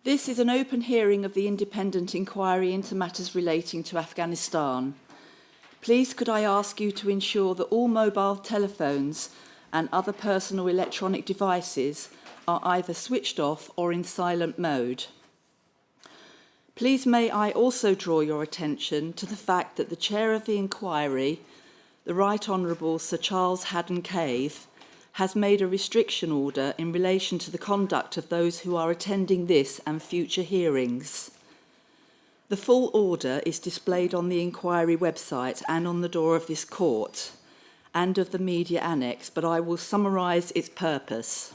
This is an open hearing of the independent inquiry into matters relating to Afghanistan. Please could I ask you to ensure that all mobile telephones and other personal electronic devices are either switched off or in silent mode. Please may I also draw your attention to the fact that the Chair of the Inquiry, the Right Honourable Sir Charles Haddon-Cave, has made a restriction order in relation to the conduct of those who are attending this and future hearings. The full order is displayed on the inquiry website and on the door of this court and of the media annex, but I will summarise its purpose.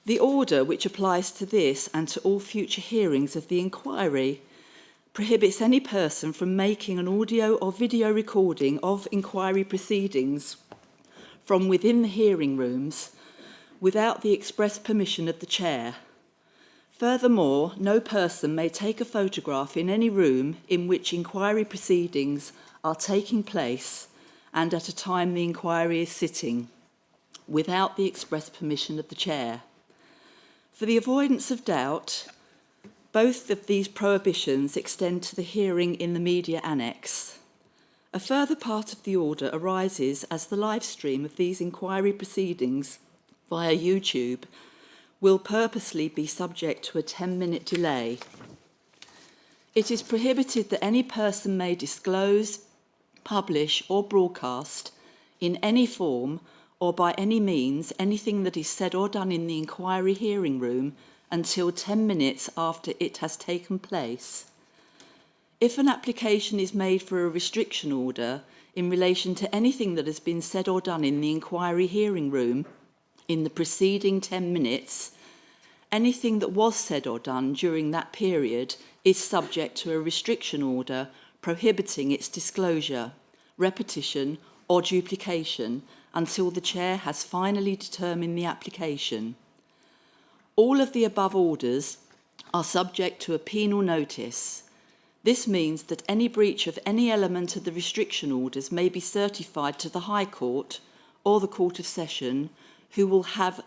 The order, which applies to this and to all future hearings of the inquiry, prohibits any person from making an audio or video recording of inquiry proceedings from within the hearing rooms without the express permission of the chair. Furthermore, no person may take a photograph in any room in which inquiry proceedings are taking place and at a time the inquiry is sitting, without the express permission of the chair. For the avoidance of doubt, both of these prohibitions extend to the hearing in the media annex. A further part of the order arises as the live stream of these inquiry proceedings via YouTube will purposely be subject to a 10-minute delay. It is prohibited that any person may disclose, publish or broadcast in any form or by any means anything that is said or done in the inquiry hearing room until 10 minutes after it has taken place. If an application is made for a restriction order in relation to anything that has been said or done in the inquiry hearing room in the preceding 10 minutes, anything that was said or done during that period is subject to a restriction order prohibiting its disclosure, repetition or duplication until the chair has finally determined the application. All of the above orders are subject to a penal notice. This means that any breach of any element of the restriction orders may be certified to the High Court or the Court of Session, who will have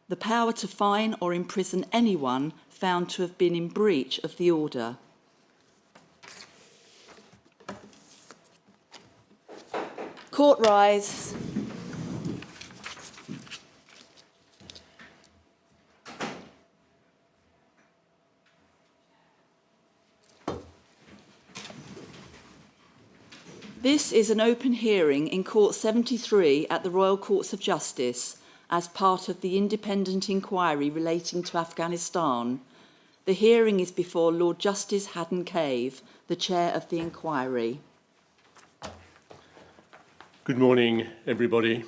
the power to fine or imprison anyone found to have been in breach of the order. Court rise. This is an open hearing in Court 73 at the Royal Courts of Justice as part of the independent inquiry relating to Afghanistan. The hearing is before Lord Justice Haddon-Cave, the chair of the inquiry. Good morning, everybody.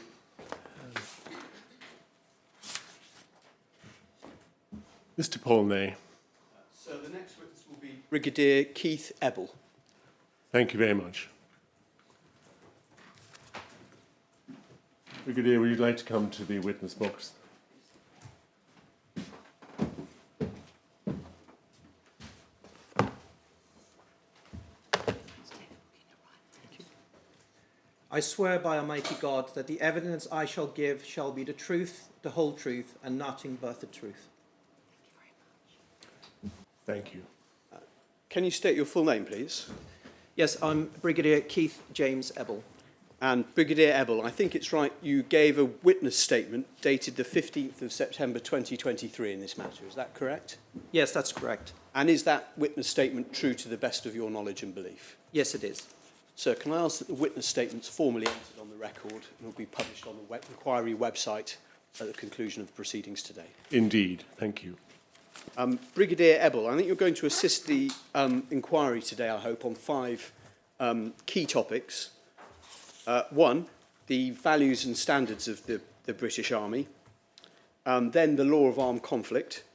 Mr. Polnay. So the next witness will be Brigadier Keith Eble. Thank you very much. Brigadier, would you like to come to the witness box? I swear by Almighty God that the evidence I shall give shall be the truth, the whole truth, and nothing but the truth. Thank you. Can you state your full name, please? Yes, I'm Brigadier Keith James Eble. And Brigadier Eble, I think it's right, you gave a witness statement dated the 15th of September 2023 in this matter. Is that correct? Yes, that's correct. And is that witness statement true to the best of your knowledge and belief? Yes, it is. Sir, can I ask that the witness statement's formally entered on the record and will be published on the inquiry website at the conclusion of the proceedings today? Indeed. Thank you. Brigadier Eble, I think you're going to assist the inquiry today, I hope, on 5 key topics. One, the values and standards of the British Army. Then the law of armed conflict.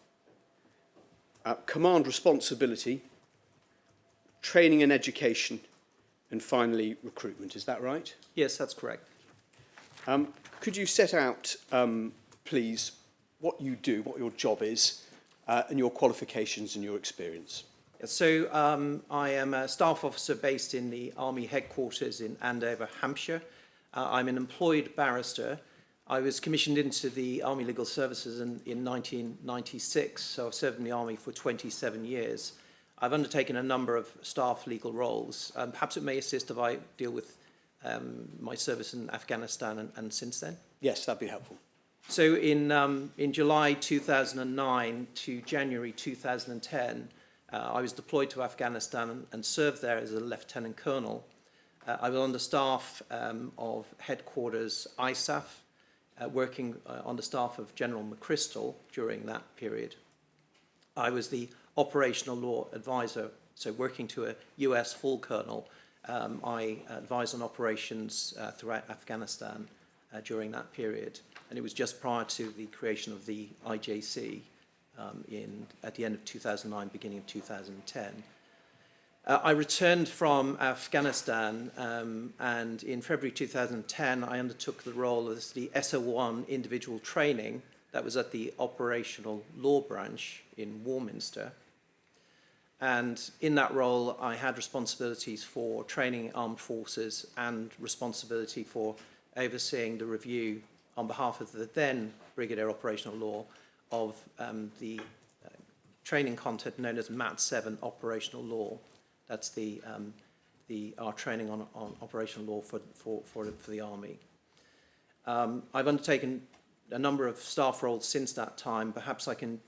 Command responsibility. Training and education. And finally, recruitment. Is that right? Yes, that's correct. Could you set out, please, what you do, what your job is, and your qualifications and your experience? So I am a staff officer based in the Army headquarters in Andover, Hampshire. I'm an employed barrister. I was commissioned into the Army Legal Services in 1996, so I've served in the Army for 27 years. I've undertaken a number of staff legal roles. Perhaps it may assist if I deal with my service in Afghanistan and since then. Yes, that'd be helpful. So in July 2009 to January 2010, I was deployed to Afghanistan and served there as a lieutenant colonel. I was on the staff of headquarters ISAF, working on the staff of General McChrystal during that period. I was the operational law advisor, so working to a US full colonel. I advised on operations throughout Afghanistan during that period. And it was just prior to the creation of the IJC at the end of 2009, beginning of 2010. I returned from Afghanistan and in February 2010 I undertook the role as the SO1 individual training that was at the operational law branch in Warminster. And in that role I had responsibilities for training armed forces and responsibility for overseeing the review on behalf of the then Brigadier Operational Law of the training content known as MAT 7 Operational Law. That's our training on operational law for the Army. I've undertaken a number of staff roles since that time. Perhaps I can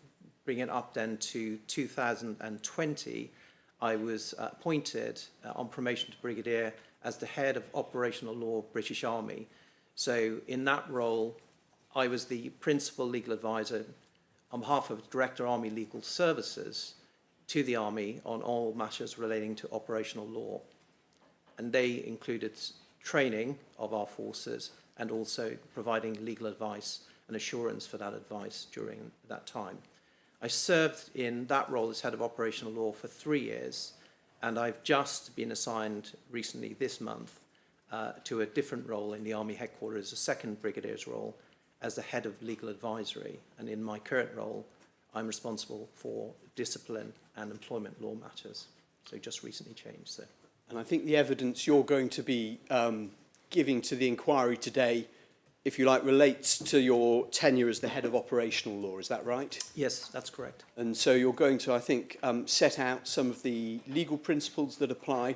bring it up then to 2020. I was appointed on promotion to Brigadier as the head of operational law British Army. So in that role, I was the principal legal advisor on behalf of Director Army Legal Services to the Army on all matters relating to operational law. And they included training of our forces and also providing legal advice and assurance for that advice during that time. I served in that role as head of operational law for 3 years, and I've just been assigned recently this month to a different role in the Army headquarters, a second Brigadier's role as the head of legal advisory. And in my current role, I'm responsible for discipline and employment law matters. So just recently changed. So. And I think the evidence you're going to be giving to the inquiry today, if you like, relates to your tenure as the head of operational law. Is that right? Yes, that's correct. And so you're going to, I think, set out some of the legal principles that apply,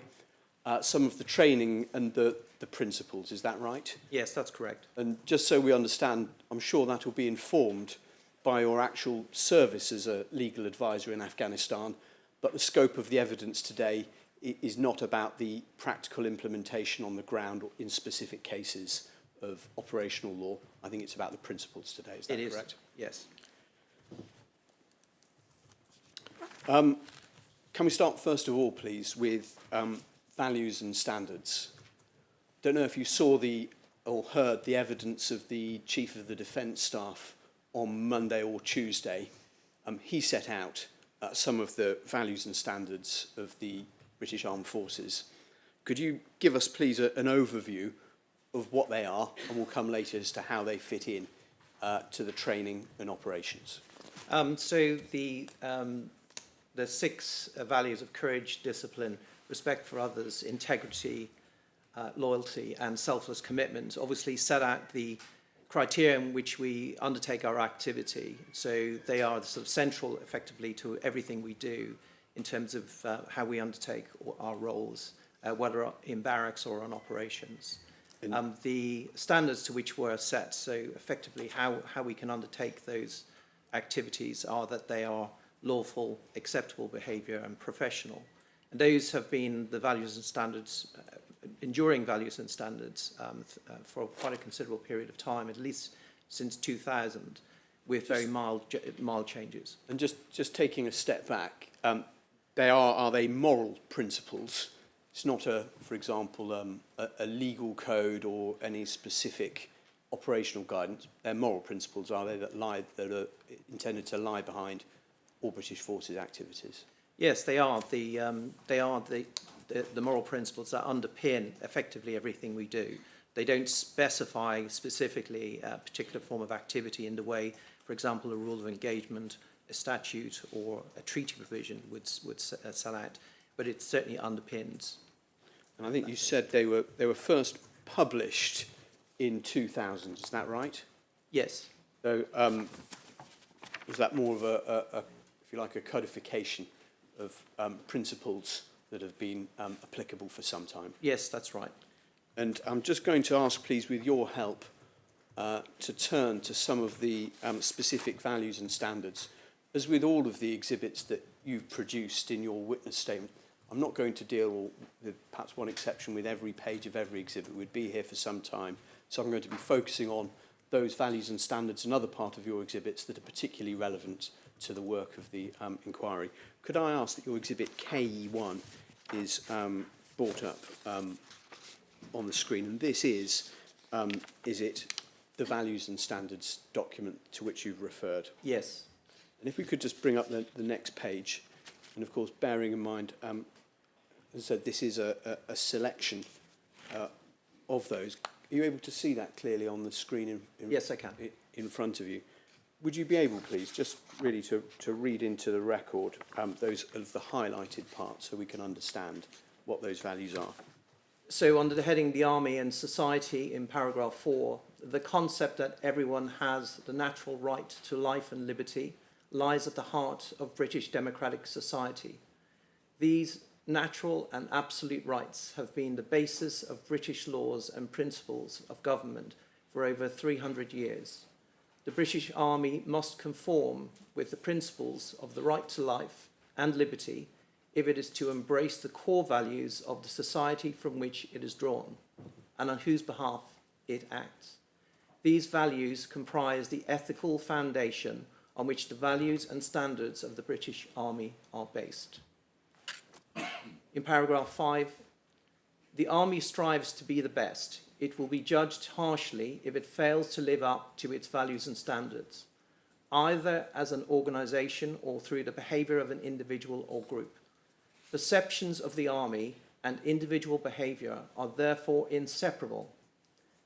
some of the training and the principles. Is that right? Yes, that's correct. And just so we understand, I'm sure that will be informed by your actual service as a legal advisor in Afghanistan, but the scope of the evidence today is not about the practical implementation on the ground or in specific cases of operational law. I think it's about the principles today. Is that correct? Yes. Can we start first of all, please, with values and standards? Don't know if you saw or heard the evidence of the Chief of the Defence Staff on Monday or Tuesday. He set out some of the values and standards of the British Armed Forces. Could you give us, please, an overview of what they are, and we'll come later as to how they fit in to the training and operations? So the 6 values of courage, discipline, respect for others, integrity, loyalty, and selfless commitment obviously set out the criteria in which we undertake our activity. So they are sort of central, effectively, to everything we do in terms of how we undertake our roles, whether in barracks or on operations. The standards to which we're set, so effectively how we can undertake those activities, are that they are lawful, acceptable behaviour and professional. And those have been the values and standards, enduring values and standards for quite a considerable period of time, at least since 2000, with very mild changes. And just taking a step back, are they moral principles? It's not, for example, a legal code or any specific operational guidance. They're moral principles, are they, that are intended to lie behind all British Forces activities? Yes, they are. They are the moral principles that underpin effectively everything we do. They don't specify specifically a particular form of activity in the way, for example, a rule of engagement, a statute, or a treaty provision would set out, but it certainly underpins. And I think you said they were first published in 2000. Is that right? Yes. So was that more of if you like, a codification of principles that have been applicable for some time? Yes, that's right. And I'm just going to ask, please, with your help, to turn to some of the specific values and standards. As with all of the exhibits that you've produced in your witness statement, I'm not going to deal with, perhaps one exception, with every page of every exhibit. We'd be here for some time. So I'm going to be focusing on those values and standards and other part of your exhibits that are particularly relevant to the work of the inquiry. Could I ask that your exhibit KE1 is brought up on the screen? And this is it the values and standards document to which you've referred? Yes. And if we could just bring up the next page, and of course, bearing in mind, as I said, this is a selection of those. Are you able to see that clearly on the screen Yes, I can. in front of you? Would you be able, please, just really to read into the record those of the highlighted parts so we can understand what those values are? So under the heading The Army and Society in paragraph 4, the concept that everyone has the natural right to life and liberty lies at the heart of British democratic society. These natural and absolute rights have been the basis of British laws and principles of government for over 300 years. The British Army must conform with the principles of the right to life and liberty if it is to embrace the core values of the society from which it is drawn and on whose behalf it acts. These values comprise the ethical foundation on which the values and standards of the British Army are based. In paragraph 5, the Army strives to be the best. It will be judged harshly if it fails to live up to its values and standards, either as an organisation or through the behaviour of an individual or group. Perceptions of the Army and individual behaviour are therefore inseparable.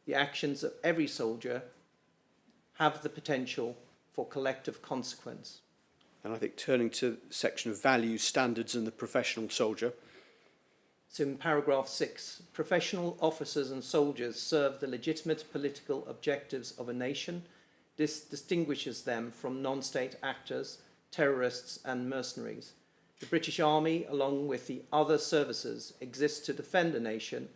The actions of every soldier have the potential for collective consequence. And I think turning to the section of values, standards and the professional soldier. So in paragraph 6, professional officers and soldiers serve the legitimate political objectives of a nation. This distinguishes them from non-state actors, terrorists and mercenaries. The British Army, along with the other services, exists to defend the nation,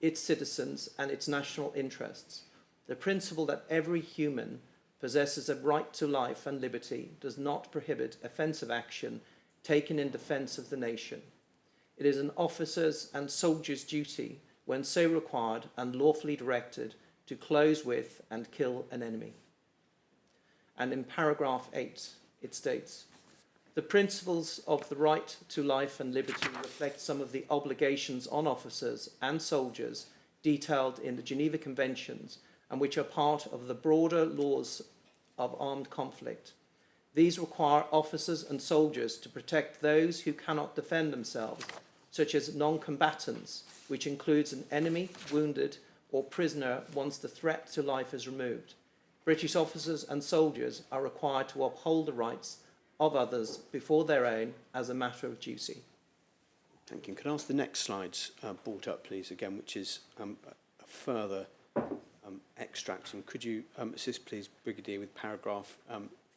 its citizens and its national interests. The principle that every human possesses a right to life and liberty does not prohibit offensive action taken in defence of the nation. It is an officer's and soldier's duty, when so required and lawfully directed, to close with and kill an enemy. And in paragraph 8, it states, the principles of the right to life and liberty reflect some of the obligations on officers and soldiers detailed in the Geneva Conventions and which are part of the broader laws of armed conflict. These require officers and soldiers to protect those who cannot defend themselves, such as non-combatants, which includes an enemy, wounded, or prisoner once the threat to life is removed. British officers and soldiers are required to uphold the rights of others before their own as a matter of duty. Thank you. Can I ask the next slides brought up, please, again, which is a further extract. And could you assist, please, Brigadier, with paragraph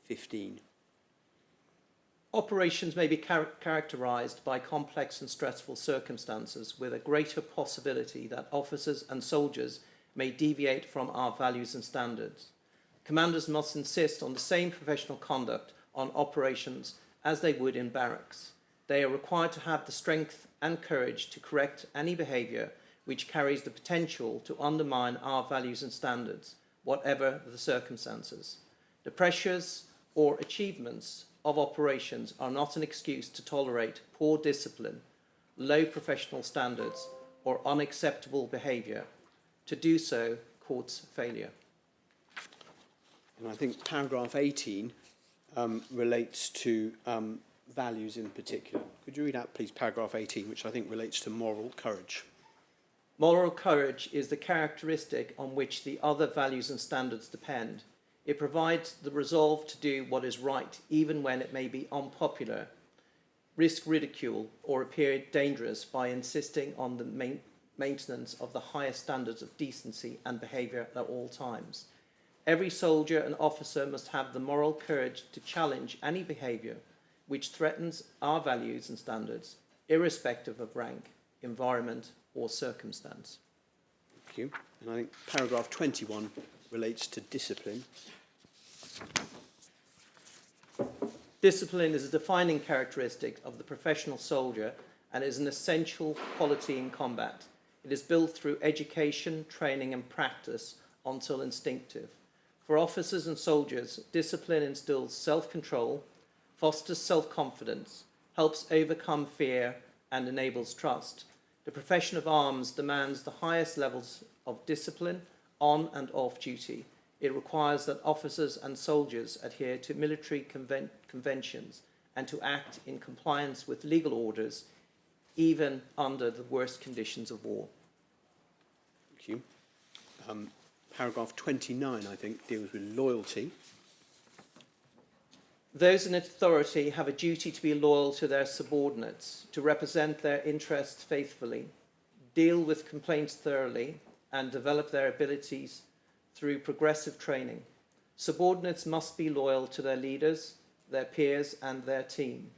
15? Operations may be characterised by complex and stressful circumstances with a greater possibility that officers and soldiers may deviate from our values and standards. Commanders must insist on the same professional conduct on operations as they would in barracks. They are required to have the strength and courage to correct any behaviour which carries the potential to undermine our values and standards, whatever the circumstances. The pressures or achievements of operations are not an excuse to tolerate poor discipline, low professional standards, or unacceptable behaviour. To do so courts failure. And I think paragraph 18 relates to values in particular. Could you read out, please, paragraph 18, which I think relates to moral courage? Moral courage is the characteristic on which the other values and standards depend. It provides the resolve to do what is right, even when it may be unpopular, risk ridicule, or appear dangerous by insisting on the maintenance of the highest standards of decency and behaviour at all times. Every soldier and officer must have the moral courage to challenge any behaviour which threatens our values and standards, irrespective of rank, environment or circumstance. Thank you. And I think paragraph 21 relates to discipline. Discipline is a defining characteristic of the professional soldier and is an essential quality in combat. It is built through education, training and practice until instinctive. For officers and soldiers, discipline instills self-control, fosters self-confidence, helps overcome fear and enables trust. The profession of arms demands the highest levels of discipline on and off duty. It requires that officers and soldiers adhere to military conventions and to act in compliance with legal orders, even under the worst conditions of war. Thank you. Paragraph 29, I think, deals with loyalty. Those in authority have a duty to be loyal to their subordinates, to represent their interests faithfully, deal with complaints thoroughly, and develop their abilities through progressive training. Subordinates must be loyal to their leaders, their peers, and their team.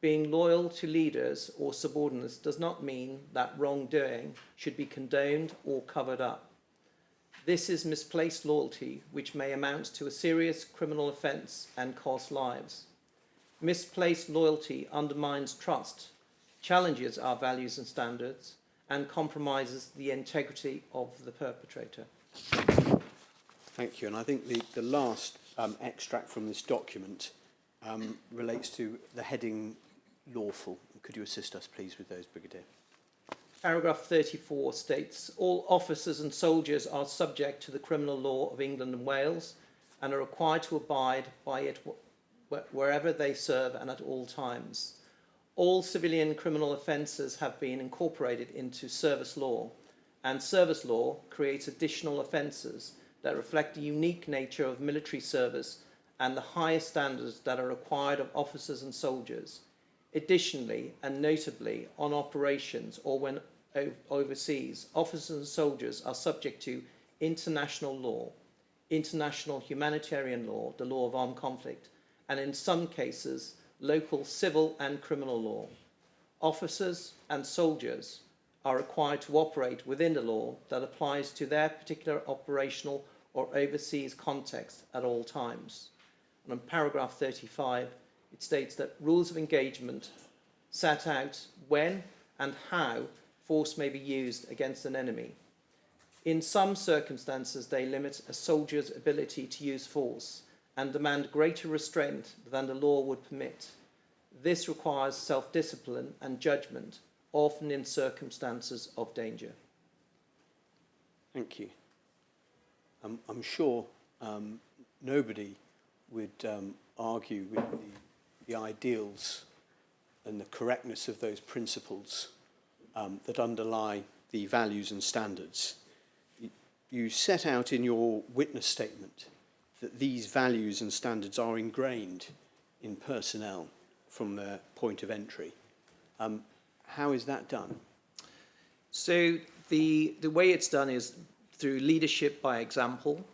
Being loyal to leaders or subordinates does not mean that wrongdoing should be condoned or covered up. This is misplaced loyalty, which may amount to a serious criminal offence and cost lives. Misplaced loyalty undermines trust, challenges our values and standards, and compromises the integrity of the perpetrator. Thank you. And I think the last extract from this document relates to the heading lawful. Could you assist us, please, with those, Brigadier? Paragraph 34 states, all officers and soldiers are subject to the criminal law of England and Wales and are required to abide by it wherever they serve and at all times. All civilian criminal offences have been incorporated into service law, and service law creates additional offences that reflect the unique nature of military service and the highest standards that are required of officers and soldiers. Additionally, and notably, on operations or when overseas, officers and soldiers are subject to international law, international humanitarian law, the law of armed conflict, and in some cases, local civil and criminal law. Officers and soldiers are required to operate within the law that applies to their particular operational or overseas context at all times. And in paragraph 35, it states that rules of engagement set out when and how force may be used against an enemy. In some circumstances, they limit a soldier's ability to use force and demand greater restraint than the law would permit. This requires self-discipline and judgment, often in circumstances of danger. Thank you. I'm sure nobody would argue with the ideals and the correctness of those principles that underlie the values and standards. You set out in your witness statement that these values and standards are ingrained in personnel from their point of entry. How is that done? So the way it's done is through leadership by example,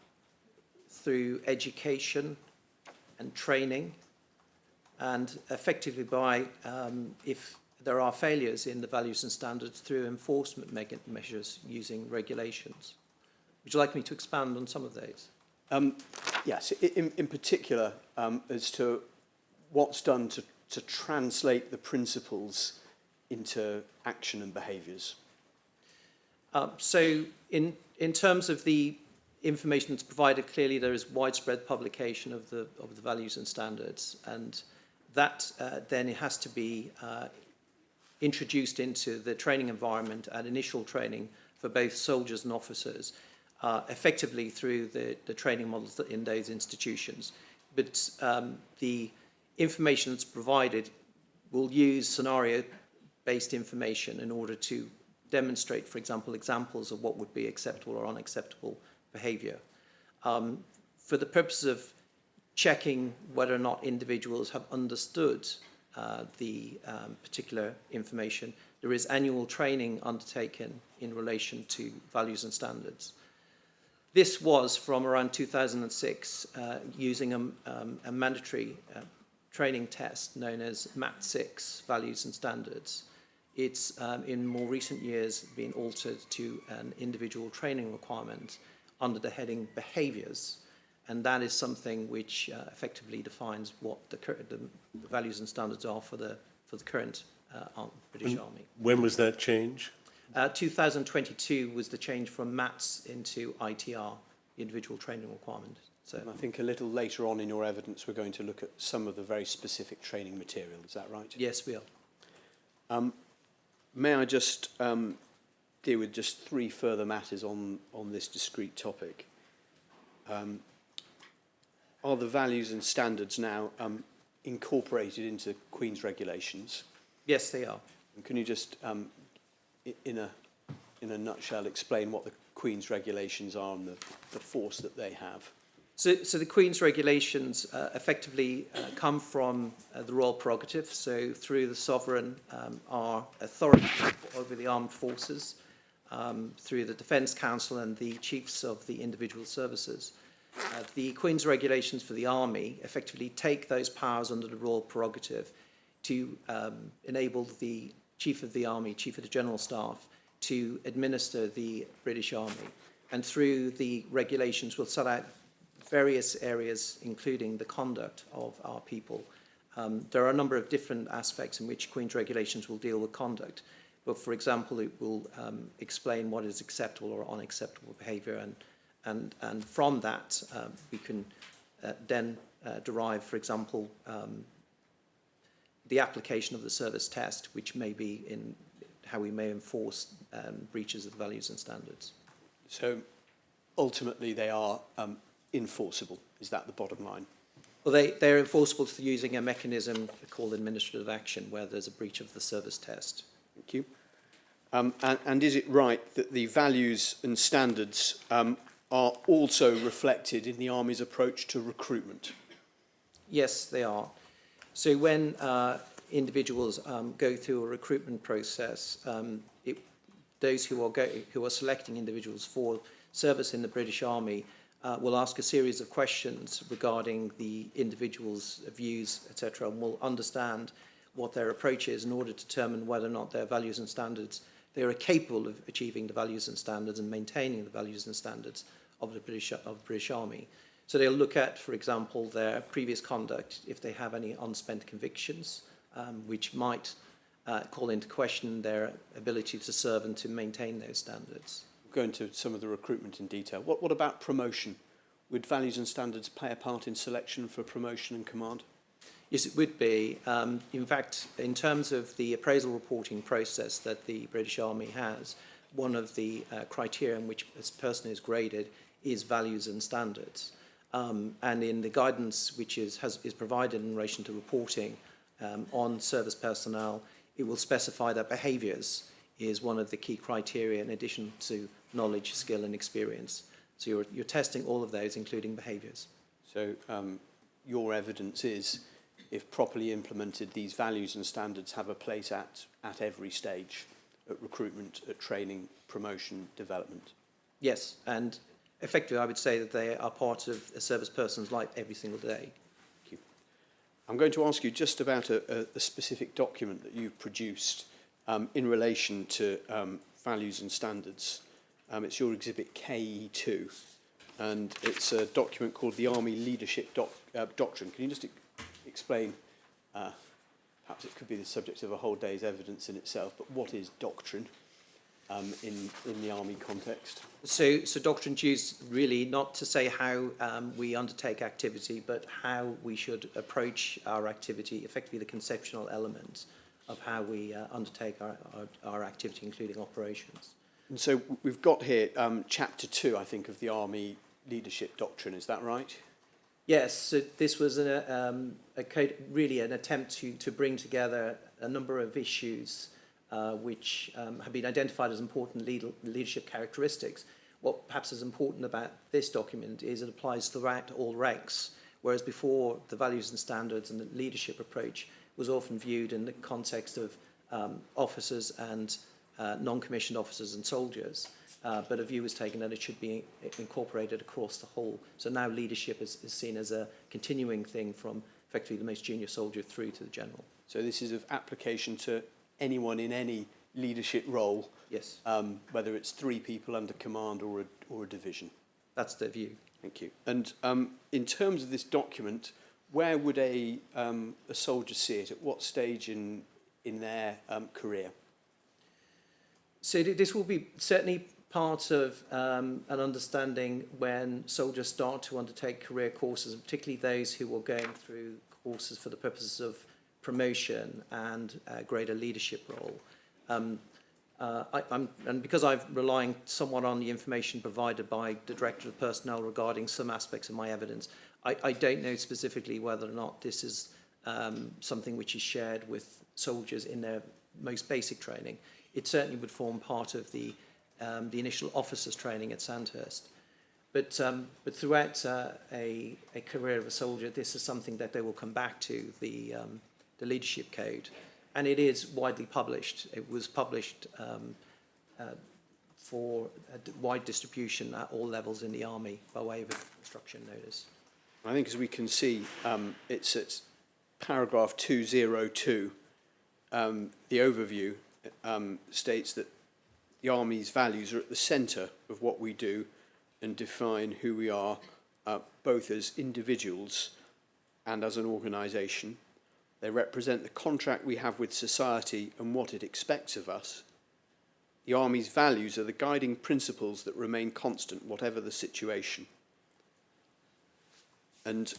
through education and training, and effectively by, if there are failures in the values and standards, through enforcement measures using regulations. Would you like me to expand on some of those? Yes, in particular, as to what's done to translate the principles into action and behaviours. So in terms of the information that's provided, clearly there is widespread publication of the values and standards, and that then it has to be introduced into the training environment and initial training for both soldiers and officers, effectively through the training models in those institutions. But the information that's provided will use scenario-based information in order to demonstrate, for example, examples of what would be acceptable or unacceptable behaviour. For the purpose of checking whether or not individuals have understood the particular information, there is annual training undertaken in relation to values and standards. This was from around 2006 using a mandatory training test known as MAT6, Values and Standards. It's in more recent years been altered to an individual training requirement under the heading Behaviours, and that is something which effectively defines what the values and standards are for the current British Army. When was that change? 2022 was the change from MATS into ITR, the individual training requirement. So And I think a little later on in your evidence, we're going to look at some of the very specific training material. Is that right? yes, we are. May I just deal with just three further matters on this discrete topic? Are the values and standards now incorporated into Queen's regulations? Yes, they are. And can you just, in a nutshell, explain what the Queen's regulations are and the force that they have? So the Queen's regulations effectively come from the royal prerogative. So through the sovereign, our authority over the armed forces, through the Defence Council and the chiefs of the individual services. The Queen's regulations for the army effectively take those powers under the royal prerogative to enable the chief of the army, chief of the general staff, to administer the British Army. And through the regulations, we'll set out various areas, including the conduct of our people. There are a number of different aspects in which Queen's regulations will deal with conduct. But for example, it will explain what is acceptable or unacceptable behaviour, and from that we can then derive, for example, the application of the service test, which may be in how we may enforce breaches of the values and standards. So ultimately they are enforceable. Is that the bottom line? Well, they're enforceable through using a mechanism called administrative action where there's a breach of the service test. Thank you. And is it right that the values and standards are also reflected in the Army's approach to recruitment? Yes, they are. So when individuals go through a recruitment process, those who are selecting individuals for service in the British Army will ask a series of questions regarding the individual's views, etc., and will understand what their approach is in order to determine whether or not their values and standards, they are capable of achieving the values and standards and maintaining the values and standards of the British Army. So they'll look at, for example, their previous conduct, if they have any unspent convictions, which might call into question their ability to serve and to maintain those standards. We'll go into some of the recruitment in detail. What about promotion? Would values and standards play a part in selection for promotion and command? Yes, it would be. In fact, in terms of the appraisal reporting process that the British Army has, one of the criteria in which a person is graded is values and standards. And in the guidance which is provided in relation to reporting on service personnel, it will specify that behaviours is one of the key criteria in addition to knowledge, skill and experience. So you're testing all of those, including behaviours. So your evidence is, if properly implemented, these values and standards have a place at every stage, at recruitment, at training, promotion, development. Yes, and effectively I would say that they are part of a service person's life every single day. Thank you. I'm going to ask you just about a specific document that you've produced in relation to values and standards. It's your exhibit KE2, and it's a document called the Army Leadership Doctrine. Can you just explain, perhaps it could be the subject of a whole day's evidence in itself, but what is doctrine in the Army context? So doctrine's used really not to say how we undertake activity, but how we should approach our activity, effectively the conceptual element of how we undertake our activity, including operations. And so we've got here chapter 2, I think, of the Army Leadership Doctrine. Is that right? Yes, so this was really an attempt to bring together a number of issues which have been identified as important leadership characteristics. What perhaps is important about this document is it applies throughout all ranks, whereas before the values and standards and the leadership approach was often viewed in the context of officers and non-commissioned officers and soldiers. but a view was taken that it should be incorporated across the whole. So now leadership is seen as a continuing thing from effectively the most junior soldier through to the general. So this is of application to anyone in any leadership role, Yes, whether it's 3 people under command or a division. that's the view. Thank you. And in terms of this document, where would a soldier see it? At what stage in their career? So this will be certainly part of an understanding when soldiers start to undertake career courses, and particularly those who are going through courses for the purposes of promotion and greater leadership role. And because I'm relying somewhat on the information provided by the Director of Personnel regarding some aspects of my evidence, I don't know specifically whether or not this is something which is shared with soldiers in their most basic training. It certainly would form part of the initial officers' training at Sandhurst. But throughout a career of a soldier, this is something that they will come back to, the leadership code. And it is widely published. It was published for a wide distribution at all levels in the Army by way of a instruction notice. I think, as we can see, it's at paragraph 202. The overview states that the Army's values are at the centre of what we do and define who we are, both as individuals and as an organisation. They represent the contract we have with society and what it expects of us. The Army's values are the guiding principles that remain constant, whatever the situation. And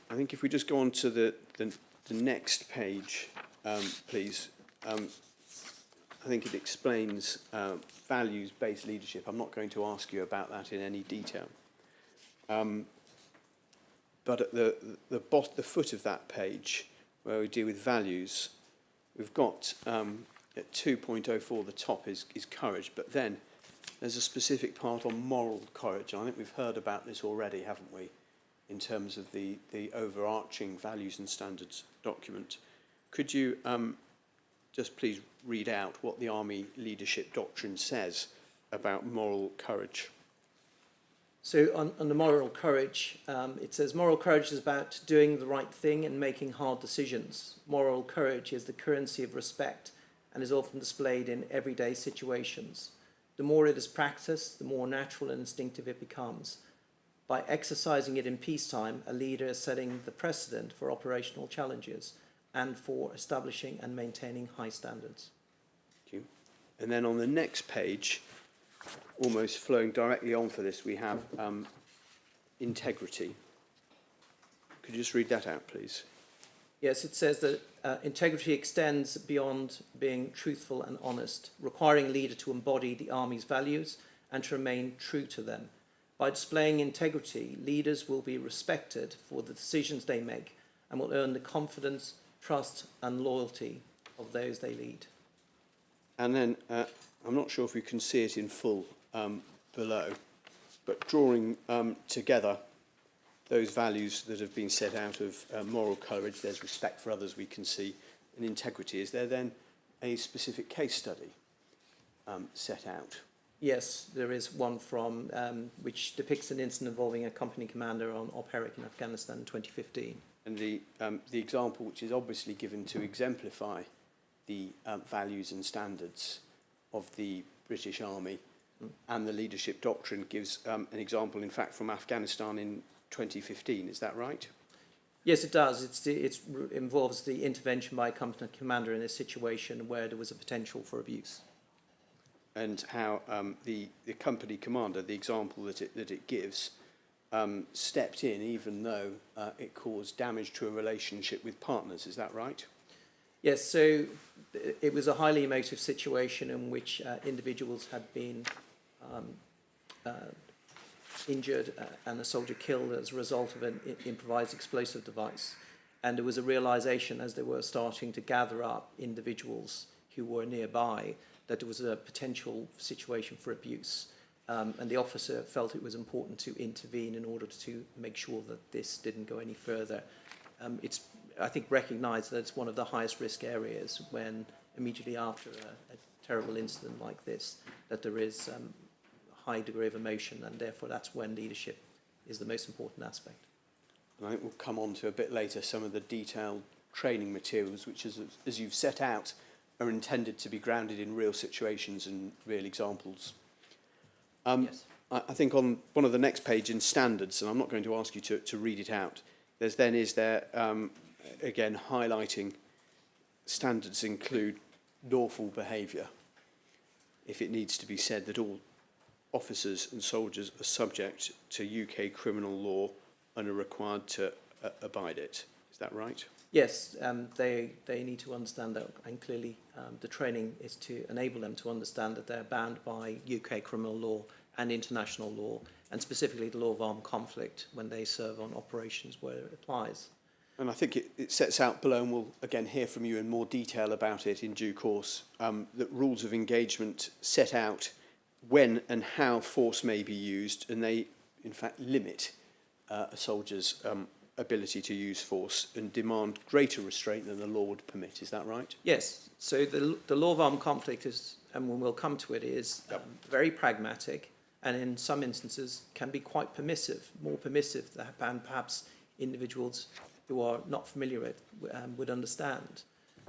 I think if we just go on to the next page, please. I think it explains values-based leadership. I'm not going to ask you about that in any detail. But at the foot of that page, where we deal with values, we've got at 2.04, the top is courage, but then there's a specific part on moral courage. I think we've heard about this already, haven't we, in terms of the overarching values and standards document. Could you just please read out what the Army Leadership Doctrine says about moral courage? So on the moral courage, it says moral courage is about doing the right thing and making hard decisions. Moral courage is the currency of respect and is often displayed in everyday situations. The more it is practiced, the more natural and instinctive it becomes. By exercising it in peacetime, a leader is setting the precedent for operational challenges and for establishing and maintaining high standards. Thank you. And then on the next page, almost flowing directly on for this, we have integrity. Could you just read that out, please? Yes, it says that integrity extends beyond being truthful and honest, requiring a leader to embody the Army's values and to remain true to them. By displaying integrity, leaders will be respected for the decisions they make and will earn the confidence, trust and loyalty of those they lead. And then, I'm not sure if we can see it in full below, but drawing together those values that have been set out of moral courage, there's respect for others, we can see, and integrity. Is there then a specific case study set out? Yes, there is one from which depicts an incident involving a company commander on Op Herrick in Afghanistan in 2015. And the example which is obviously given to exemplify the values and standards of the British Army and the leadership doctrine gives an example, in fact, from Afghanistan in 2015. Is that right? Yes, it does. It involves the intervention by a company commander in a situation where there was a potential for abuse. And how the company commander, the example that it gives, stepped in even though it caused damage to a relationship with partners. Is that right? Yes, so it was a highly emotive situation in which individuals had been injured and a soldier killed as a result of an improvised explosive device. And there was a realization as they were starting to gather up individuals who were nearby that there was a potential situation for abuse. And the officer felt it was important to intervene in order to make sure that this didn't go any further. It's, I think, recognised that it's one of the highest risk areas when immediately after a terrible incident like this, that there is high degree of emotion, and therefore that's when leadership is the most important aspect. And I think we'll come on to a bit later some of the detailed training materials, which, as you've set out, are intended to be grounded in real situations and real examples. Yes. I think on one of the next page in standards, and I'm not going to ask you to read it out, again highlighting standards include lawful behaviour. If it needs to be said that all officers and soldiers are subject to UK criminal law and are required to abide it. Is that right? Yes, they need to understand that, and clearly the training is to enable them to understand that they're bound by UK criminal law and international law, and specifically the law of armed conflict when they serve on operations where it applies. And I think it sets out below, and we'll again hear from you in more detail about it in due course, that rules of engagement set out when and how force may be used, and they in fact limit a soldier's ability to use force and demand greater restraint than the law would permit. Is that right? Yes, so the law of armed conflict is, and we'll come to it, is very pragmatic, and in some instances can be quite permissive, more permissive than perhaps individuals who are not familiar with would understand.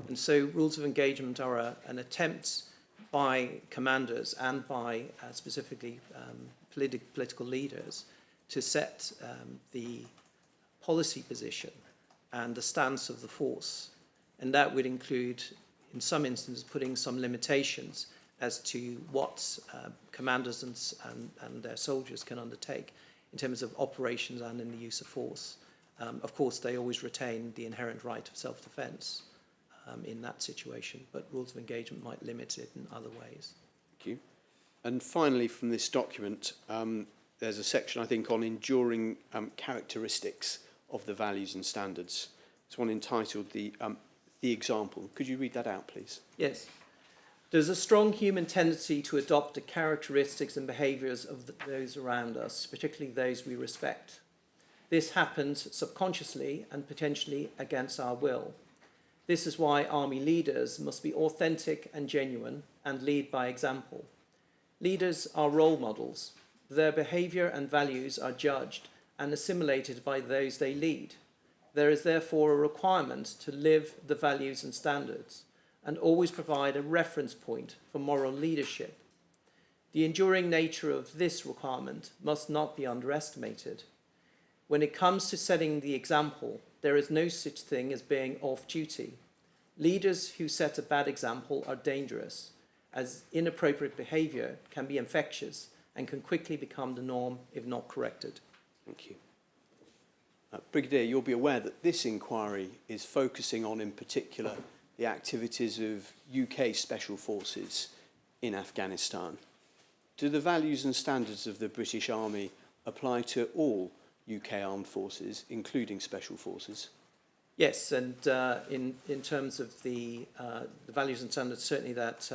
And so rules of engagement are an attempt by commanders and by specifically political leaders to set the policy position and the stance of the force. And that would include, in some instances, putting some limitations as to what commanders and their soldiers can undertake in terms of operations and in the use of force. Of course, they always retain the inherent right of self-defence in that situation, but rules of engagement might limit it in other ways. Thank you. And finally, from this document, there's a section, I think, on enduring characteristics of the values and standards. It's one entitled the example. Could you read that out, please? Yes. There's a strong human tendency to adopt the characteristics and behaviours of those around us, particularly those we respect. This happens subconsciously and potentially against our will. This is why army leaders must be authentic and genuine and lead by example. Leaders are role models. Their behaviour and values are judged and assimilated by those they lead. There is therefore a requirement to live the values and standards and always provide a reference point for moral leadership. The enduring nature of this requirement must not be underestimated. When it comes to setting the example, there is no such thing as being off-duty. Leaders who set a bad example are dangerous, as inappropriate behaviour can be infectious and can quickly become the norm if not corrected. Thank you. Brigadier, you'll be aware that this inquiry is focusing on, in particular, the activities of UK Special Forces in Afghanistan. Do the values and standards of the British Army apply to all UK armed forces, including Special Forces? Yes, and in terms of the values and standards, certainly that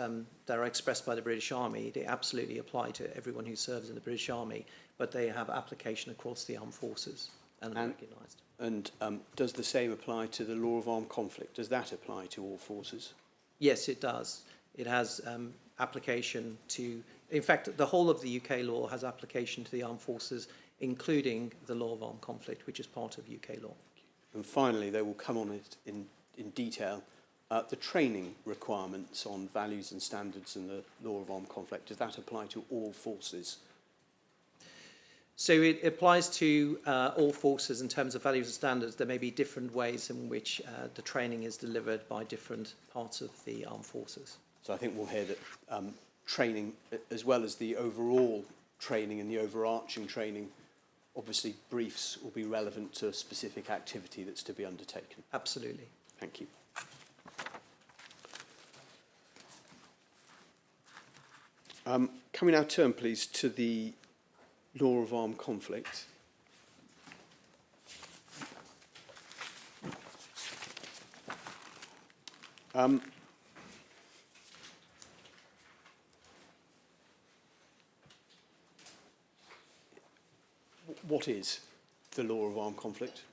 are expressed by the British Army, they absolutely apply to everyone who serves in the British Army, but they have application across the armed forces and are recognised. And does the same apply to the law of armed conflict? Does that apply to all forces? Yes, it does. It has application to, in fact, the whole of the UK law has application to the armed forces, including the law of armed conflict, which is part of UK law. And finally, they will come on it in detail, the training requirements on values and standards and the law of armed conflict. Does that apply to all forces? So it applies to all forces in terms of values and standards. There may be different ways in which the training is delivered by different parts of the armed forces. So I think we'll hear that training, as well as the overall training and the overarching training, obviously briefs will be relevant to a specific activity that's to be undertaken. Absolutely. Thank you. Can we now turn, please, to the law of armed conflict? What is the law of armed conflict?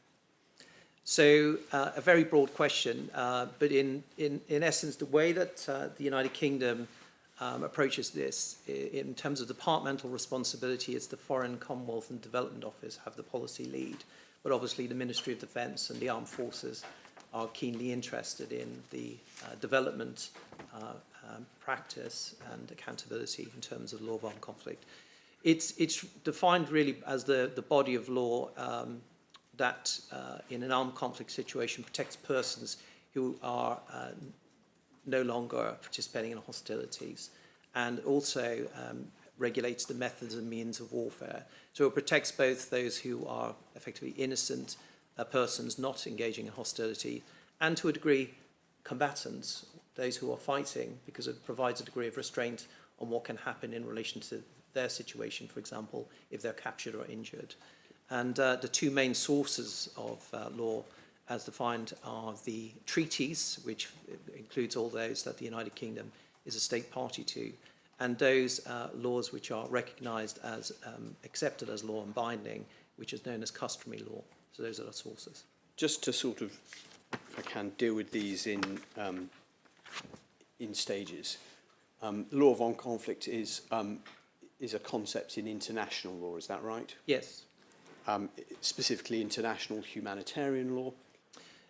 So a very broad question, but in essence, the way that the United Kingdom approaches this in terms of departmental responsibility. It's the Foreign, Commonwealth and Development Office have the policy lead, but obviously the Ministry of Defence and the Armed Forces are keenly interested in the development, practice and accountability in terms of law of armed conflict. It's defined really as the body of law that in an armed conflict situation protects persons who are no longer participating in hostilities, and also regulates the methods and means of warfare. So it protects both those who are effectively innocent persons not engaging in hostility, and to a degree combatants, those who are fighting, because it provides a degree of restraint on what can happen in relation to their situation, for example, if they're captured or injured. And the two main sources of law as defined are the treaties, which includes all those that the United Kingdom is a state party to, and those laws which are recognised as accepted as law and binding, which is known as customary law. So those are the sources. Just to sort of, if I can, deal with these in stages. The law of armed conflict is a concept in international law, is that right? Yes. Specifically international humanitarian law?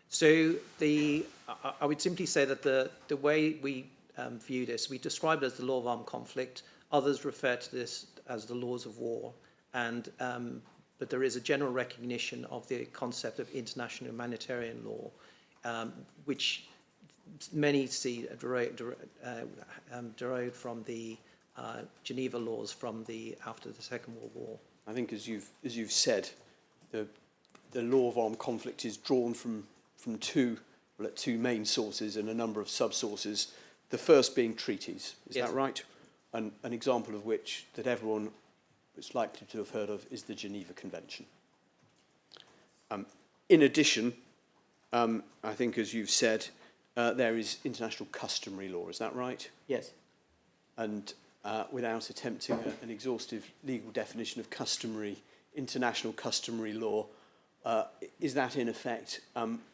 So I would simply say that the way we view this, we describe it as the law of armed conflict. Others refer to this as the laws of war, and but there is a general recognition of the concept of international humanitarian law, which many see derived from the Geneva laws from after the Second World War. I think, as you've said, the law of armed conflict is drawn from two main sources and a number of sub-sources. The first being treaties, is Yes. that right? And an example of which that everyone is likely to have heard of is the Geneva Convention. In addition, I think, as you've said, there is international customary law, is that right? Yes. And without attempting an exhaustive legal definition of international customary law, is that in effect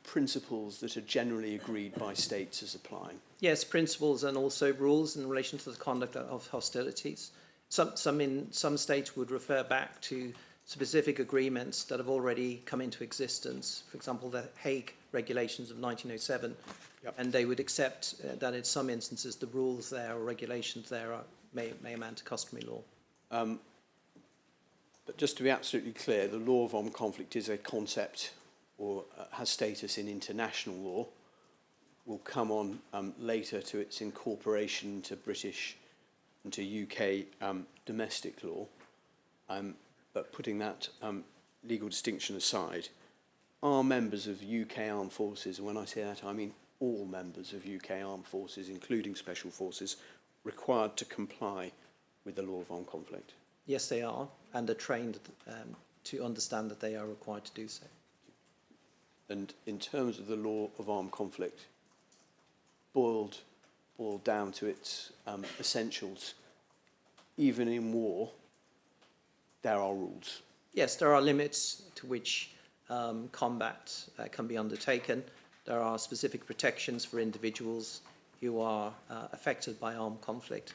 principles that are generally agreed by states as applying? Yes, principles and also rules in relation to the conduct of hostilities. Some states would refer back to specific agreements that have already come into existence. For example, the Hague Regulations of 1907, Yep. and they would accept that in some instances the rules there or regulations there may amount to customary law. But just to be absolutely clear, the law of armed conflict is a concept or has status in international law, will come on later to its incorporation into British and to UK domestic law. But putting that legal distinction aside, are members of UK armed forces, and when I say that I mean all members of UK armed forces, including special forces, required to comply with the law of armed conflict? Yes, they are, and are trained to understand that they are required to do so. And in terms of the law of armed conflict, boiled down to its essentials, even in war, there are rules. Yes, there are limits to which combat can be undertaken. There are specific protections for individuals who are affected by armed conflict.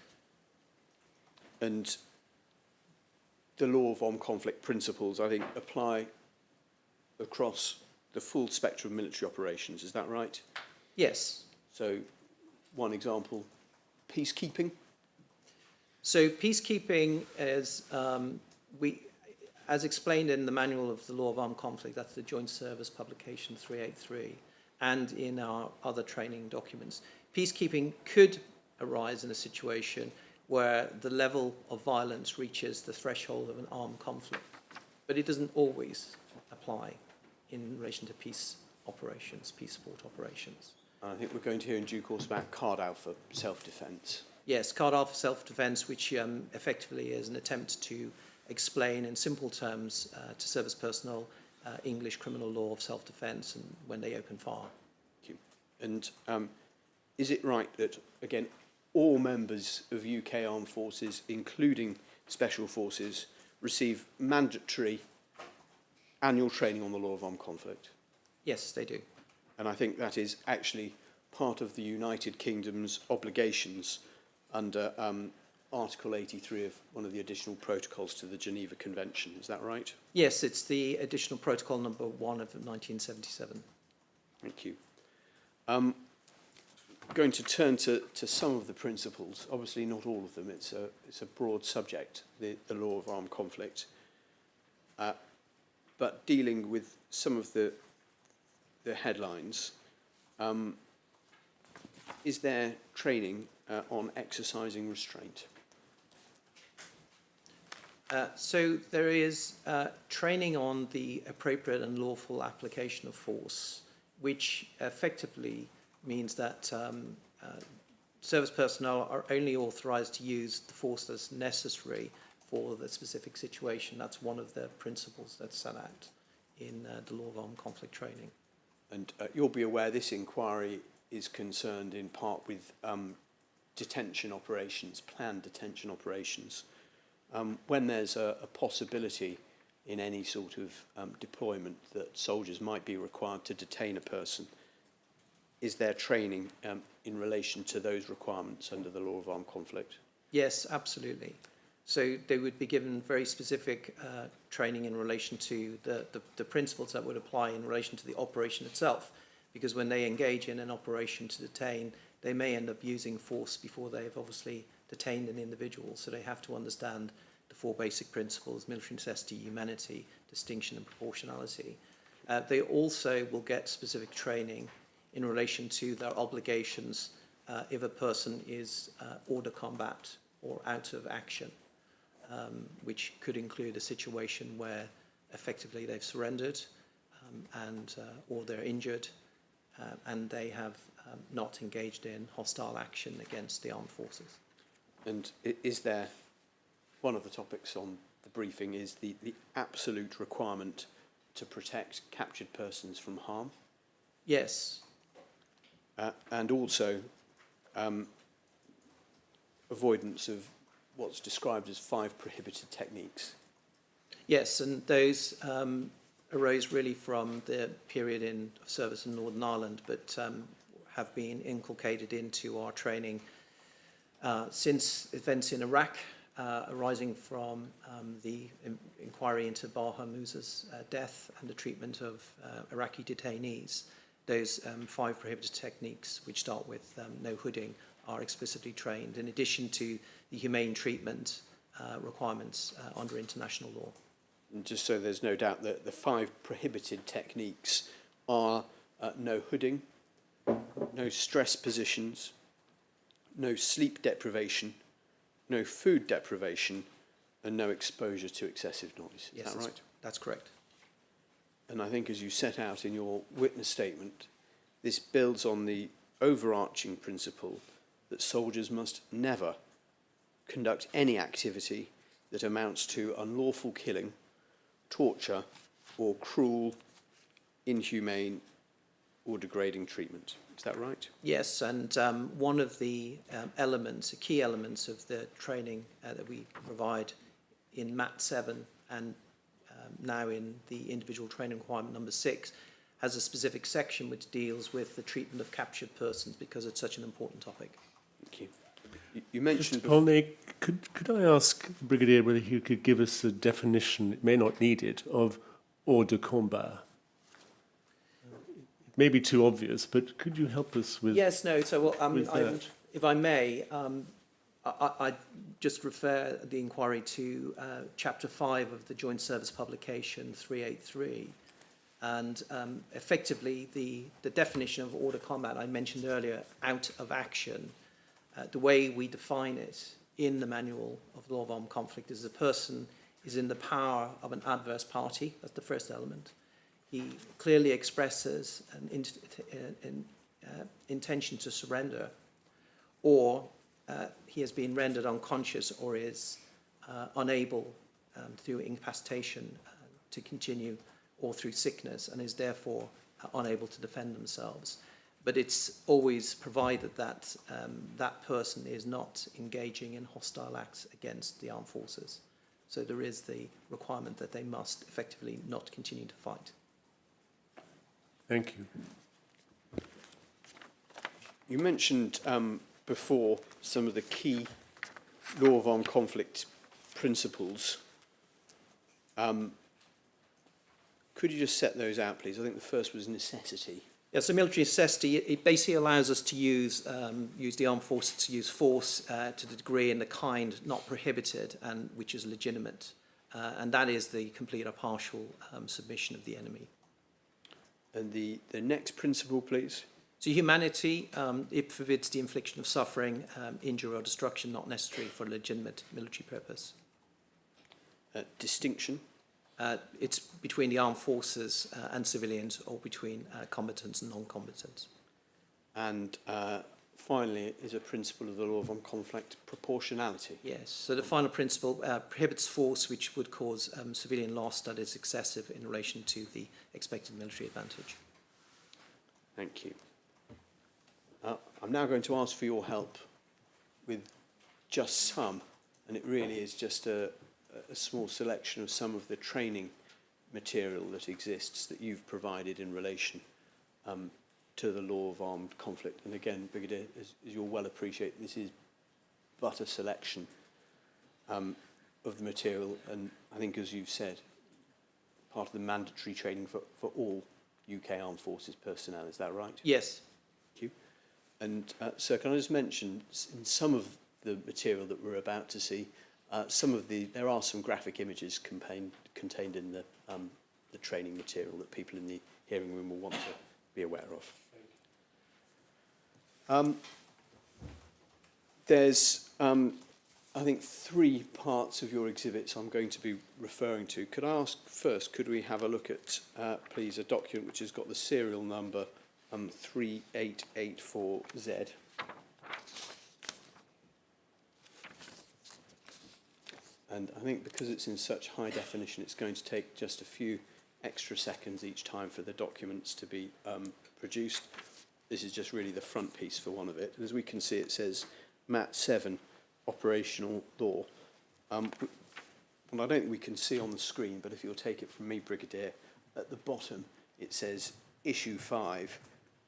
And the law of armed conflict principles, I think, apply across the full spectrum of military operations. Is that right? Yes. So, one example, peacekeeping. So peacekeeping is, as explained in the Manual of the Law of Armed Conflict, that's the Joint Service Publication 383, and in our other training documents, peacekeeping could arise in a situation where the level of violence reaches the threshold of an armed conflict. But it doesn't always apply in relation to peace operations, peace support operations. I think we're going to hear in due course about Card Alpha self-defence. Yes, Card Alpha self-defence, which effectively is an attempt to explain in simple terms to service personnel English criminal law of self-defence and when they open fire. Thank you. And is it right that, again, all members of UK armed forces, including special forces, receive mandatory annual training on the law of armed conflict? Yes, they do. And I think that is actually part of the United Kingdom's obligations under Article 83 of one of the additional protocols to the Geneva Convention. Is that right? Yes, it's the additional protocol number 1 of 1977. Thank you. Going to turn to some of the principles. Obviously, not all of them. It's a broad subject, the law of armed conflict. But dealing with some of the headlines, is there training on exercising restraint? So there is training on the appropriate and lawful application of force, which effectively means that service personnel are only authorised to use the force that's necessary for the specific situation. That's one of the principles that's set out in the law of armed conflict training. And you'll be aware this inquiry is concerned in part with detention operations, planned detention operations. When there's a possibility in any sort of deployment that soldiers might be required to detain a person, is there training in relation to those requirements under the law of armed conflict? Yes, absolutely. So they would be given very specific training in relation to the principles that would apply in relation to the operation itself, because when they engage in an operation to detain, they may end up using force before they've obviously detained an individual. So they have to understand the 4 basic principles: military necessity, humanity, distinction and proportionality. They also will get specific training in relation to their obligations if a person is order combat or out of action, which could include a situation where effectively they've surrendered or they're injured and they have not engaged in hostile action against the armed forces. And is there, one of the topics on the briefing is the absolute requirement to protect captured persons from harm? Yes. And also avoidance of what's described as 5 prohibited techniques. Yes, and those arose really from the period of service in Northern Ireland, but have been inculcated into our training since events in Iraq, arising from the inquiry into Baha Musa's death and the treatment of Iraqi detainees. Those 5 prohibited techniques, which start with no hooding, are explicitly trained, in addition to the humane treatment requirements under international law. And just so there's no doubt that the 5 prohibited techniques are no hooding, no stress positions, no sleep deprivation, no food deprivation, and no exposure to excessive noise. Is that right? That's correct. And I think, as you set out in your witness statement, this builds on the overarching principle that soldiers must never conduct any activity that amounts to unlawful killing, torture, or cruel, inhumane, or degrading treatment. Is that right? Yes, and one of the key elements of the training that we provide in MAT 7 and now in the individual training requirement number 6 has a specific section which deals with the treatment of captured persons, because it's such an important topic. Thank you. You mentioned... Polney, could I ask the Brigadier whether he could give us a definition, it may not need it, of hors de combat? It may be too obvious, but could you help us with... Yes, no, so with that? if I may, I just refer the inquiry to Chapter 5 of the Joint Service Publication 383. And effectively, the definition of hors de combat I mentioned earlier, out of action, the way we define it in the Manual of Law of Armed Conflict is a person is in the power of an adverse party. That's the first element. He clearly expresses an intention to surrender, or he has been rendered unconscious or is unable through incapacitation to continue, or through sickness, and is therefore unable to defend themselves. But it's always provided that that person is not engaging in hostile acts against the armed forces. So there is the requirement that they must effectively not continue to fight. Thank you. You mentioned before some of the key law of armed conflict principles. Could you just set those out, please? I think the first was necessity. Yeah, so military necessity, it basically allows us to use the armed forces to use force to the degree and the kind not prohibited and which is legitimate. And that is the complete or partial submission of the enemy. And the next principle, please. So humanity, it forbids the infliction of suffering, injury or destruction not necessary for a legitimate military purpose. Distinction. It's between the armed forces and civilians, or between combatants and non-combatants. And finally is a principle of the law of armed conflict, proportionality. Yes, so the final principle prohibits force which would cause civilian loss that is excessive in relation to the expected military advantage. Thank you. I'm now going to ask for your help with just some, and it really is just a small selection of some of the training material that exists that you've provided in relation to the law of armed conflict. And again, Brigadier, as you'll well appreciate, this is but a selection of the material, and I think, as you've said, part of the mandatory training for all UK Armed Forces personnel. Is that right? Yes. Thank you. And sir, can I just mention, in some of the material that we're about to see, there are some graphic images contained in the training material that people in the hearing room will want to be aware of. There's, I think, 3 parts of your exhibits I'm going to be referring to. Could I ask first, could we have a look at, please, a document which has got the serial number 3884Z. And I think because it's in such high definition, it's going to take just a few extra seconds each time for the documents to be produced. This is just really the front piece for one of it. And as we can see, it says MAT 7, Operational Law. Well, I don't think we can see on the screen, but if you'll take it from me, Brigadier, at the bottom it says Issue 5,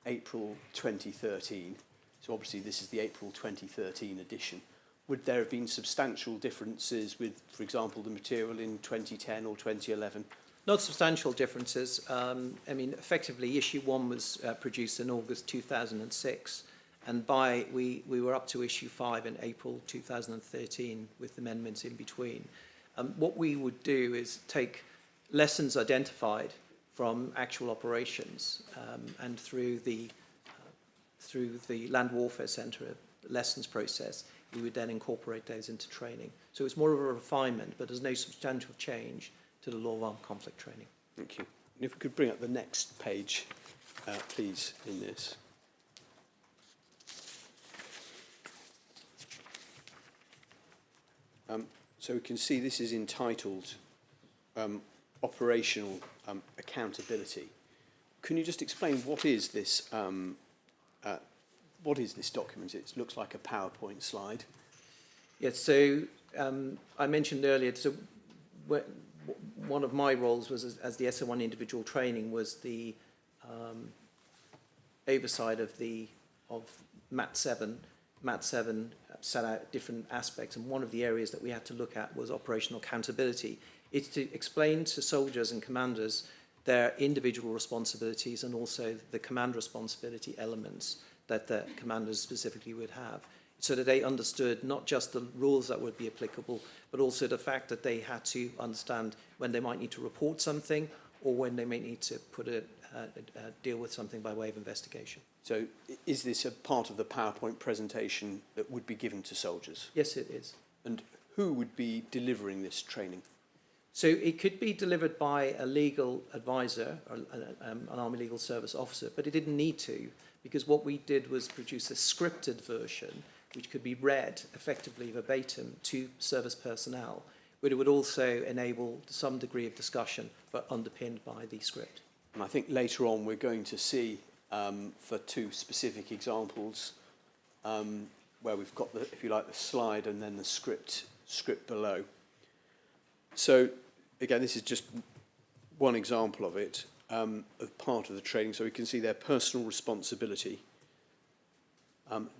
April 2013. So obviously this is the April 2013 edition. Would there have been substantial differences with, for example, the material in 2010 or 2011? Not substantial differences. I mean, effectively, Issue 1 was produced in August 2006, and we were up to Issue 5 in April 2013 with amendments in between. What we would do is take lessons identified from actual operations and through the Land Warfare Centre lessons process, we would then incorporate those into training. So it's more of a refinement, but there's no substantial change to the law of armed conflict training. Thank you. And if we could bring up the next page, please, in this. So we can see this is entitled Operational Accountability. Can you just explain what is this document? It looks like a PowerPoint slide. Yes, so I mentioned earlier, so one of my roles was as the SO1 individual training was the oversight of MAT 7. MAT 7 set out different aspects, and one of the areas that we had to look at was operational accountability. It's to explain to soldiers and commanders their individual responsibilities and also the command responsibility elements that the commanders specifically would have, so that they understood not just the rules that would be applicable, but also the fact that they had to understand when they might need to report something or when they may need to deal with something by way of investigation. So is this a part of the PowerPoint presentation that would be given to soldiers? Yes, it is. And who would be delivering this training? So it could be delivered by a legal advisor or an Army Legal Service officer, but it didn't need to, because what we did was produce a scripted version which could be read effectively verbatim to service personnel, but it would also enable some degree of discussion, but underpinned by the script. And I think later on we're going to see, for 2 specific examples, where we've got, if you like, the slide and then the script below. So, again, this is just one example of it, of part of the training. So we can see their personal responsibility.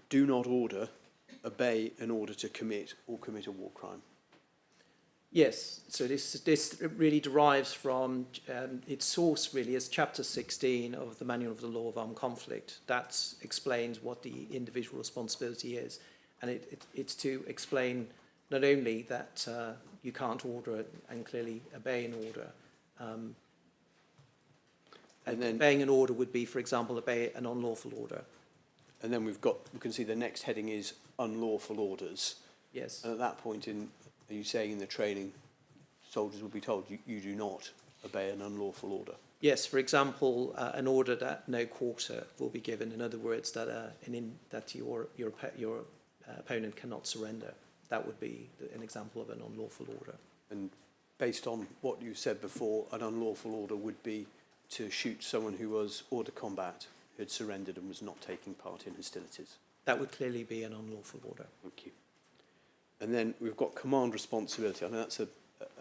do not order, obey an order to commit or commit a war crime. Yes, so this really derives from its source really is chapter 16 of the Manual of the Law of Armed Conflict. That explains what the individual responsibility is, and it's to explain not only that you can't order and clearly obey an order. And then obeying an order would be, for example, obey an unlawful order. And then we can see the next heading is unlawful orders. Yes. And at that point, are you saying in the training, soldiers will be told you do not obey an unlawful order? Yes, for example, an order that no quarter will be given. In other words, that that your opponent cannot surrender. That would be an example of an unlawful order. And based on what you said before, an unlawful order would be to shoot someone who was hors de combat, who had surrendered and was not taking part in hostilities. That would clearly be an unlawful order. Thank you. And then we've got command responsibility. I know that's a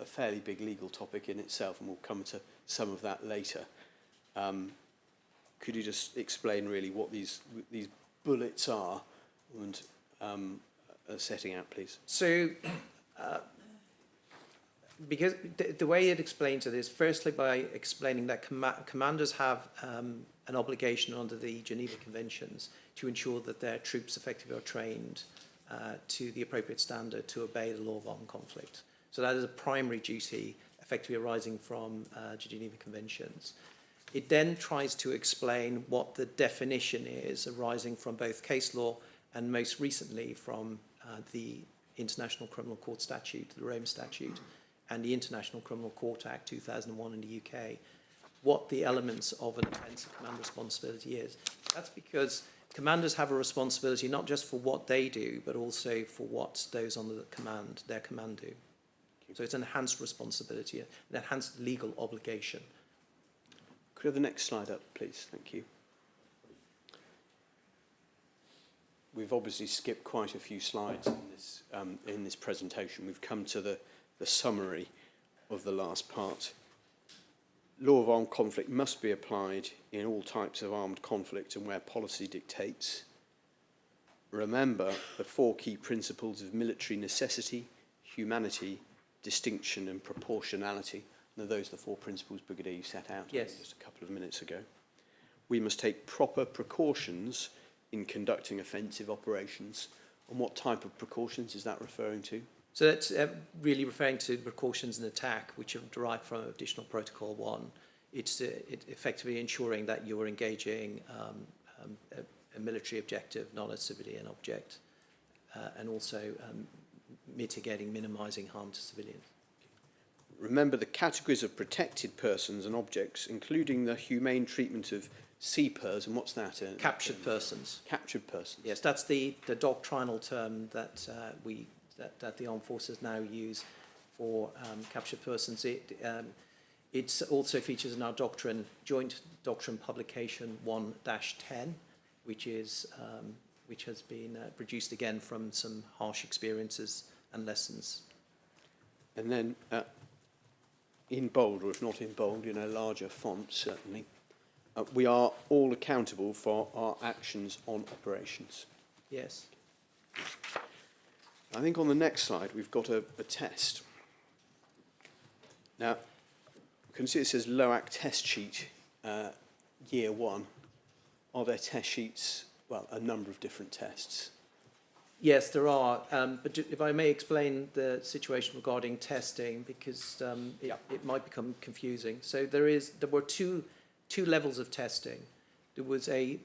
fairly big legal topic in itself, and we'll come to some of that later. Could you just explain really what these bullets are and setting out, please? So, because the way it explains it is firstly by explaining that commanders have an obligation under the Geneva Conventions to ensure that their troops effectively are trained to the appropriate standard to obey the law of armed conflict. So that is a primary duty effectively arising from Geneva Conventions. It then tries to explain what the definition is arising from both case law and most recently from the International Criminal Court Statute, the Rome Statute, and the International Criminal Court Act 2001 in the UK, what the elements of an offence of command responsibility is. That's because commanders have a responsibility not just for what they do, but also for what those under their command do. So it's an enhanced responsibility, an enhanced legal obligation. Could we have the next slide up, please? Thank you. We've obviously skipped quite a few slides in this presentation. We've come to the summary of the last part. Law of armed conflict must be applied in all types of armed conflict and where policy dictates. Remember the 4 key principles of military necessity, humanity, distinction and proportionality. Now, those are the 4 principles, Brigadier, you set out just a couple of minutes ago. We must take proper precautions in conducting offensive operations. And what type of precautions is that referring to? So that's really referring to precautions in attack, which are derived from Additional Protocol 1. It's effectively ensuring that you're engaging a military objective, not a civilian object, and also mitigating, minimising harm to civilians. Remember the categories of protected persons and objects, including the humane treatment of CPERS, and what's that? Captured persons. Captured persons. Yes, that's the doctrinal term that that the armed forces now use for captured persons. It also features in our doctrine, Joint Doctrine Publication 1-10, which has been produced again from some harsh experiences and lessons. And then in bold, or if not in bold, in a larger font certainly, we are all accountable for our actions on operations. Yes. I think on the next slide we've got a test. Now, you can see it says LOAC test sheet, year 1. Are there test sheets? Well, a number of different tests. Yes, there are. But if I may explain the situation regarding testing, because it might become confusing. So there were two levels of testing. There was a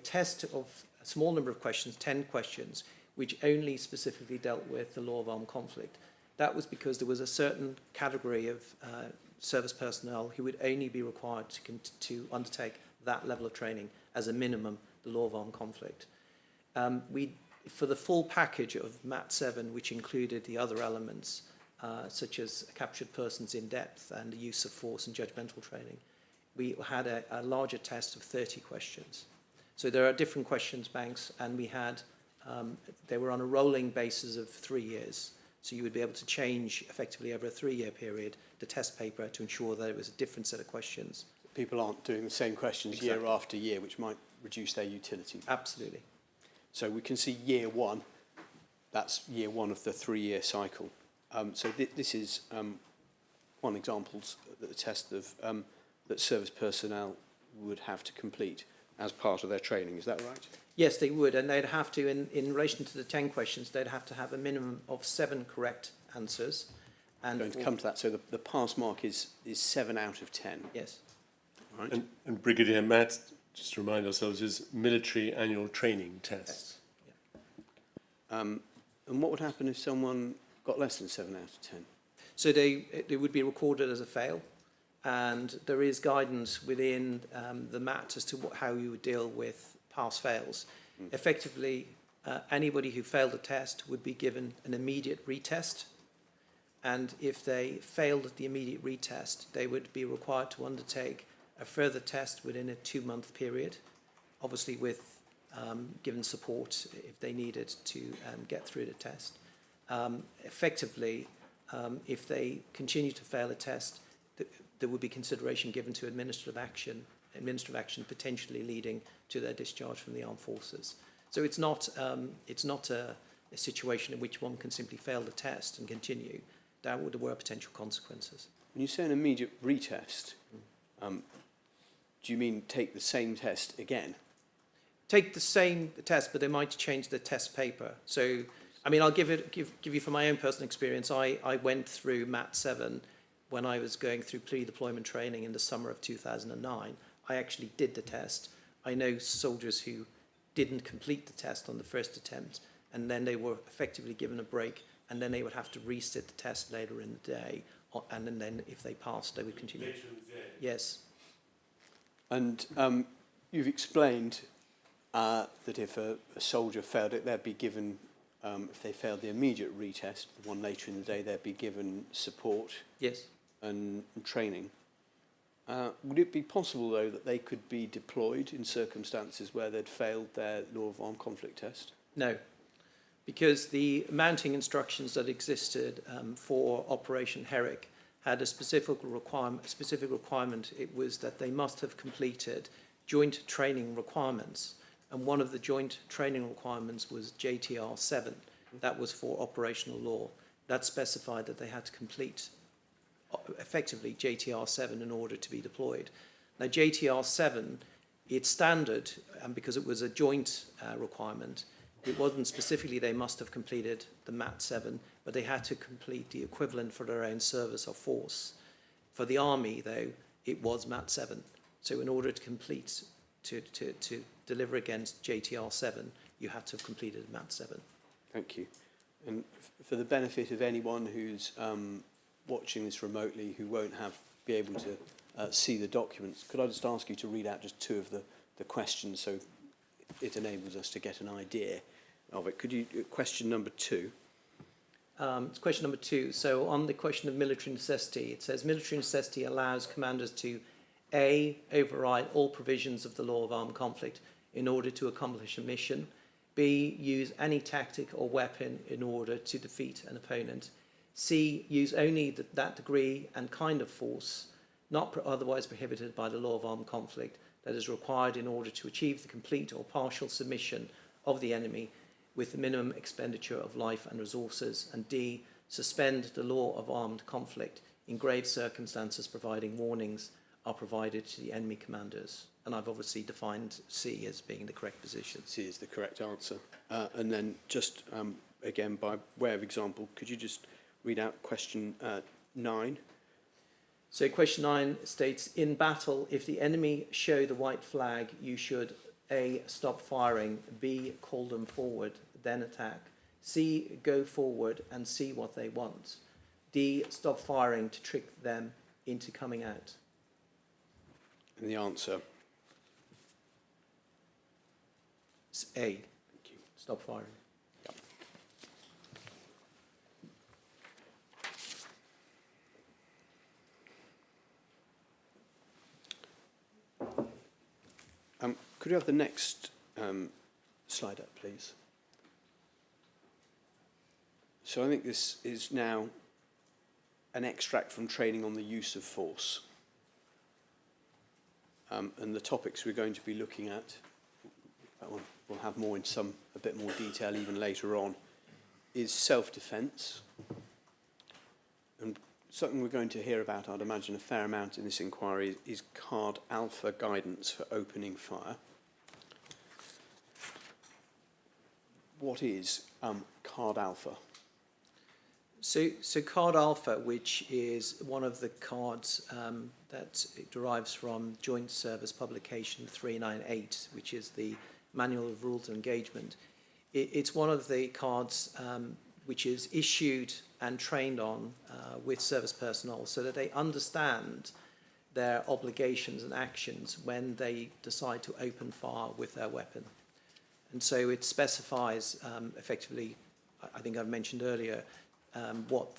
test of a small number of questions, 10 questions, which only specifically dealt with the law of armed conflict. That was because there was a certain category of service personnel who would only be required to undertake that level of training as a minimum, the law of armed conflict. For the full package of MAT 7, which included the other elements, such as captured persons in depth and the use of force and judgmental training, we had a larger test of 30 questions. So there are different questions banks, and we had, they were on a rolling basis of 3 years. So you would be able to change effectively over a 3-year period the test paper to ensure that it was a different set of questions. People aren't doing the same questions year after year, which might reduce their utility. Absolutely. So we can see year one, that's year one of the 3-year cycle. This is one example of the test of, that service personnel would have to complete as part of their training. Is that right? Yes, they would, and they'd have to, in relation to the 10 questions, they'd have to have a minimum of 7 correct answers. And Going to come to that. So the pass mark is 7 out of 10. Yes. Right. And Brigadier Matt, just to remind ourselves, is military annual training tests. Yeah. And what would happen if someone got less than 7 out of 10? So they would be recorded as a fail, and there is guidance within the MAT as to how you would deal with pass-fails. Effectively, anybody who failed the test would be given an immediate retest, and if they failed the immediate retest, they would be required to undertake a further test within a 2-month period, obviously with given support if they needed to get through the test. Effectively, if they continue to fail a test, there would be consideration given to administrative action potentially leading to their discharge from the armed forces. So it's not a situation in which one can simply fail the test and continue. There were potential consequences. When you say an immediate retest, do you mean take the same test again? Take the same test, but they might change the test paper. So, I mean, I'll give you from my own personal experience. I went through MAT 7 when I was going through pre-deployment training in the summer of 2009. I actually did the test. I know soldiers who didn't complete the test on the first attempt, and then they were effectively given a break, and then they would have to resit the test later in the day, and then if they passed, they would continue. Later in the day. Yes. And you've explained that if a soldier failed it, they'd be given, if they failed the immediate retest, the one later in the day, they'd be given support Yes. and training. Would it be possible, though, that they could be deployed in circumstances where they'd failed their law of armed conflict test? No, because the mounting instructions that existed for Operation Herrick had a specific requirement. It was that they must have completed joint training requirements, and one of the joint training requirements was JTR 7. That was for operational law. That specified that they had to complete effectively JTR 7 in order to be deployed. Now JTR 7, its standard, and because it was a joint requirement, it wasn't specifically they must have completed the MAT 7, but they had to complete the equivalent for their own service or force. For the Army, though, it was MAT 7. So in order to complete, to deliver against JTR 7, you had to have completed MAT 7. Thank you. And for the benefit of anyone who's watching this remotely who won't be able to see the documents, could I just ask you to read out just 2 of the questions so it enables us to get an idea of it? Could you, question number 2? It's question number 2. So on the question of military necessity, it says military necessity allows commanders to A, override all provisions of the law of armed conflict in order to accomplish a mission, B, use any tactic or weapon in order to defeat an opponent, C, use only that degree and kind of force not otherwise prohibited by the law of armed conflict that is required in order to achieve the complete or partial submission of the enemy with the minimum expenditure of life and resources, and D, suspend the law of armed conflict in grave circumstances providing warnings are provided to the enemy commanders. And I've obviously defined C as being the correct position. C is the correct answer. And then just, again, by way of example, could you just read out question 9? So question 9 states, in battle, if the enemy show the white flag, you should A, stop firing, B, call them forward, then attack, C, go forward and see what they want, D, stop firing to trick them into coming out. And the answer? It's A. Thank you. Stop firing. Could you have the next slide up, please? So I think this is now an extract from training on the use of force. And the topics we're going to be looking at that one we'll have more in a bit more detail even later on, is self-defence. And something we're going to hear about, I'd imagine, a fair amount in this inquiry is Card Alpha guidance for opening fire. What is Card Alpha? So Card Alpha, which is one of the cards that it derives from Joint Service Publication 398, which is the Manual of Rules of Engagement. It's one of the cards which is issued and trained on with service personnel so that they understand their obligations and actions when they decide to open fire with their weapon. And so it specifies effectively, I think I've mentioned earlier, what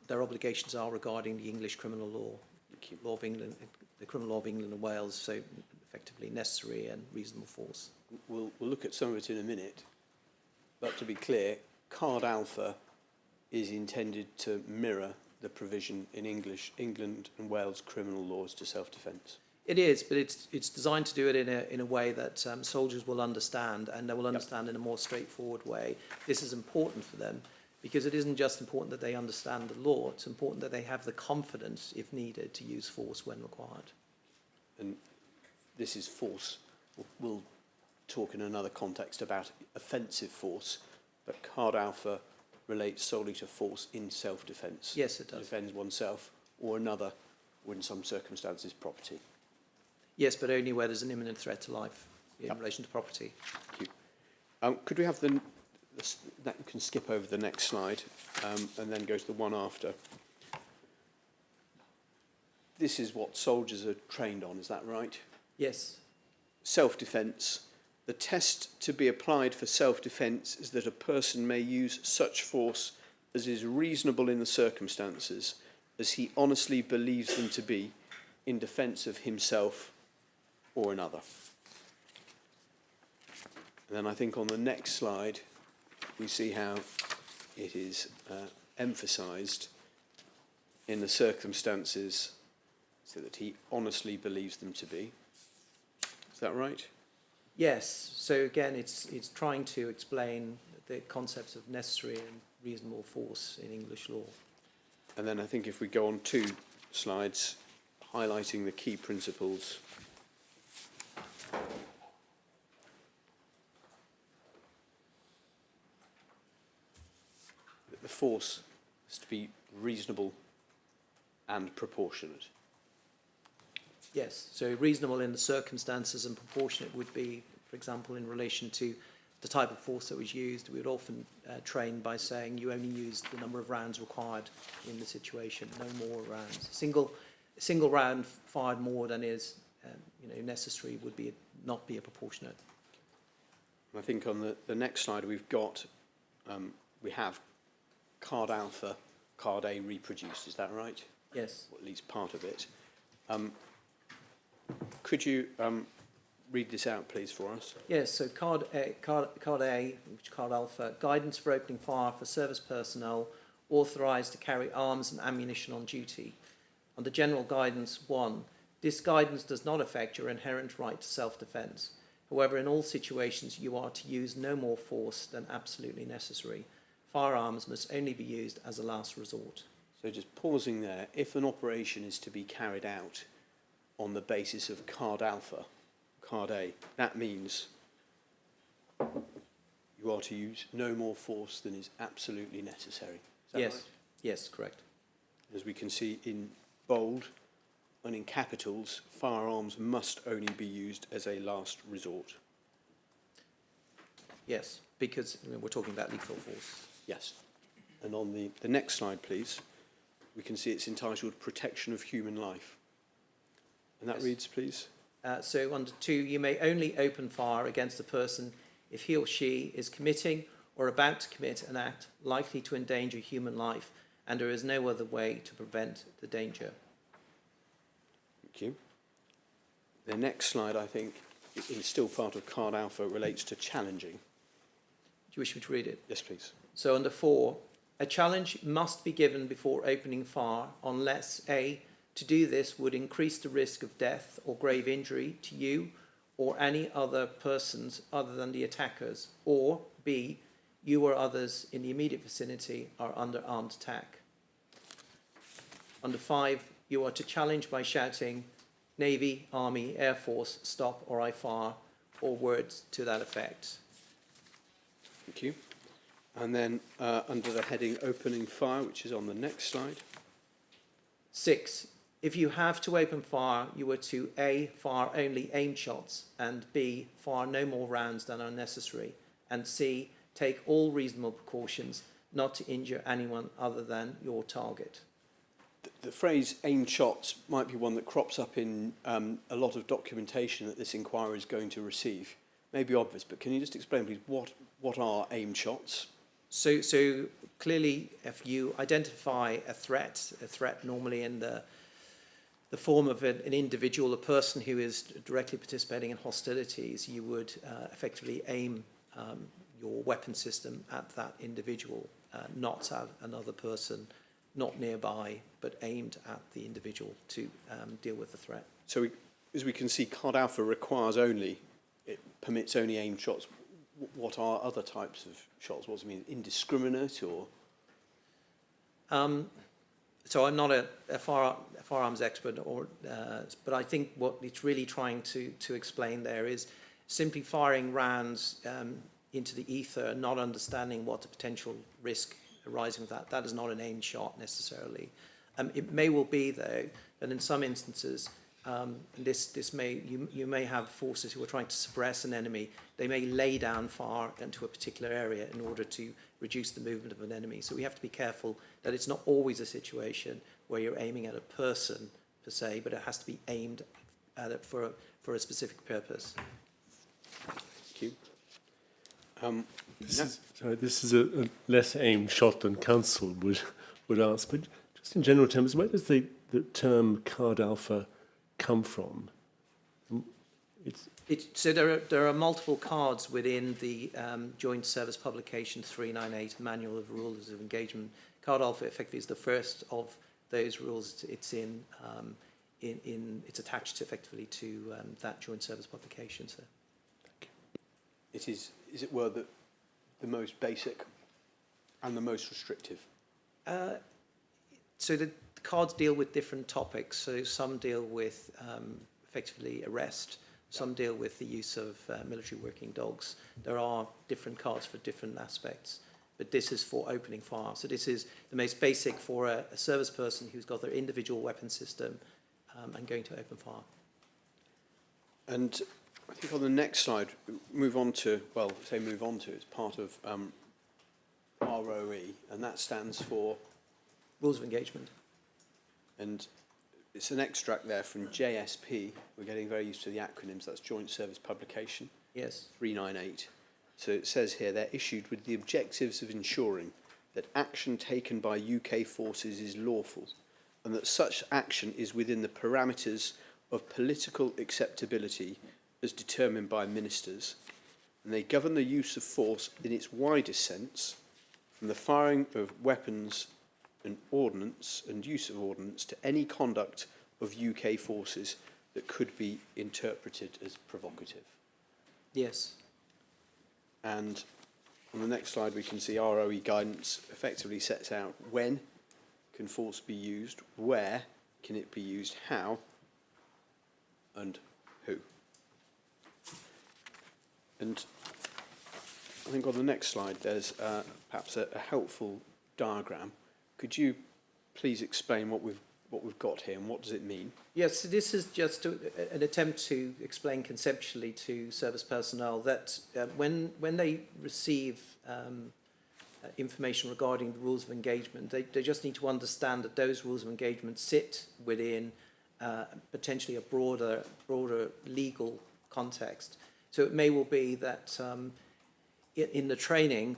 their obligations are regarding the English criminal law of England, the criminal law of England and Wales, so effectively necessary and reasonable force. We'll look at some of it in a minute, but to be clear, Card Alpha is intended to mirror the provision in England and Wales criminal laws to self-defence. It is, but it's designed to do it in a way that soldiers will understand, and they will understand in a more straightforward way. This is important for them because it isn't just important that they understand the law, it's important that they have the confidence, if needed, to use force when required. And this is force. We'll talk in another context about offensive force, but Card Alpha relates solely to force in self-defence. Yes, it does. To defend oneself or another, or in some circumstances, property. Yes, but only where there's an imminent threat to life in relation to property. Thank you. Could we have that you can skip over the next slide and then go to the one after. This is what soldiers are trained on, is that right? Yes. Self-defence. The test to be applied for self-defence is that a person may use such force as is reasonable in the circumstances, as he honestly believes them to be, in defence of himself or another. And then I think on the next slide, we see how it is emphasised in the circumstances so that he honestly believes them to be. Is that right? Yes. So again, it's trying to explain the concepts of necessary and reasonable force in English law. And then I think if we go on 2 slides, highlighting the key principles. The force is to be reasonable and proportionate. Yes, so reasonable in the circumstances and proportionate would be, for example, in relation to the type of force that was used. We would often train by saying you only use the number of rounds required in the situation, no more rounds. A single round fired more than is necessary would not be a proportionate. I think on the next slide we have Card Alpha, Card A reproduced, is that right? Yes. Or at least part of it. Could you read this out, please, for us? Yes, so Card A, which Card Alpha, guidance for opening fire for service personnel authorised to carry arms and ammunition on duty. Under General Guidance 1, this guidance does not affect your inherent right to self-defence. However, in all situations, you are to use no more force than absolutely necessary. Firearms must only be used as a last resort. So just pausing there, if an operation is to be carried out on the basis of Card Alpha, Card A, that means you are to use no more force than is absolutely necessary. Is that Yes, right? yes, correct. As we can see in bold and in capitals, firearms must only be used as a last resort. Yes, because we're talking about lethal force. Yes. And on the next slide, please, we can see it's entitled Protection of Human Life. And that Yes. reads, please. So under 2, you may only open fire against a person if he or she is committing or about to commit an act likely to endanger human life and there is no other way to prevent the danger. Thank you. The next slide, I think, is still part of Card Alpha, relates to challenging. Do you wish me to read it? Yes, please. So under 4, a challenge must be given before opening fire unless A, to do this would increase the risk of death or grave injury to you or any other persons other than the attackers, or B, you or others in the immediate vicinity are under armed attack. Under 5, you are to challenge by shouting, Navy, Army, Air Force, stop or I fire, or words to that effect. Thank you. And then under the heading opening fire, which is on the next slide. 6, if you have to open fire, you are to A, fire only aimed shots, and B, fire no more rounds than are necessary, and C, take all reasonable precautions not to injure anyone other than your target. The phrase aimed shots might be one that crops up in a lot of documentation that this inquiry is going to receive. May be obvious, but can you just explain, please, what are aimed shots? So clearly, if you identify a threat normally in the form of an individual, a person who is directly participating in hostilities, you would effectively aim your weapon system at that individual, not at another person, not nearby, but aimed at the individual to deal with the threat. So as we can see, Card Alpha it permits only aimed shots. What are other types of shots? What does it mean? Indiscriminate or? So I'm not a firearms expert, but I think what it's really trying to explain there is simply firing rounds into the ether, not understanding what the potential risk arising with that. That is not an aimed shot necessarily. It may well be, though, that in some instances, you may have forces who are trying to suppress an enemy. They may lay down fire into a particular area in order to reduce the movement of an enemy. So we have to be careful that it's not always a situation where you're aiming at a person per se, but it has to be aimed at it for a specific purpose. Thank you. This is a less aimed shot than counsel would ask, but just in general terms, where does the term Card Alpha come from? So there are multiple cards within the Joint Service Publication 398, Manual of Rules of Engagement. Card Alpha effectively is the first of those rules. It's it's attached effectively to that Joint Service Publication. So It is it were the most basic and the most restrictive? So the cards deal with different topics. So some deal with effectively arrest, some deal with the use of military working dogs. There are different cards for different aspects, but this is for opening fire. So this is the most basic for a service person who's got their individual weapon system and going to open fire. And I think on the next slide, it's part of ROE, and that stands for? Rules of Engagement. And it's an extract there from JSP. We're getting very used to the acronyms. That's Joint Service Publication. Yes. 398. So it says here, they're issued with the objectives of ensuring that action taken by UK forces is lawful and that such action is within the parameters of political acceptability as determined by ministers, and they govern the use of force in its widest sense, from the firing of weapons and ordnance and use of ordnance to any conduct of UK forces that could be interpreted as provocative. Yes. And on the next slide we can see ROE guidance effectively sets out when can force be used, where can it be used, how, and who. And I think on the next slide there's perhaps a helpful diagram. Could you please explain what we've got here and what does it mean? Yes, so this is just an attempt to explain conceptually to service personnel that when they receive information regarding the rules of engagement, they just need to understand that those rules of engagement sit within potentially a broader legal context. So it may well be that in the training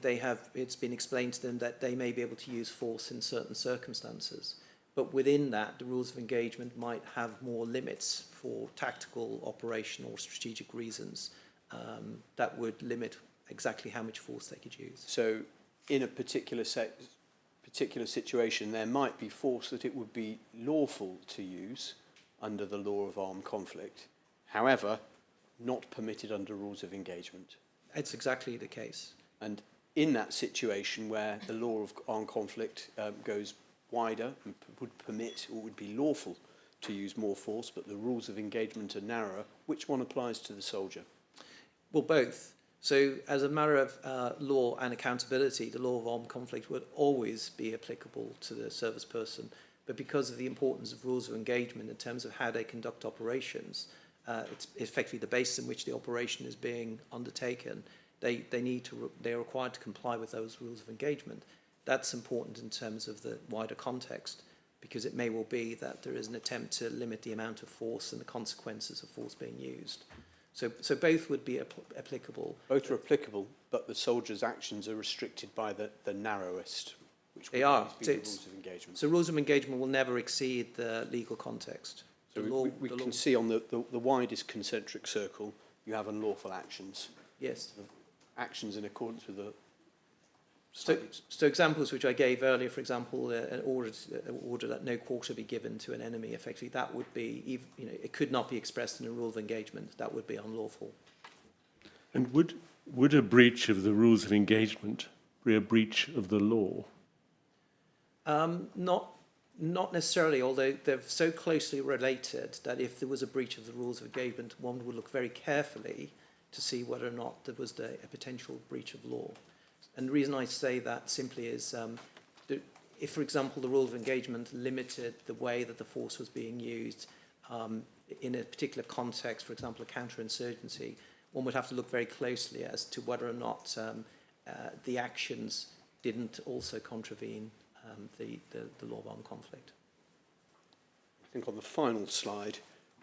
it's been explained to them that they may be able to use force in certain circumstances. But within that, the rules of engagement might have more limits for tactical, operational, or strategic reasons that would limit exactly how much force they could use. So in a particular situation, there might be force that it would be lawful to use under the law of armed conflict. However, not permitted under rules of engagement. It's exactly the case. And in that situation where the law of armed conflict goes wider and would permit or would be lawful to use more force, but the rules of engagement are narrower, which one applies to the soldier? Well, both. So as a matter of law and accountability, the law of armed conflict would always be applicable to the service person. But because of the importance of rules of engagement in terms of how they conduct operations, it's effectively the basis in which the operation is being undertaken. They're required to comply with those rules of engagement. That's important in terms of the wider context, because it may well be that there is an attempt to limit the amount of force and the consequences of force being used. So both would be applicable. Both are applicable, but the soldier's actions are restricted by the narrowest, which would They are. always be the rules of engagement. So rules of engagement will never exceed the legal context. So we can see on the widest concentric circle, you have unlawful actions. Yes. Actions in accordance with the... So examples which I gave earlier, for example, an order that no quarter be given to an enemy, effectively, that would be, it could not be expressed in a rule of engagement. That would be unlawful. And would a breach of the rules of engagement be a breach of the law? Not necessarily, although they're so closely related that if there was a breach of the rules of engagement, one would look very carefully to see whether or not there was a potential breach of law. And the reason I say that simply is if, for example, the rule of engagement limited the way that the force was being used in a particular context, for example, a counterinsurgency, one would have to look very closely as to whether or not the actions didn't also contravene the law of armed conflict. I think on the final slide,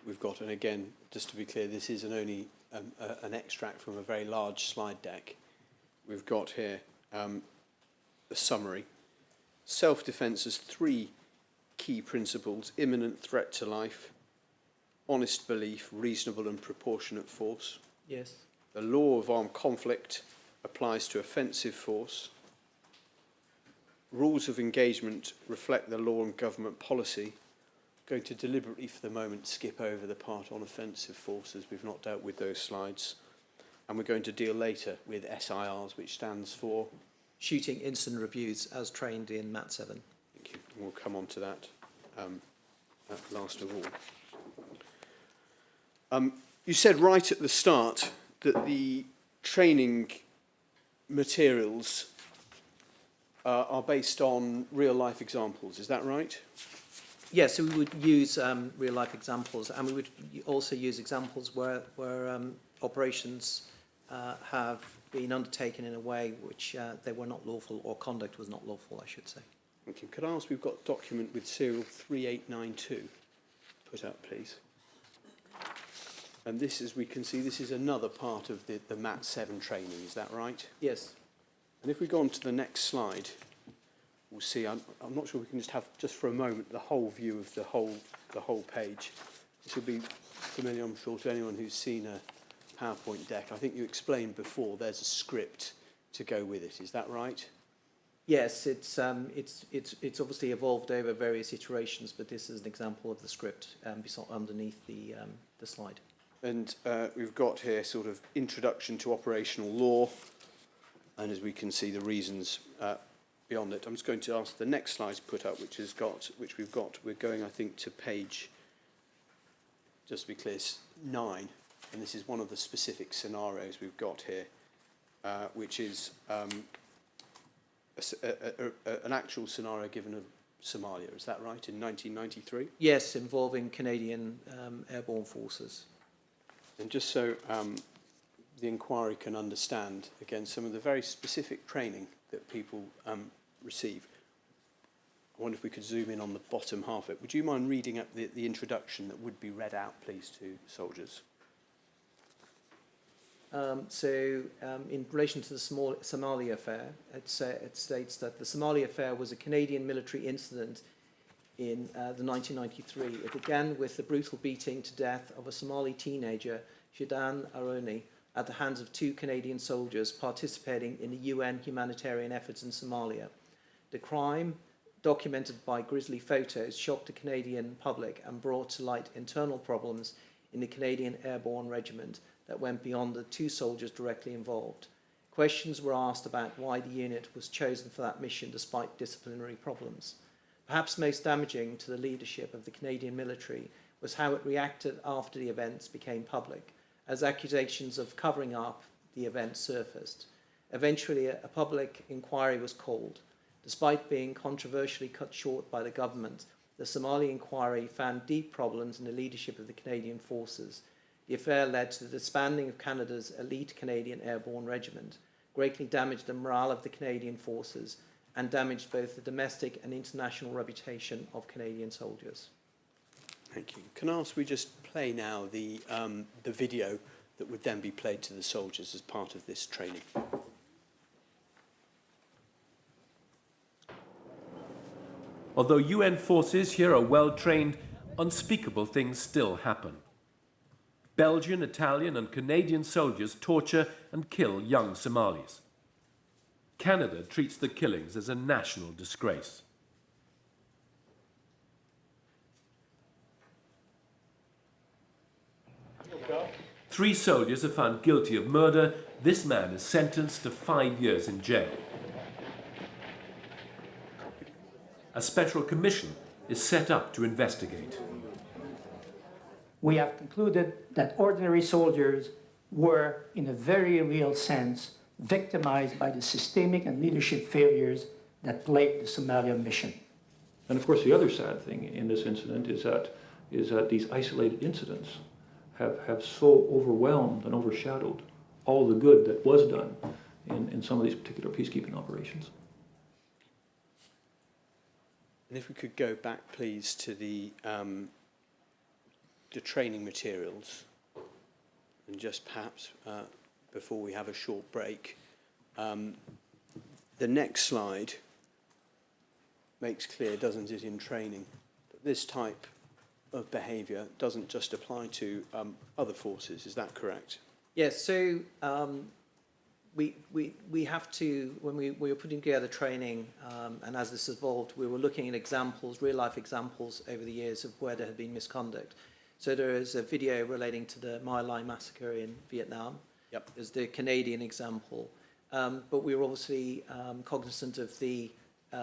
we've got, and again, just to be clear, this is only an extract from a very large slide deck. We've got here a summary. Self-defence has 3 key principles: imminent threat to life, honest belief, reasonable and proportionate force. Yes. The law of armed conflict applies to offensive force. Rules of engagement reflect the law and government policy. I'm going to deliberately, for the moment, skip over the part on offensive forces. We've not dealt with those slides. And we're going to deal later with SIRs, which stands for... Shooting Incident Reviews as trained in MAT 7. Thank you. And we'll come on to that last of all. You said right at the start that the training materials are based on real-life examples. Is that right? Yes, so we would use real-life examples, and we would also use examples where operations have been undertaken in a way which they were not lawful, or conduct was not lawful, I should say. Thank you. Could I ask, we've got document with serial 3892 put up, please. And this, as we can see, this is another part of the MAT 7 training, is that right? Yes. And if we go on to the next slide, we'll see, I'm not sure we can just have, just for a moment, the whole view of the whole page. This will be familiar, I'm sure, to anyone who's seen a PowerPoint deck. I think you explained before there's a script to go with it. Is that right? Yes, it's obviously evolved over various iterations, but this is an example of the script underneath the slide. And we've got here sort of introduction to operational law, and as we can see, the reasons beyond it. I'm just going to ask the next slide put up, which we've got. We're going, I think, to page, just to be clear, 9. And this is one of the specific scenarios we've got here, which is an actual scenario given of Somalia. Is that right, in 1993? Yes, involving Canadian airborne forces. And just so the inquiry can understand, again, some of the very specific training that people receive, I wonder if we could zoom in on the bottom half of it. Would you mind reading up the introduction that would be read out, please, to soldiers? In relation to the Somalia affair, it states that the Somalia affair was a Canadian military incident in the 1993. It began with the brutal beating to death of a Somali teenager, Shadan Aroni, at the hands of 2 Canadian soldiers participating in the UN humanitarian efforts in Somalia. The crime, documented by grisly photos, shocked the Canadian public and brought to light internal problems in the Canadian Airborne Regiment that went beyond the 2 soldiers directly involved. Questions were asked about why the unit was chosen for that mission despite disciplinary problems. Perhaps most damaging to the leadership of the Canadian military was how it reacted after the events became public, as accusations of covering up the event surfaced. Eventually, a public inquiry was called. Despite being controversially cut short by the government, the Somali inquiry found deep problems in the leadership of the Canadian forces. The affair led to the disbanding of Canada's elite Canadian Airborne Regiment, greatly damaged the morale of the Canadian forces, and damaged both the domestic and international reputation of Canadian soldiers. Thank you. Can I ask we just play now the video that would then be played to the soldiers as part of this training? Although UN forces here are well trained, unspeakable things still happen. Belgian, Italian and Canadian soldiers torture and kill young Somalis. Canada treats the killings as a national disgrace. Three soldiers are found guilty of murder. This man is sentenced to 5 years in jail. A special commission is set up to investigate. We have concluded that ordinary soldiers were, in a very real sense, victimized by the systemic and leadership failures that plagued the Somalia mission. And of course, the other sad thing in this incident is that these isolated incidents have so overwhelmed and overshadowed all the good that was done in some of these particular peacekeeping operations. And if we could go back, please, to the training materials, and just perhaps before we have a short break, the next slide makes clear, doesn't it, in training, that this type of behaviour doesn't just apply to other forces. Is that correct? Yes, so we have to, when we were putting together training, and as this evolved, we were looking at examples, real-life examples over the years of where there had been misconduct. So there is a video relating to the My Lai massacre in Vietnam. Yep. There's the Canadian example. But we were obviously cognizant of the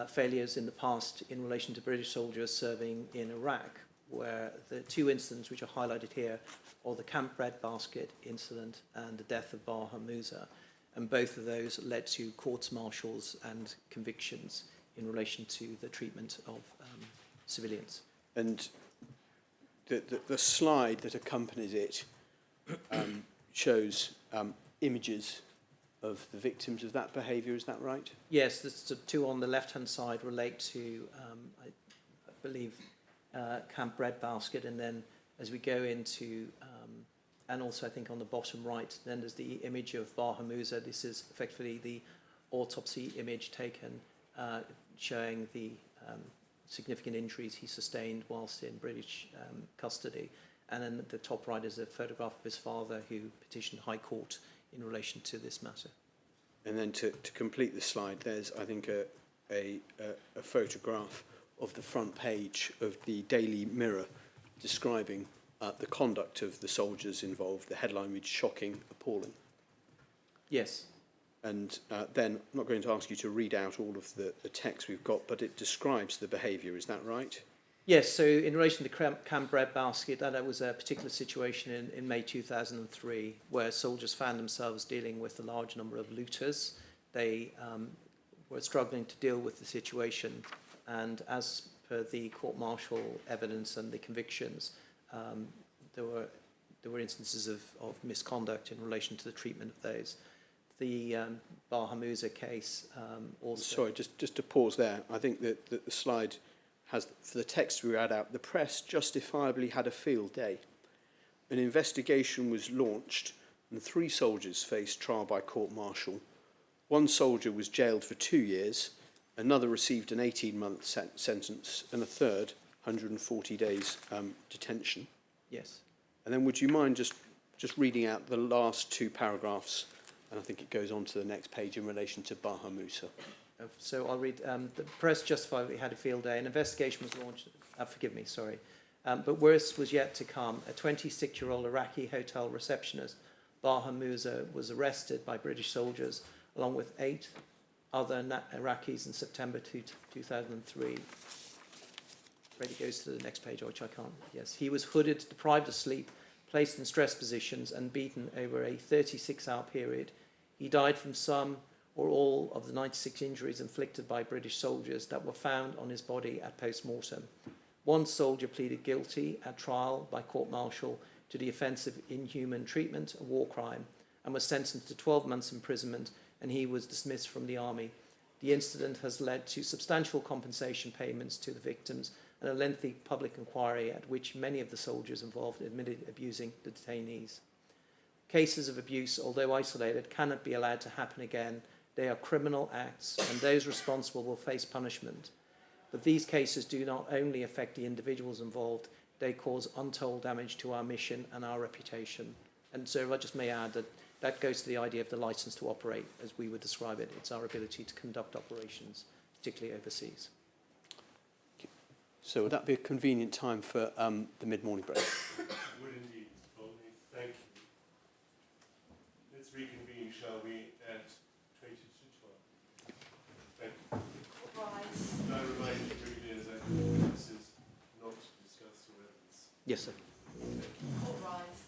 failures in the past in relation to British soldiers serving in Iraq, where the 2 incidents which are highlighted here are the Camp Breadbasket incident and the death of Bar Hamouza. And both of those led to courts-martials and convictions in relation to the treatment of civilians. And the slide that accompanies it shows images of the victims of that behaviour, is that right? Yes, the 2 on the left-hand side relate to, I believe, Camp Breadbasket, and then as we go into, and also I think on the bottom right, then there's the image of Bar Hamouza. This is effectively the autopsy image taken showing the significant injuries he sustained whilst in British custody. And then at the top right is a photograph of his father who petitioned High Court in relation to this matter. And then to complete the slide, there's, I think, a photograph of the front page of the Daily Mirror describing the conduct of the soldiers involved. The headline reads, "Shocking, appalling." Yes. And then, I'm not going to ask you to read out all of the text we've got, but it describes the behaviour, is that right? Yes, so in relation to Camp Breadbasket, that was a particular situation in May 2003 where soldiers found themselves dealing with a large number of looters. They were struggling to deal with the situation, and as per the court-martial evidence and the convictions, there were instances of misconduct in relation to the treatment of those. The Bar Hamouza case also... Sorry, just to pause there. I think that the slide has, for the text we read out, the press justifiably had a field day. An investigation was launched and 3 soldiers faced trial by court-martial. 1 soldier was jailed for 2 years, another received an 18-month sentence, and a third 140 days detention. Yes. And then would you mind just reading out the last 2 paragraphs, and I think it goes on to the next page in relation to Bar Hamouza. So I'll read, the press justifiably had a field day. An investigation was launched, forgive me, sorry. But worse was yet to come. A 26-year-old Iraqi hotel receptionist Baha Musa was arrested by British soldiers along with 8 other Iraqis in September 2003. Ready goes to the next page, which I can't. Yes, he was hooded, deprived of sleep, placed in stress positions and beaten over a 36-hour period. He died from some or all of the 96 injuries inflicted by British soldiers that were found on his body at post-mortem. One soldier pleaded guilty at trial by court-martial to the offence of inhuman treatment, a war crime, and was sentenced to 12 months imprisonment, and he was dismissed from the army. The incident has led to substantial compensation payments to the victims and a lengthy public inquiry at which many of the soldiers involved admitted abusing the detainees. Cases of abuse, although isolated, cannot be allowed to happen again. They are criminal acts, and those responsible will face punishment. But these cases do not only affect the individuals involved, they cause untold damage to our mission and our reputation. And so if I just may add that that goes to the idea of the license to operate, as we would describe it. It's our ability to conduct operations, particularly overseas. So would that be a convenient time for the mid-morning break? Would indeed, Mr. Bolney. Thank you. Let's reconvene, shall we, at 20 to 12. Thank you. Rise. I remind you, Brigadier, that this is not to discuss your evidence. Yes, sir. All rise.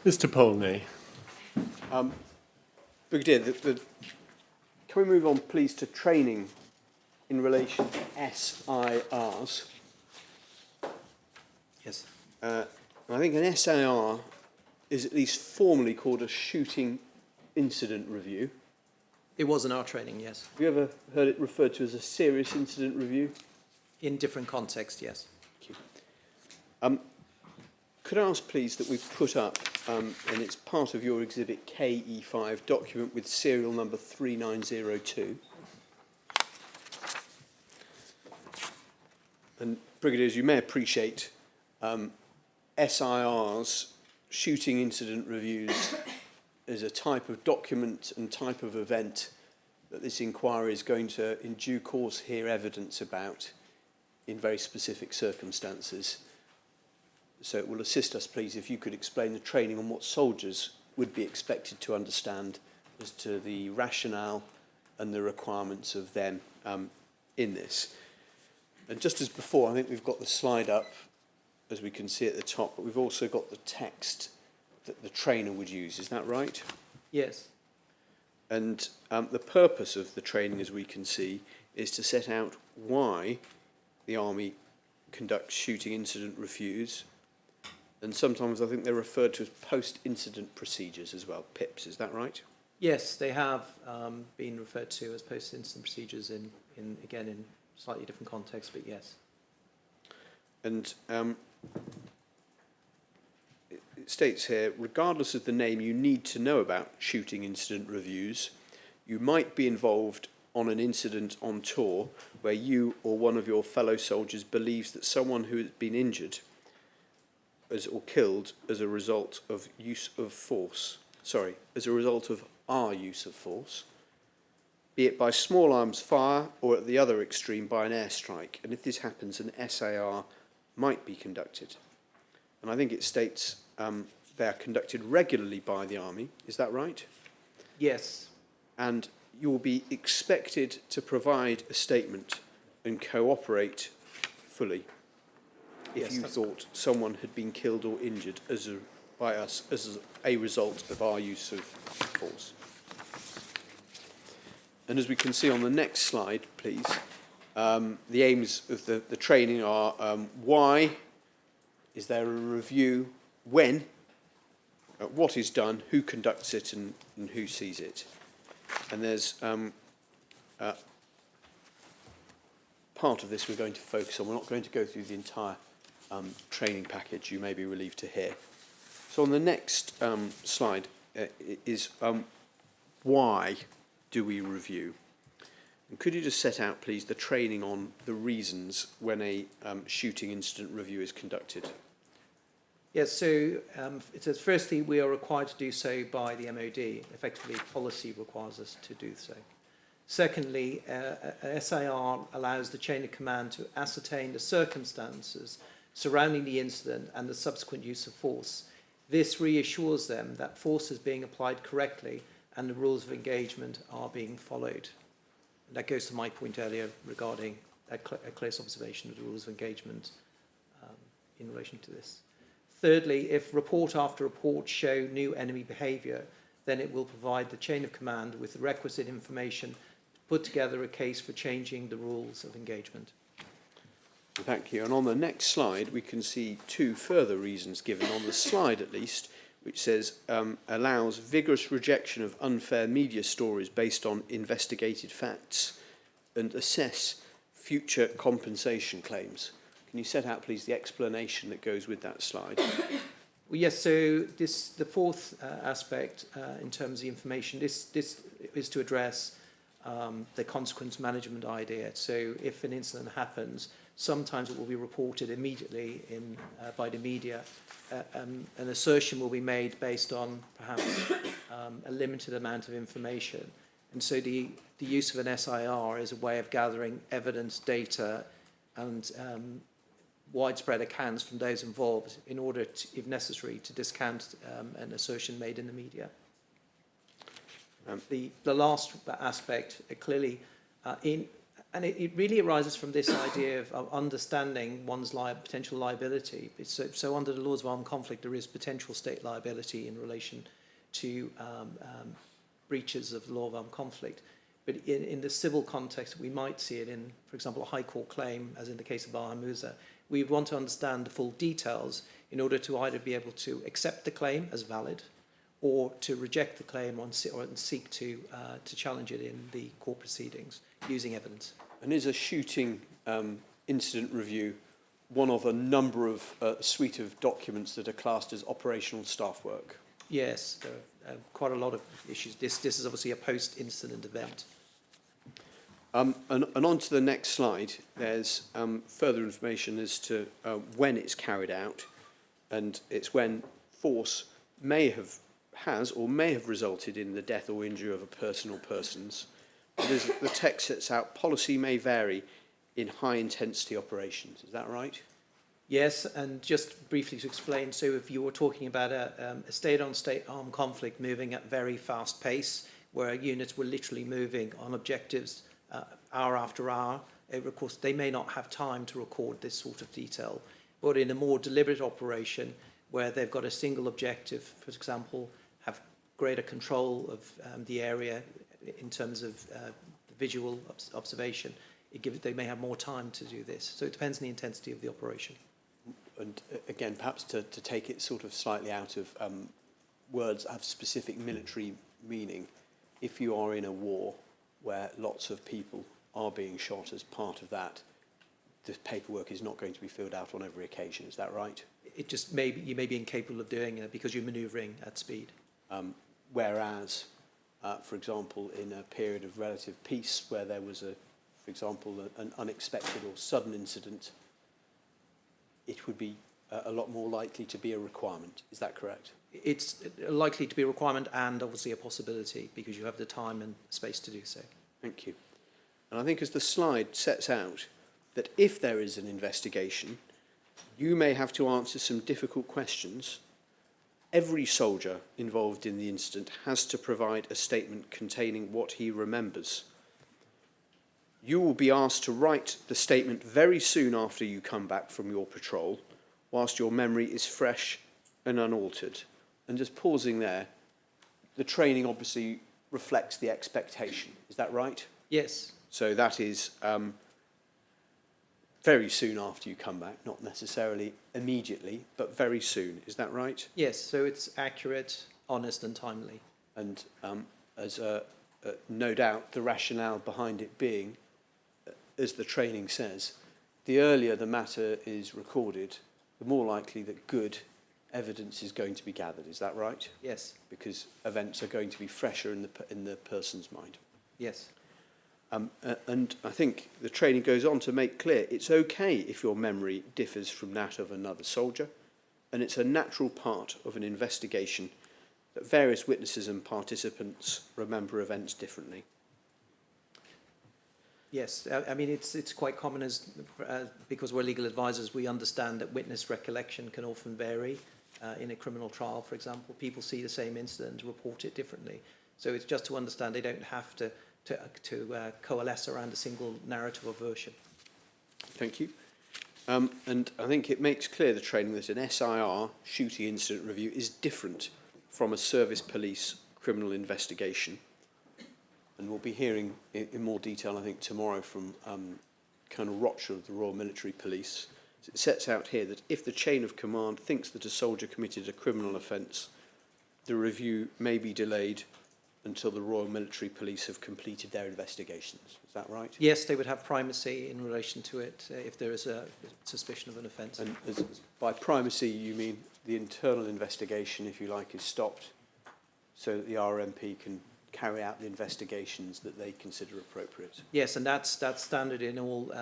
Mr. Polney. Brigadier, can we move on, please, to training in relation to SIRs? Yes. I think an SIR is at least formally called a shooting incident review. It was in our training, yes. Have you ever heard it referred to as a serious incident review? In different contexts, yes. Thank you. Could I ask, please, that we put up, and it's part of your exhibit KE5 document with serial number 3902. And Brigadiers, you may appreciate SIRs, shooting incident reviews, is a type of document and type of event that this inquiry is going to, in due course, hear evidence about in very specific circumstances. So it will assist us, please, if you could explain the training on what soldiers would be expected to understand as to the rationale and the requirements of them in this. And just as before, I think we've got the slide up, as we can see at the top, but we've also got the text that the trainer would use. Is that right? Yes. And the purpose of the training, as we can see, is to set out why the Army conducts shooting incident reviews. And sometimes I think they're referred to as post-incident procedures as well, PIPs. Is that right? Yes, they have been referred to as post-incident procedures in slightly different contexts, but yes. And it states here, regardless of the name, you need to know about shooting incident reviews. You might be involved on an incident on tour where you or one of your fellow soldiers believes that someone who has been injured or killed as a result of as a result of our use of force, be it by small arms fire or at the other extreme by an airstrike. And if this happens, an SAR might be conducted. And I think it states they are conducted regularly by the Army. Is that right? Yes. And you will be expected to provide a statement and cooperate fully if you thought someone had been killed or injured by us as a result of our use of force. And as we can see on the next slide, please, the aims of the training are why is there a review, when, what is done, who conducts it and who sees it. And there's part of this we're going to focus on. We're not going to go through the entire training package, you may be relieved to hear. So on the next slide is why do we review? And could you just set out, please, the training on the reasons when a shooting incident review is conducted? Yes, so it says, firstly, we are required to do so by the MOD. Effectively, policy requires us to do so. Secondly, a SIR allows the chain of command to ascertain the circumstances surrounding the incident and the subsequent use of force. This reassures them that force is being applied correctly and the rules of engagement are being followed. And that goes to my point earlier regarding a close observation of the rules of engagement in relation to this. Thirdly, if report after report show new enemy behaviour, then it will provide the chain of command with the requisite information to put together a case for changing the rules of engagement. Thank you. And on the next slide, we can see two further reasons given, on the slide at least, which says allows vigorous rejection of unfair media stories based on investigated facts and assess future compensation claims. Can you set out, please, the explanation that goes with that slide? Well, yes, so the fourth aspect in terms of the information, this is to address the consequence management idea. So if an incident happens, sometimes it will be reported immediately by the media. An assertion will be made based on perhaps a limited amount of information. And so the use of an SIR is a way of gathering evidence, data, and widespread accounts from those involved in order, to, if necessary, to discount an assertion made in the media. The last aspect, clearly, And it really arises from this idea of understanding one's potential liability. So under the laws of armed conflict, there is potential state liability in relation to breaches of the law of armed conflict. But in the civil context, we might see it in, for example, a High Court claim, as in the case of Bahamusa. We want to understand the full details in order to either be able to accept the claim as valid or to reject the claim or seek to challenge it in the court proceedings using evidence. And is a shooting incident review one of a number of suite of documents that are classed as operational staff work? Yes, there are quite a lot of issues. This is obviously a post-incident event. And on to the next slide, there's further information as to when it's carried out, and it's when force has or may have resulted in the death or injury of a person or persons. The text sets out policy may vary in high-intensity operations. Is that right? Yes, and just briefly to explain, so if you were talking about a state-on-state armed conflict moving at very fast pace, where units were literally moving on objectives hour after hour, of course, they may not have time to record this sort of detail. But in a more deliberate operation, where they've got a single objective, for example, have greater control of the area in terms of visual observation, they may have more time to do this. So it depends on the intensity of the operation. And again, perhaps to take it sort of slightly out of words that have specific military meaning, if you are in a war where lots of people are being shot as part of that, the paperwork is not going to be filled out on every occasion. Is that right? It just you may be incapable of doing it because you're manoeuvring at speed. Whereas, for example, in a period of relative peace where there was, for example, an unexpected or sudden incident, it would be a lot more likely to be a requirement. Is that correct? It's likely to be a requirement and obviously a possibility because you have the time and space to do so. Thank you. And I think as the slide sets out, that if there is an investigation, you may have to answer some difficult questions. Every soldier involved in the incident has to provide a statement containing what he remembers. You will be asked to write the statement very soon after you come back from your patrol, whilst your memory is fresh and unaltered. And just pausing there, the training obviously reflects the expectation. Is that right? Yes. So that is very soon after you come back, not necessarily immediately, but very soon. Is that right? Yes, so it's accurate, honest and timely. And as no doubt the rationale behind it being, as the training says, the earlier the matter is recorded, the more likely that good evidence is going to be gathered. Is that right? Yes. Because events are going to be fresher in the person's mind. Yes. And I think the training goes on to make clear it's okay if your memory differs from that of another soldier, and it's a natural part of an investigation that various witnesses and participants remember events differently. Yes, I mean, it's quite common because we're legal advisors, we understand that witness recollection can often vary. In a criminal trial, for example, people see the same incident, report it differently. So it's just to understand they don't have to coalesce around a single narrative or version. Thank you. And I think it makes clear the training that an SIR, shooting incident review, is different from a service police criminal investigation. And we'll be hearing in more detail, I think, tomorrow from Colonel Rocher of the Royal Military Police. It sets out here that if the chain of command thinks that a soldier committed a criminal offence, the review may be delayed until the Royal Military Police have completed their investigations. Is that right? Yes, they would have primacy in relation to it if there is a suspicion of an offence. And by primacy, you mean the internal investigation, if you like, is stopped so that the RMP can carry out the investigations that they consider appropriate? Yes, and that's standard in all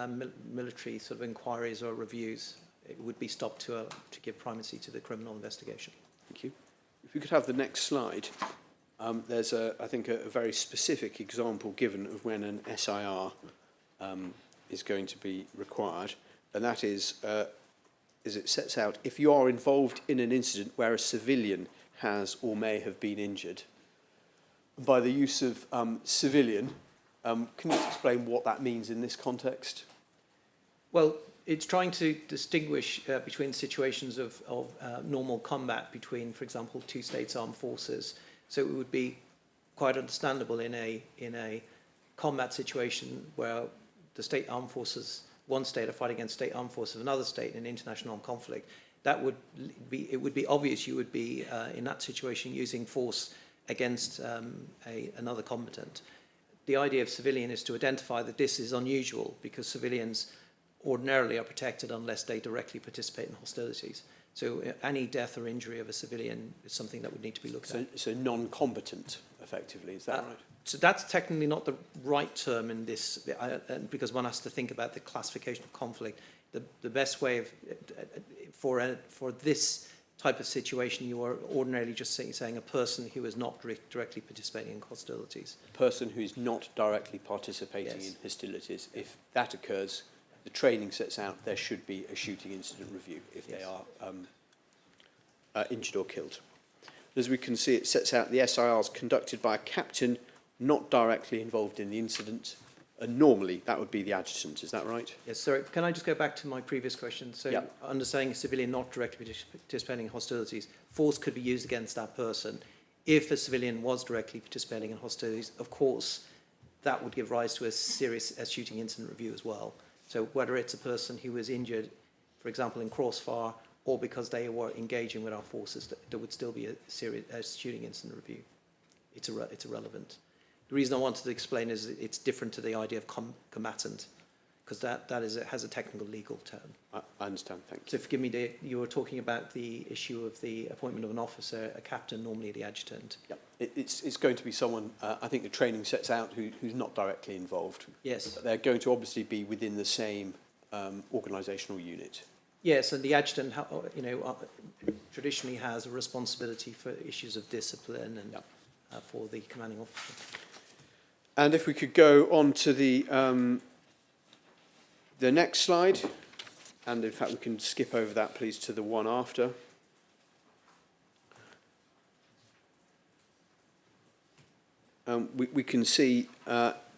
military sort of inquiries or reviews. It would be stopped to give primacy to the criminal investigation. Thank you. If we could have the next slide. There's, I think, a very specific example given of when an SIR is going to be required, and that is, as it sets out, if you are involved in an incident where a civilian has or may have been injured. By the use of civilian, Can you explain what that means in this context? Well, it's trying to distinguish between situations of normal combat between, for example, two states' armed forces. So it would be quite understandable in a combat situation where the state armed forces, one state are fighting against state armed forces of another state in an international armed conflict. It would be obvious you would be in that situation using force against another combatant. The idea of civilian is to identify that this is unusual because civilians ordinarily are protected unless they directly participate in hostilities. So any death or injury of a civilian is something that would need to be looked at. So non-combatant, effectively, is that right? So that's technically not the right term in this, because one has to think about the classification of conflict. The best way of, for this type of situation, you are ordinarily just saying a person who is not directly participating in hostilities. A person who is not directly participating Yes. in hostilities. If that occurs, the training sets out there should be a shooting incident review if Yes. they are injured or killed. As we can see, it sets out the SIRs conducted by a captain not directly involved in the incident, and normally that would be the adjutant. Is that right? Yes, sorry, can I just go back to my previous question? So Yeah. under saying a civilian not directly participating in hostilities, force could be used against that person. If a civilian was directly participating in hostilities, of course, that would give rise to a serious shooting incident review as well. So whether it's a person who was injured, for example, in crossfire, or because they were engaging with our forces, there would still be a serious shooting incident review. It's irrelevant. The reason I wanted to explain is it's different to the idea of combatant, because that has a technical legal term. I understand, thank you. So forgive me, you were talking about the issue of the appointment of an officer, a captain, normally the adjutant. Yeah. It's going to be someone, I think the training sets out, who's not directly involved. Yes. But they're going to obviously be within the same organisational unit. Yes, and the adjutant, traditionally has a responsibility for issues of discipline and for the commanding officer. And if we could go on to the next slide, and in fact we can skip over that, please, to the one after. We can see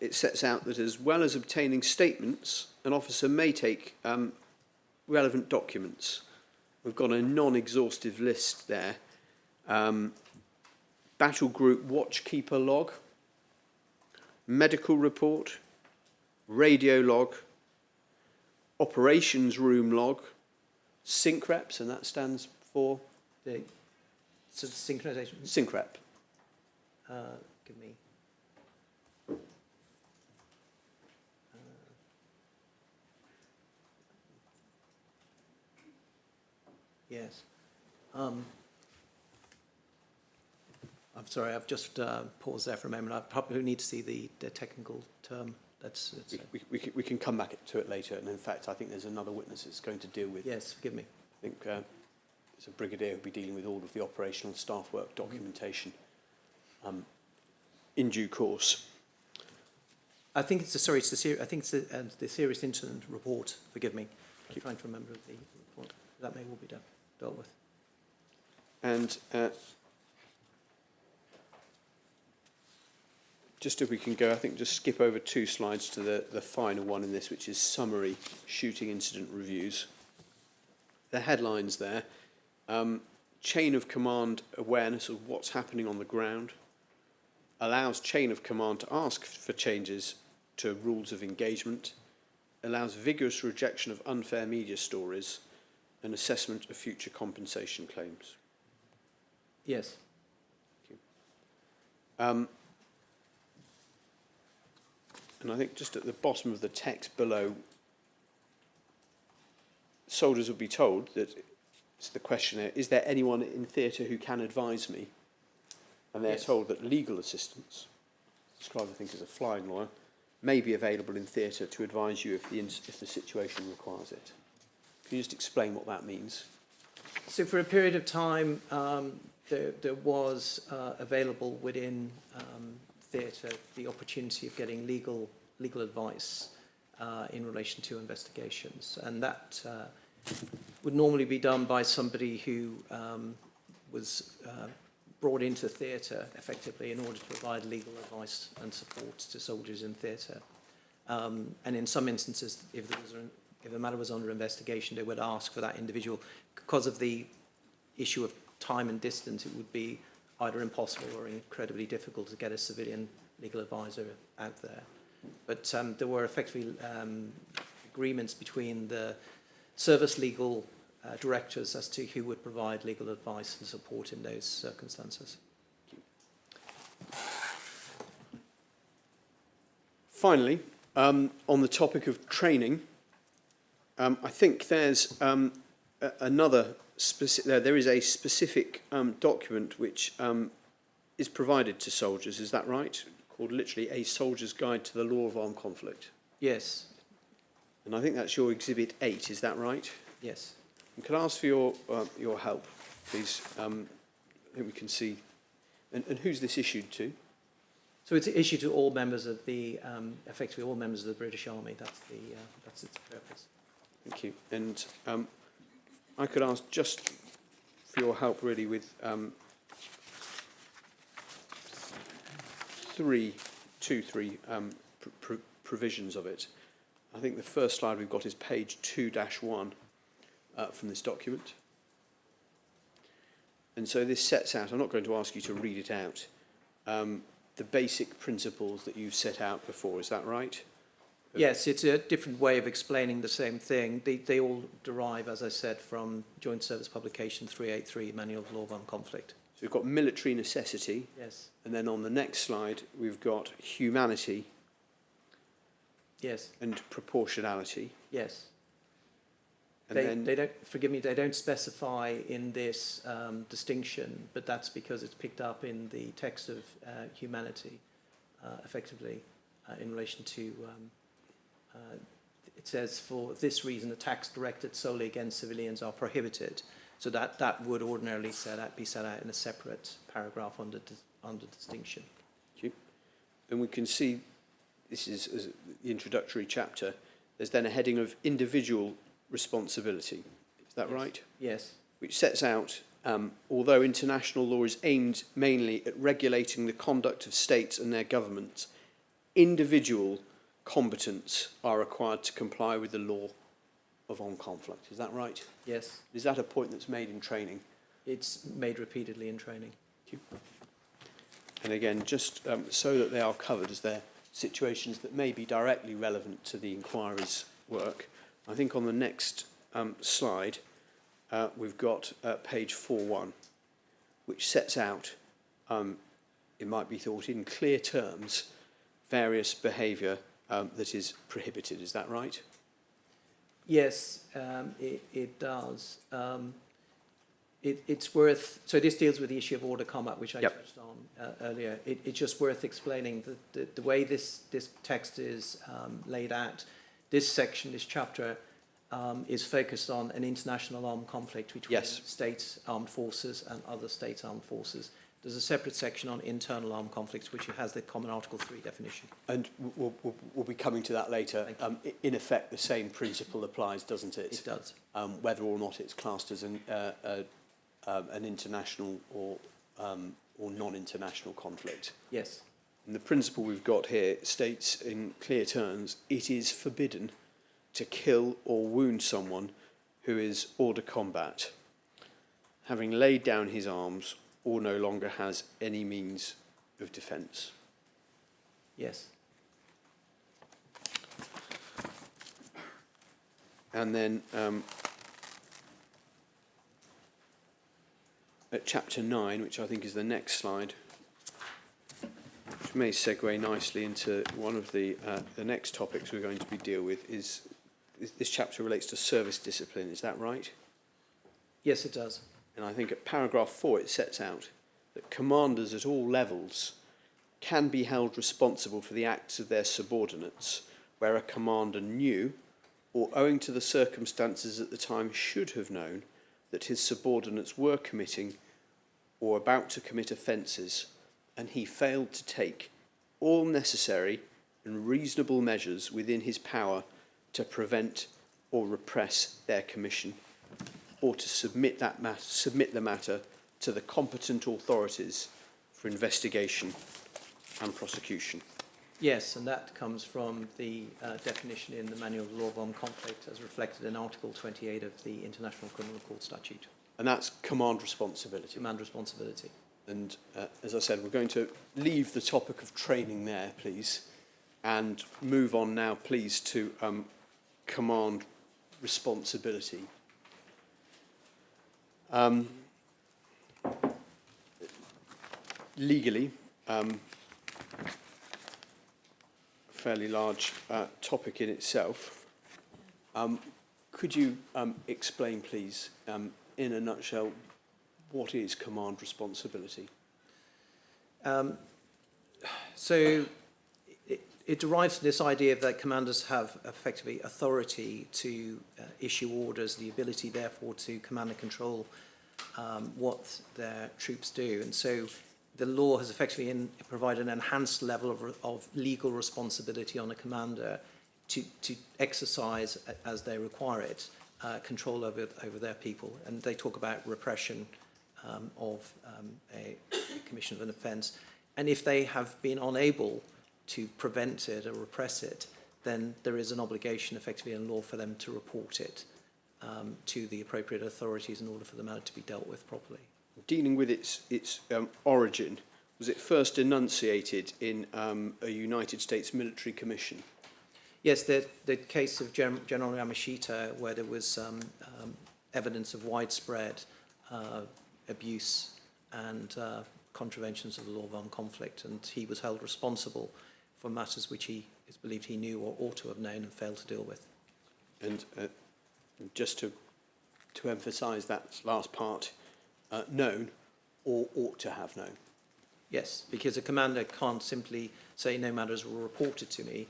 it sets out that as well as obtaining statements, an officer may take relevant documents. We've got a non-exhaustive list there. Battle Group Watchkeeper log, medical report, radio log, operations room log, sync reps, and that stands for So synchronization. sync rep. Give me. Yes. I'm sorry, I've just paused there for a moment. I probably need to see the technical term. We can come back to it later, and in fact, I think there's another witness that's going to deal with. Yes, forgive me. I think there's a brigadier who'll be dealing with all of the operational staff work documentation in due course. I think it's the serious incident report. Forgive me. I'm trying to remember the report. That may well be dealt with. And just if we can go, I think just skip over 2 slides to the final one in this, which is summary shooting incident reviews. The headlines there, chain of command awareness of what's happening on the ground, allows chain of command to ask for changes to rules of engagement, allows vigorous rejection of unfair media stories, and assessment of future compensation claims. Yes. Thank you. And I think just at the bottom of the text below, soldiers will be told that, it's the questionnaire, is there anyone in theatre who can advise me? And they're Yes. told that legal assistance, described I think as a flying lawyer, may be available in theatre to advise you if the situation requires it. Can you just explain what that means? So for a period of time, there was available within theatre the opportunity of getting legal advice in relation to investigations, and that would normally be done by somebody who was brought into theatre effectively in order to provide legal advice and support to soldiers in theatre. And in some instances, if a matter was under investigation, they would ask for that individual. Because of the issue of time and distance, it would be either impossible or incredibly difficult to get a civilian legal advisor out there. But there were effectively agreements between the service legal directors as to who would provide legal advice and support in those circumstances. Finally, on the topic of training, I think there's another specific. There is a specific document which is provided to soldiers. Is that right? Called literally A Soldier's Guide to the Law of Armed Conflict. Yes. And I think that's your Exhibit 8. Is that right? Yes. And could I ask for your help, please? I think we can see. And who's this issued to? So it's issued to all members of the, effectively all members of the British Army. That's its purpose. Thank you. And I could ask just for your help, really, with three provisions of it. I think the first slide we've got is page 2-1 from this document. And so this sets out, I'm not going to ask you to read it out, the basic principles that you've set out before. Is that right? Yes, it's a different way of explaining the same thing. They all derive, as I said, from Joint Service Publication 383, Manual of Law of Armed Conflict. So we've got military necessity. Yes. And then on the next slide, we've got humanity. Yes. And proportionality. Yes. And they don't, forgive me, they don't specify in this distinction, but that's because it's picked up in the text of humanity, effectively, in relation to, it says, for this reason, attacks directed solely against civilians are prohibited. So that would ordinarily be set out in a separate paragraph under distinction. Thank you. And we can see, this is as the introductory chapter, there's then a heading of individual responsibility. Is that right? Yes. Which sets out, although international law is aimed mainly at regulating the conduct of states and their governments, individual combatants are required to comply with the law of armed conflict. Is that right? Yes. Is that a point that's made in training? It's made repeatedly in training. Thank you. And again, just so that they are covered as they're situations that may be directly relevant to the inquiry's work, I think on the next slide, we've got page 4.1, which sets out, it might be thought in clear terms, various behaviour that is prohibited. Is that right? Yes, it does. It's worth, so this deals with the issue of order combat, which I touched on earlier. It's just worth explaining the way this text is laid out. This section, this chapter, is focused on an international armed conflict between states' armed forces and other states' armed forces. There's a separate section on internal armed conflicts, which has the common Article 3 definition. And we'll be coming to that later. In effect, the same principle applies, doesn't it? It does. Whether or not it's classed as an international or non-international conflict. Yes. And the principle we've got here states in clear terms, it is forbidden to kill or wound someone who is hors de combat, having laid down his arms or no longer has any means of defence. Yes. And then at chapter 9, which I think is the next slide, which may segue nicely into one of the next topics we're going to be deal with, is this chapter relates to service discipline. Is that right? Yes, it does. And I think at paragraph 4 it sets out that commanders at all levels can be held responsible for the acts of their subordinates where a commander knew, or owing to the circumstances at the time should have known, that his subordinates were committing or about to commit offences, and he failed to take all necessary and reasonable measures within his power to prevent or repress their commission, or to submit the matter to the competent authorities for investigation and prosecution. Yes, and that comes from the definition in the Manual of Law of Armed Conflict as reflected in Article 28 of the International Criminal Court Statute. And that's command responsibility. Command responsibility. And as I said, we're going to leave the topic of training there, please, and move on now, please, to command responsibility. Legally, fairly large topic in itself. Could you explain, please, in a nutshell, what is command responsibility? So it derives from this idea that commanders have effectively authority to issue orders, the ability, therefore, to command and control what their troops do. And so the law has effectively provided an enhanced level of legal responsibility on a commander to exercise, as they require it, control over their people. And they talk about repression of a commission of an offence. And if they have been unable to prevent it or repress it, then there is an obligation effectively in law for them to report it to the appropriate authorities in order for the matter to be dealt with properly. Dealing with its origin, was it first enunciated in a United States military commission? Yes, the case of General Yamashita, where there was evidence of widespread abuse and contraventions of the law of armed conflict, and he was held responsible for matters which he is believed he knew or ought to have known and failed to deal with. And just to emphasise that last part, known or ought to have known. Yes, because a commander can't simply say no matters were reported to me.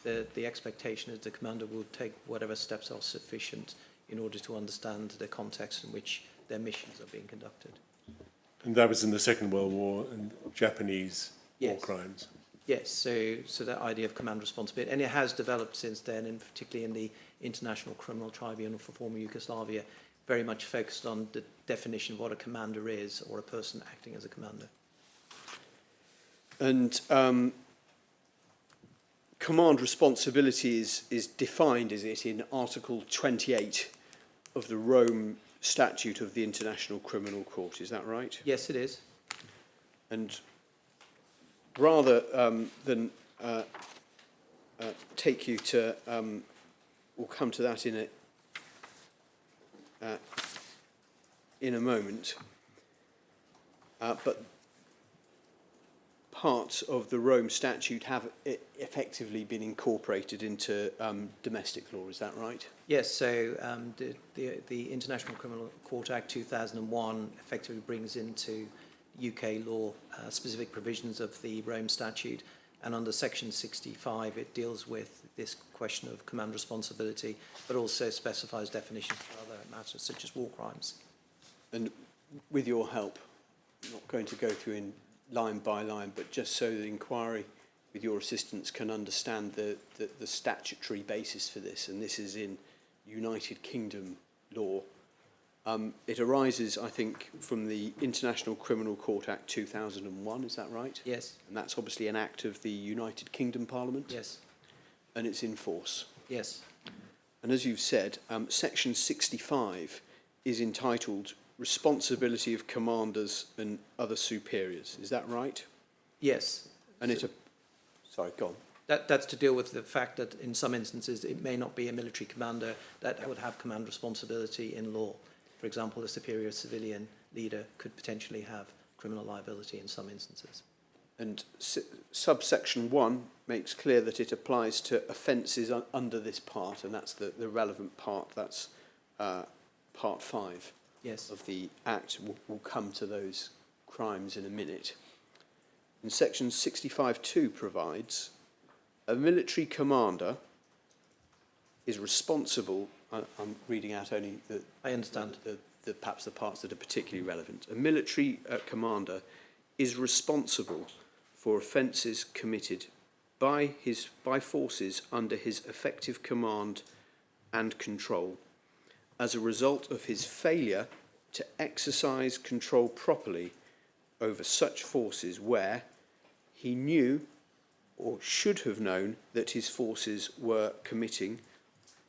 The expectation is the commander will take whatever steps are sufficient in order to understand the context in which their missions are being conducted. And that was in the Second World War and Japanese war Yes. crimes. Yes, so that idea of command responsibility, and it has developed since then, and particularly in the International Criminal Tribunal for former Yugoslavia, very much focused on the definition of what a commander is, or a person acting as a commander. And command responsibility is defined, is it, in Article 28 of the Rome Statute of the International Criminal Court, is that right? Yes, it is. And rather than take you to, we'll come to that in a moment, but parts of the Rome Statute have effectively been incorporated into domestic law, is that right? Yes, so the International Criminal Court Act 2001 effectively brings into UK law specific provisions of the Rome Statute, and under Section 65 it deals with this question of command responsibility, but also specifies definitions for other matters such as war crimes. And with your help, I'm not going to go through in line by line, but just so the inquiry with your assistance can understand the statutory basis for this, and this is in United Kingdom law. It arises, I think, from the International Criminal Court Act 2001, is that right? Yes. And that's obviously an act of the United Kingdom Parliament? Yes. And it's in force? Yes. And as you've said, Section 65 is entitled Responsibility of Commanders and Other Superiors, is that right? Yes. And sorry, go on. That's to deal with the fact that in some instances it may not be a military commander that would have command responsibility in law. For example, a superior civilian leader could potentially have criminal liability in some instances. And subsection 1 makes clear that it applies to offences under this part, and that's the relevant part, that's part 5 Yes. of the Act. We'll come to those crimes in a minute. And section 65(2) provides a military commander is responsible, I'm reading out only I understand. perhaps the parts that are particularly relevant. A military commander is responsible for offences committed by forces under his effective command and control as a result of his failure to exercise control properly over such forces where he knew or should have known that his forces were committing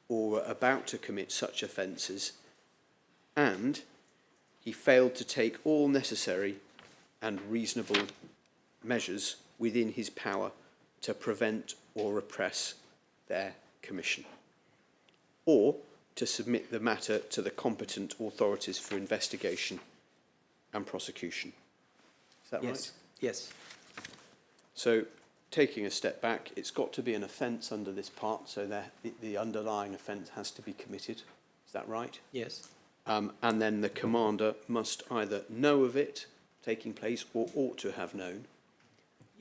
or were about to commit such offences, and he failed to take all necessary and reasonable measures within his power to prevent or repress their commission, or to submit the matter to the competent authorities for investigation and prosecution. Is that right? Yes. So, taking a step back, it's got to be an offence under this part, so the underlying offence has to be committed. Is that right? Yes. And then the commander must either know of it taking place or ought to have known,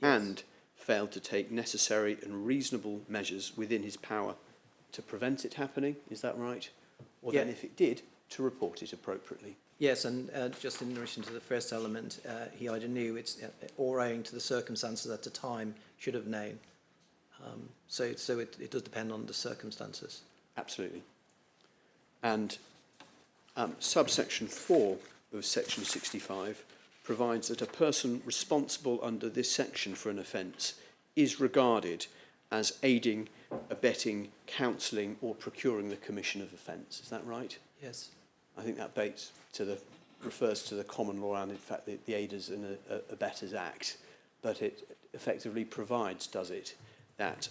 and failed to take necessary and reasonable measures within his power to prevent it happening. Is that right? Or then, if it did, to report it appropriately. Yes, and just in relation to the first element, he either knew it's or owing to the circumstances at the time should have known. So it does depend on the circumstances. Absolutely. And subsection 4 of section 65 provides that a person responsible under this section for an offence is regarded as aiding, abetting, counselling or procuring the commission of offence. Is that right? Yes. I think that refers to the common law and in fact the Aiders and Abettors Act, but it effectively provides, does it, that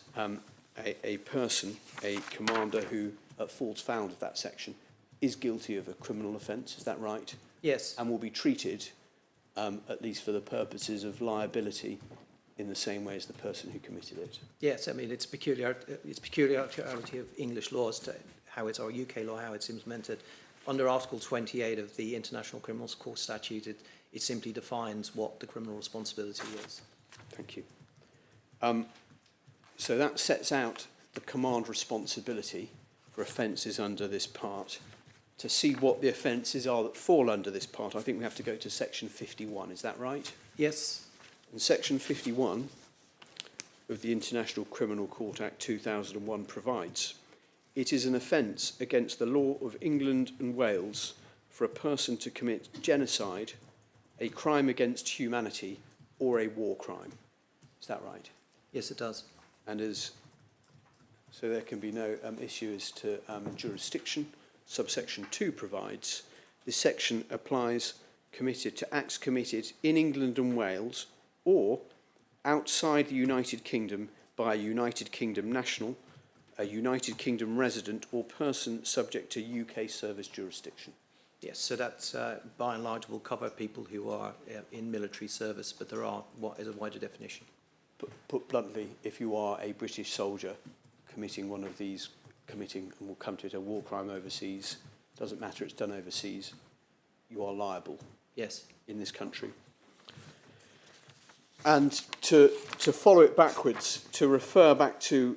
a person, a commander who falls foul of that section is guilty of a criminal offence. Is that right? Yes. And will be treated, at least for the purposes of liability, in the same way as the person who committed it. Yes, I mean it's peculiarity of English law as to how it's, or UK law, how it's implemented. Under Article 28 of the International Criminal Court Statute, it simply defines what the criminal responsibility is. Thank you. So that sets out the command responsibility for offences under this part. To see what the offences are that fall under this part, I think we have to go to section 51. Is that right? Yes. And section 51 of the International Criminal Court Act 2001 provides, it is an offence against the law of England and Wales for a person to commit genocide, a crime against humanity, or a war crime. Is that right? Yes, it does. And so there can be no issue as to jurisdiction. Subsection 2 provides, this section applies to acts committed in England and Wales or outside the United Kingdom by a United Kingdom national, a United Kingdom resident or person subject to UK service jurisdiction. Yes, so that by and large will cover people who are in military service, but there are what is a wider definition. Put bluntly, if you are a British soldier committing one of these, and we'll come to it, a war crime overseas, doesn't matter, it's done overseas, you are liable. Yes. In this country. And to follow it backwards, to refer back to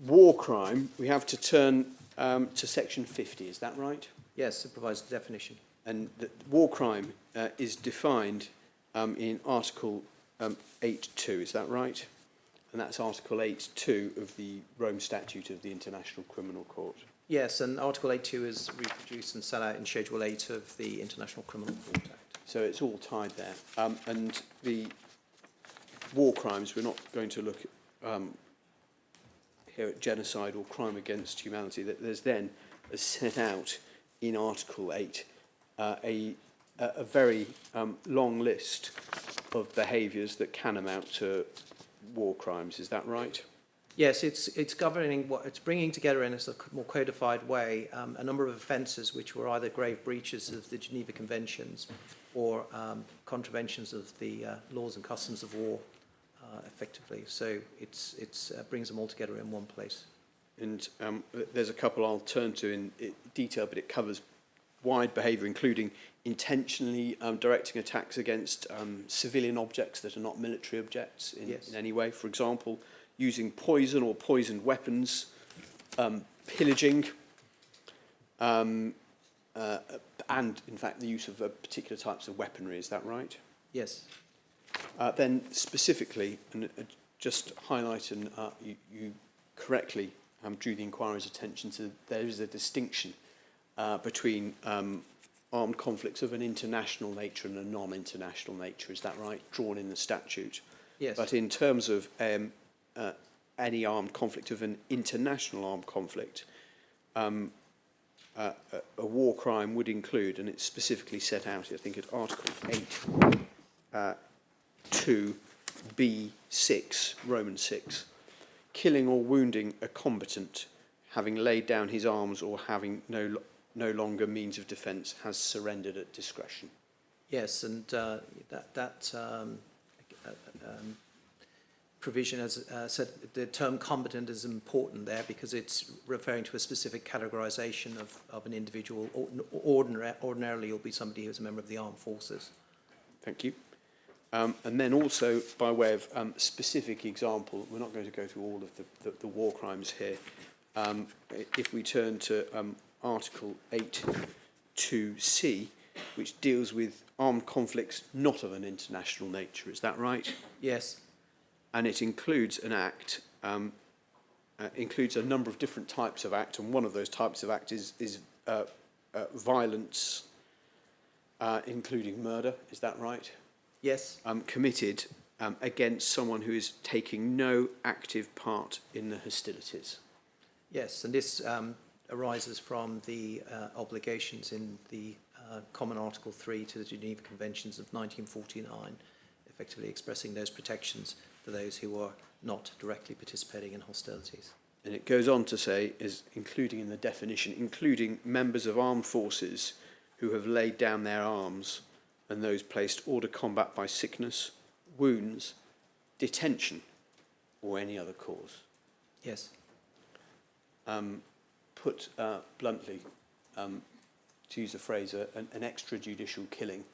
war crime, we have to turn to section 50, is that right? Yes, it provides the definition. And the war crime is defined in Article 8.2, is that right? And that's Article 8.2 of the Rome Statute of the International Criminal Court. Yes, and Article 8.2 is reproduced and set out in Schedule 8 of the International Criminal Court Act. So it's all tied there. And the war crimes, we're not going to look here at genocide or crime against humanity. There's then, as set out in Article 8, a very long list of behaviours that can amount to war crimes. Is that right? Yes, it's governing what it's bringing together in a more codified way a number of offences which were either grave breaches of the Geneva Conventions or contraventions of the laws and customs of war, effectively. So it brings them all together in one place. And there's a couple I'll turn to in detail, but it covers wide behaviour, including intentionally directing attacks against civilian objects that are not military objects in any way. For example, using poison or poisoned weapons, pillaging, and in fact the use of particular types of weaponry. Is that right? Yes. Then specifically, and just highlight, and you correctly drew the inquiry's attention to, there is a distinction between armed conflicts of an international nature and a non-international nature. Is that right? Drawn in the statute. Yes. But in terms of any armed conflict of an international armed conflict, a war crime would include, and it's specifically set out, I think, at Article 8, 2b6, Roman 6, killing or wounding a combatant, having laid down his arms or having no longer means of defence, has surrendered at discretion. Yes, and that provision, as said, the term combatant is important there because it's referring to a specific categorisation of an individual. Ordinarily, it'll be somebody who's a member of the armed forces. Thank you. And then also, by way of specific example, we're not going to go through all of the war crimes here. If we turn to Article 8.2c, which deals with armed conflicts not of an international nature, is that right? Yes. And it includes an act, includes a number of different types of act, and one of those types of act is violence, including murder, is that right? Yes. Committed against someone who is taking no active part in the hostilities. Yes, and this arises from the obligations in the Common Article 3 to the Geneva Conventions of 1949, effectively expressing those protections for those who are not directly participating in hostilities. And it goes on to say, is including in the definition, including members of armed forces who have laid down their arms and those placed hors de combat by sickness, wounds, detention, or any other cause. Yes. Put bluntly, to use a phrase, an extrajudicial killing,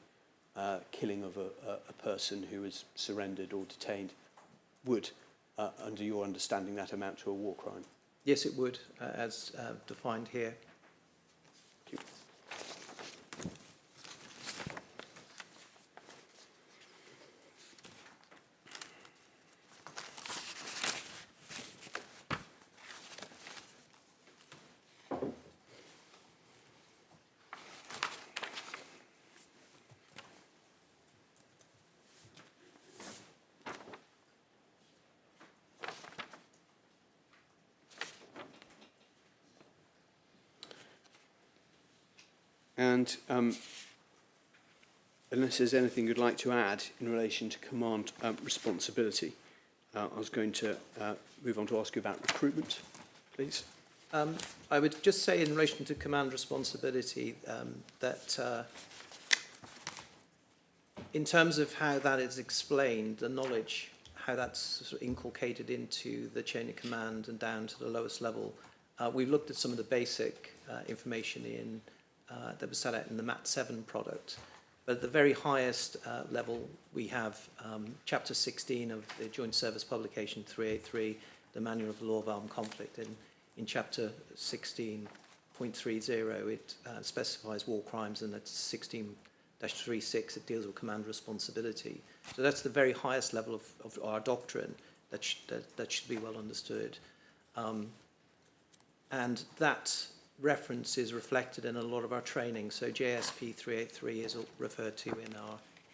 killing of a person who has surrendered or detained, would, under your understanding, that amount to a war crime? Yes, it would, as defined here. Thank you. And unless there's anything you'd like to add in relation to command responsibility, I was going to move on to ask you about recruitment, please. I would just say in relation to command responsibility that in terms of how that is explained, the knowledge, how that's sort of inculcated into the chain of command and down to the lowest level, we've looked at some of the basic information in that was set out in the MAT 7 product. But at the very highest level, we have Chapter 16 of the Joint Service Publication 383, the Manual of the Law of Armed Conflict. In Chapter 16.30, it specifies war crimes, and at 16-36, it deals with command responsibility. So that's the very highest level of our doctrine that should be well understood. And that reference is reflected in a lot of our training. So JSP 383 is referred to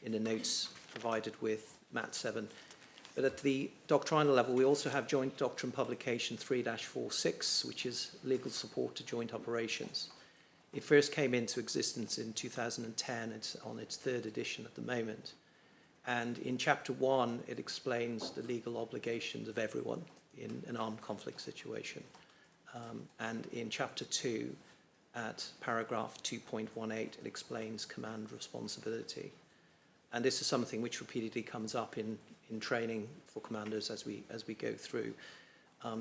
in the notes provided with MAT 7. But at the doctrinal level, we also have Joint Doctrine Publication 3-46, which is legal support to joint operations. It first came into existence in 2010. It's on its third edition at the moment. And in Chapter 1, it explains the legal obligations of everyone in an armed conflict situation. And in Chapter 2, at paragraph 2.18, it explains command responsibility. And this is something which repeatedly comes up in training for commanders as we go through. So I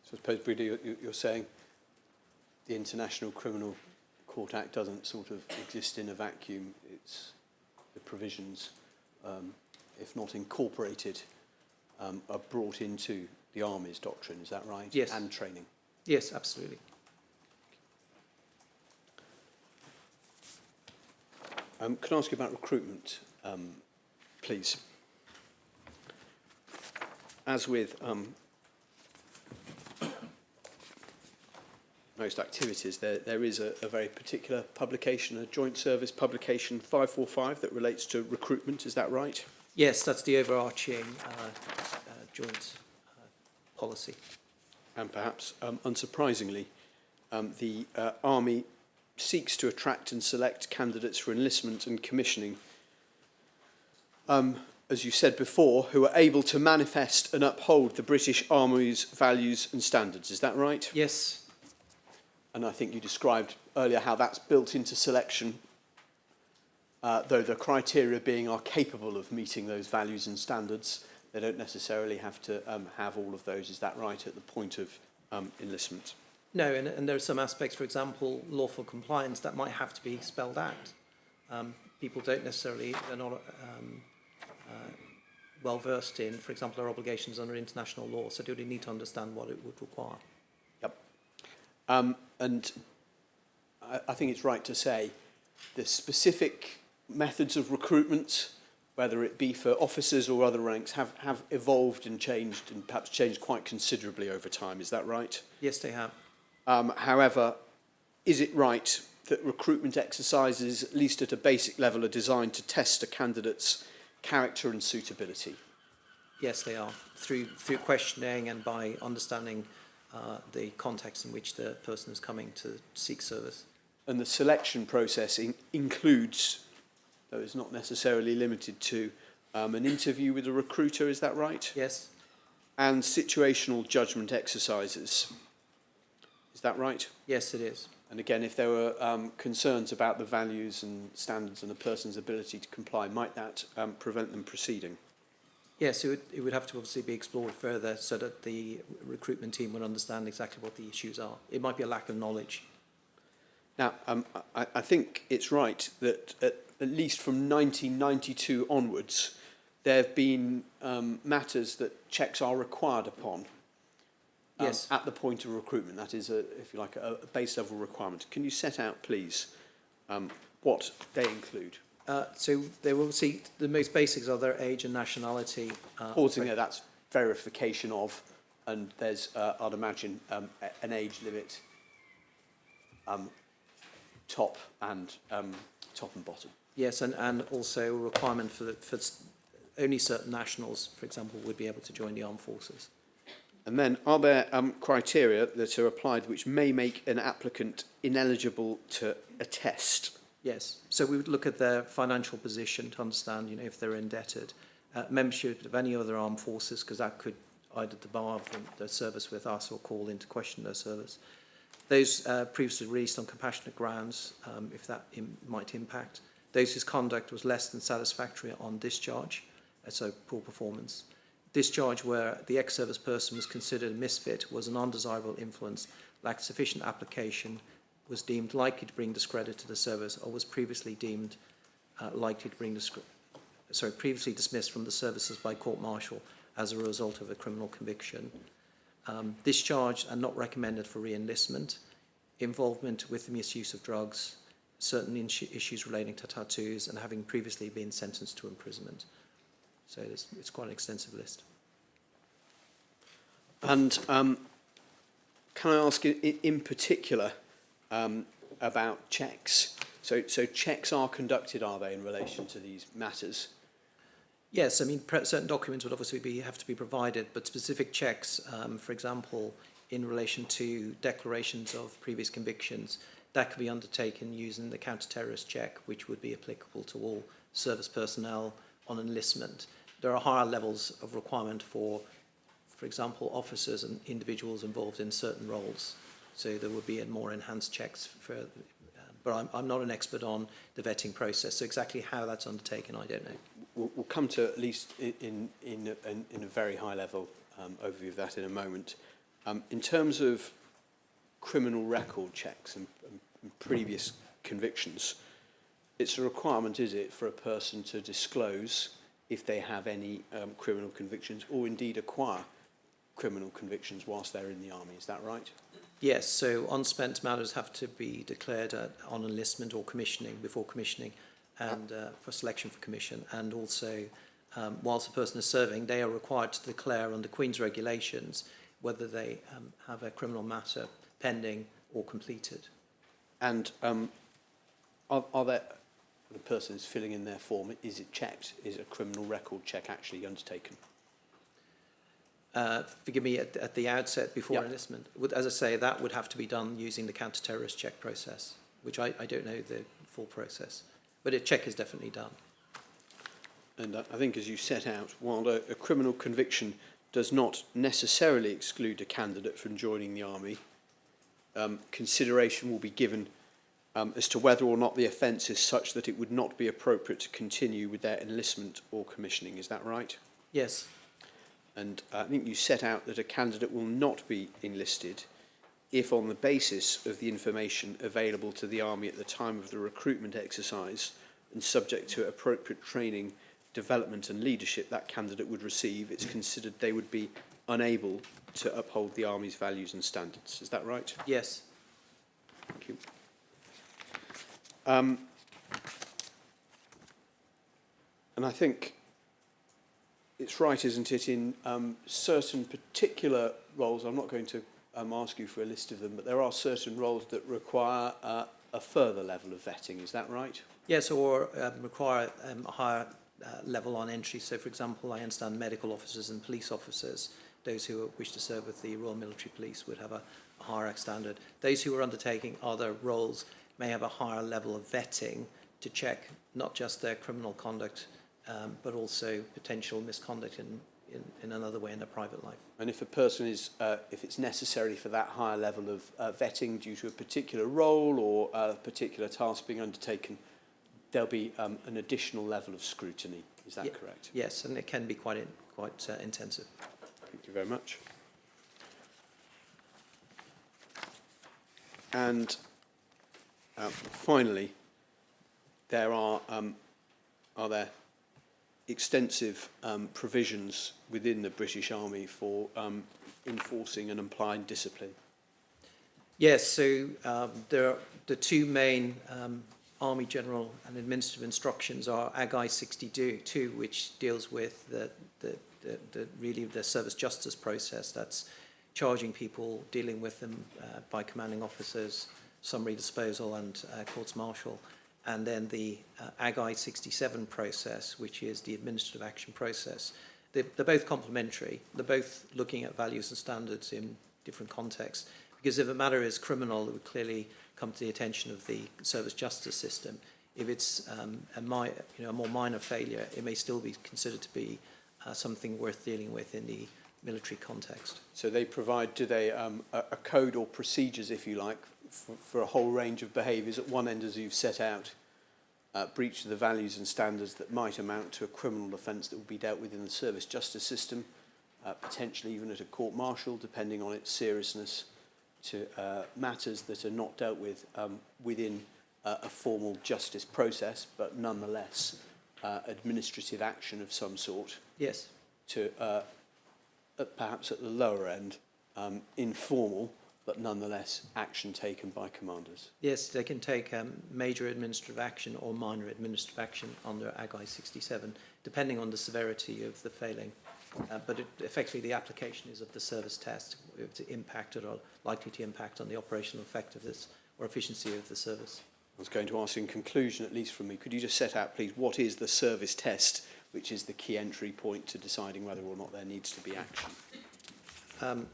suppose, Brigadier, you're saying the International Criminal Court Act doesn't sort of exist in a vacuum. It's the provisions, if not incorporated, are brought into the Army's doctrine. Is that right? Yes. And training. Yes, absolutely. Can I ask you about recruitment, please? As with most activities, there is a very particular publication, a joint service publication 545 that relates to recruitment. Is that right? Yes, that's the overarching joint policy. And perhaps unsurprisingly, the Army seeks to attract and select candidates for enlistment and commissioning, as you said before, who are able to manifest and uphold the British Army's values and standards. Is that right? Yes. And I think you described earlier how that's built into selection, though the criteria being are capable of meeting those values and standards. They don't necessarily have to have all of those. Is that right, at the point of enlistment? No, and there are some aspects, for example, lawful compliance, that might have to be spelled out. People don't necessarily, they're not well versed in, for example, our obligations under international law, so they really need to understand what it would require. Yep. And I think it's right to say the specific methods of recruitment, whether it be for officers or other ranks, have evolved and changed, and perhaps changed quite considerably over time. Is that right? Yes, they have. However, is it right that recruitment exercises, at least at a basic level, are designed to test a candidate's character and suitability? Yes, they are, through questioning and by understanding the context in which the person is coming to seek service. And the selection process includes, though it's not necessarily limited to, an interview with a recruiter, is that right? Yes. And situational judgment exercises. Is that right? Yes, it is. And again, if there were concerns about the values and standards and a person's ability to comply, might that prevent them proceeding? Yes, it would have to obviously be explored further so that the recruitment team would understand exactly what the issues are. It might be a lack of knowledge. Now, I think it's right that at least from 1992 onwards, there have been matters that checks are required upon. Yes. At the point of recruitment, that is, if you like, a base level requirement. Can you set out, please, what they include? So they will see the most basics are their age and nationality. Pausing there, that's verification of, and there's, I'd imagine, an age limit, top and bottom. Yes, and also a requirement for only certain nationals, for example, would be able to join the armed forces. And then, are there criteria that are applied which may make an applicant ineligible to a test? Yes, so we would look at their financial position to understand, if they're indebted. Membership of any other armed forces, because that could either debar their service with us or call into question their service. Those previously released on compassionate grounds, if that might impact. Those whose conduct was less than satisfactory on discharge, so poor performance. Discharge where the ex-service person was considered a misfit, was an undesirable influence, lacked sufficient application, was deemed likely to bring discredit to the service, or was previously deemed likely to bring previously dismissed from the services by court-martial as a result of a criminal conviction. Discharged and not recommended for re-enlistment. Involvement with the misuse of drugs, certain issues relating to tattoos, and having previously been sentenced to imprisonment. So it's quite an extensive list. And can I ask in particular about checks? So checks are conducted, are they, in relation to these matters? Yes, I mean, certain documents would obviously have to be provided, but specific checks, for example, in relation to declarations of previous convictions, that could be undertaken using the counter-terrorist check, which would be applicable to all service personnel on enlistment. There are higher levels of requirement for example, officers and individuals involved in certain roles. So there would be more enhanced checks for, but I'm not an expert on the vetting process. So exactly how that's undertaken, I don't know. We'll come to at least in a very high level overview of that in a moment. In terms of criminal record checks and previous convictions, it's a requirement, is it, for a person to disclose if they have any criminal convictions or indeed acquire criminal convictions whilst they're in the army, is that right? Yes, so unspent matters have to be declared on enlistment or commissioning, before commissioning, and for selection for commission. And also, whilst the person is serving, they are required to declare under Queen's regulations whether they have a criminal matter pending or completed. And are there, the person is filling in their form, is it checked? Is a criminal record check actually undertaken? Forgive me, at the outset, before Yep. enlistment, as I say, that would have to be done using the counter-terrorist check process, which I don't know the full process, but a check is definitely done. And I think, as you set out, while a criminal conviction does not necessarily exclude a candidate from joining the army, consideration will be given as to whether or not the offence is such that it would not be appropriate to continue with their enlistment or commissioning. Is that right? Yes. And I think you set out that a candidate will not be enlisted if, on the basis of the information available to the army at the time of the recruitment exercise and subject to appropriate training, development and leadership that candidate would receive, it's considered they would be unable to uphold the army's values and standards. Is that right? Yes. Thank you. And I think it's right, isn't it, in certain particular roles, I'm not going to ask you for a list of them, but there are certain roles that require a further level of vetting. Is that right? Yes, or require a higher level on entry. So, for example, I understand medical officers and police officers, those who wish to serve with the Royal Military Police would have a higher standard. Those who are undertaking other roles may have a higher level of vetting to check not just their criminal conduct, but also potential misconduct in another way in their private life. And if a person is, if it's necessary for that higher level of vetting due to a particular role or a particular task being undertaken, there'll be an additional level of scrutiny. Is that correct? Yes, and it can be quite intensive. Thank you very much. And finally, there are there extensive provisions within the British Army for enforcing and applying discipline? Yes, so there are the two main Army General and Administrative Instructions are AGI 62, which deals with really the service justice process. That's charging people, dealing with them by commanding officers, summary disposal and courts-martial. And then the AGI 67 process, which is the administrative action process. They're both complementary. They're both looking at values and standards in different contexts. Because if a matter is criminal, it would clearly come to the attention of the service justice system. If it's a more minor failure, it may still be considered to be something worth dealing with in the military context. So they provide, do they, a code or procedures, if you like, for a whole range of behaviours at one end, as you've set out, breach of the values and standards that might amount to a criminal offence that will be dealt with in the service justice system, potentially even at a court-martial, depending on its seriousness, to matters that are not dealt with within a formal justice process, but nonetheless administrative action of some sort. Yes. To perhaps at the lower end, informal, but nonetheless action taken by commanders. Yes, they can take major administrative action or minor administrative action under AGI 67, depending on the severity of the failing. But effectively the application is of the service test, to impact it or likely to impact on the operational effectiveness or efficiency of the service. I was going to ask in conclusion, at least from me, could you just set out, please, what is the service test, which is the key entry point to deciding whether or not there needs to be action?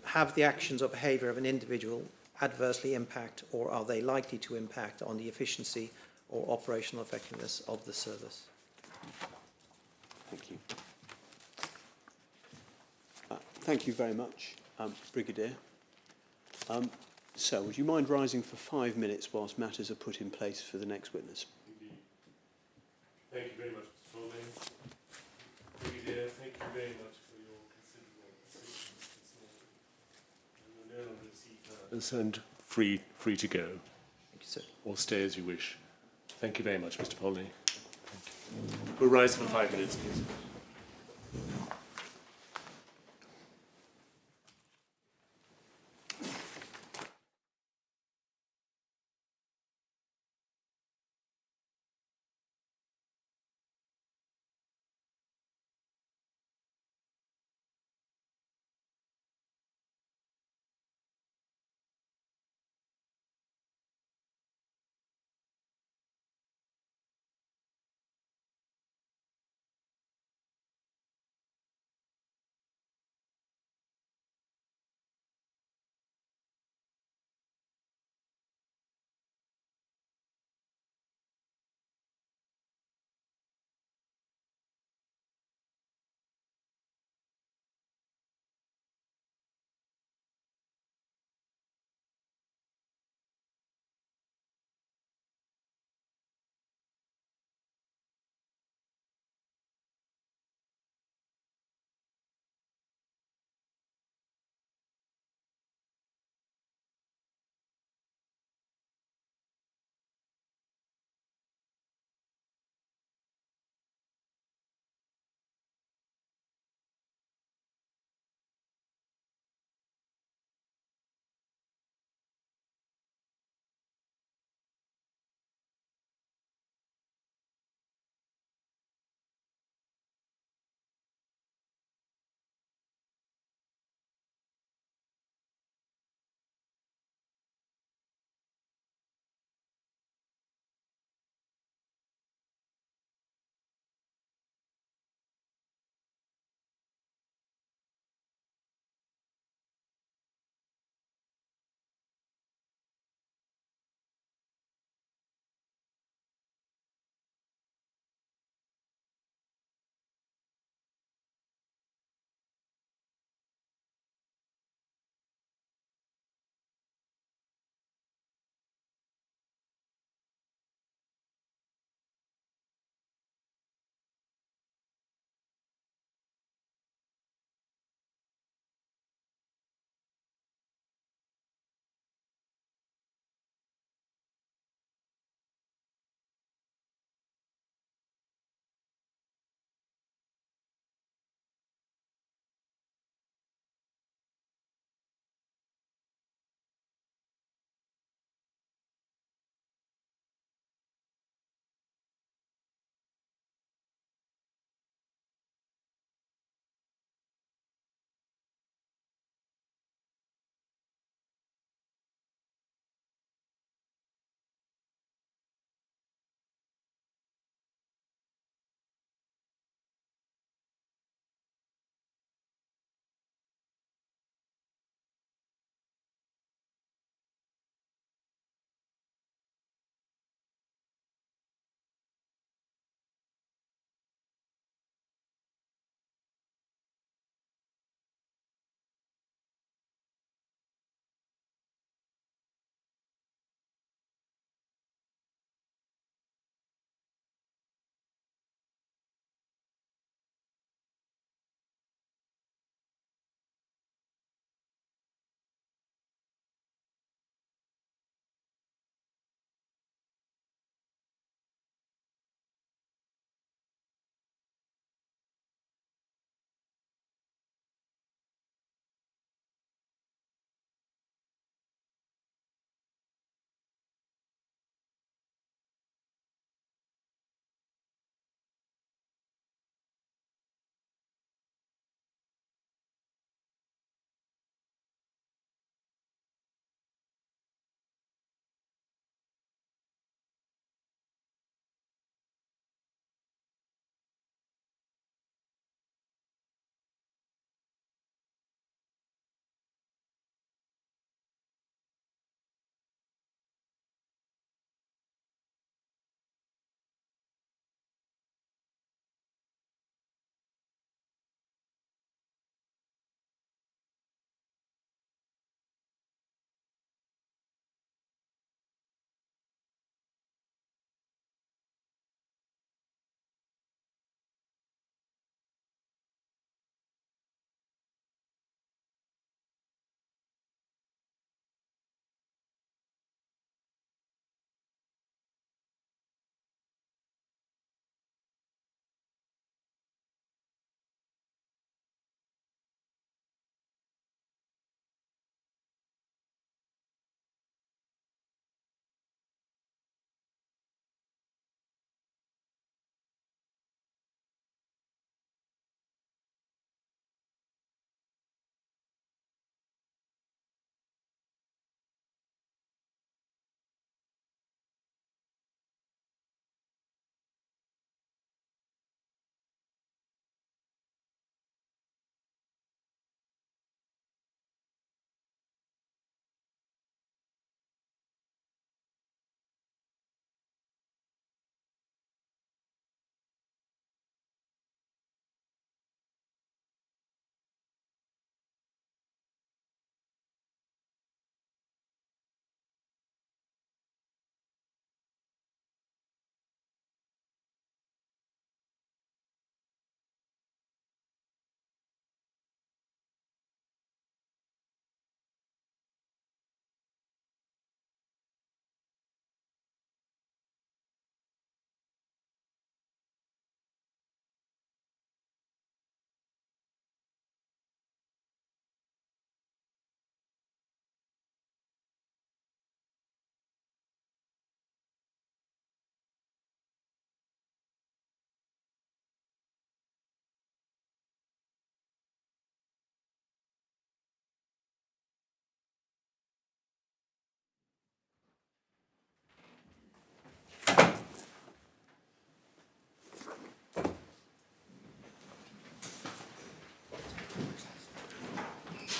Have the actions or behaviour of an individual adversely impact, or are they likely to impact on the efficiency or operational effectiveness of the service? Thank you. Thank you very much, Brigadier. So, would you mind rising for 5 minutes whilst matters are put in place for the next witness? Indeed. Thank you very much, Mr. Foley. Brigadier, thank you very much for your considerable assistance this morning. And you're no longer a sea cards and free to go. Thank you, sir. Or stay as you wish. Thank you very much, Mr. Polney. We'll rise for 5 minutes, please.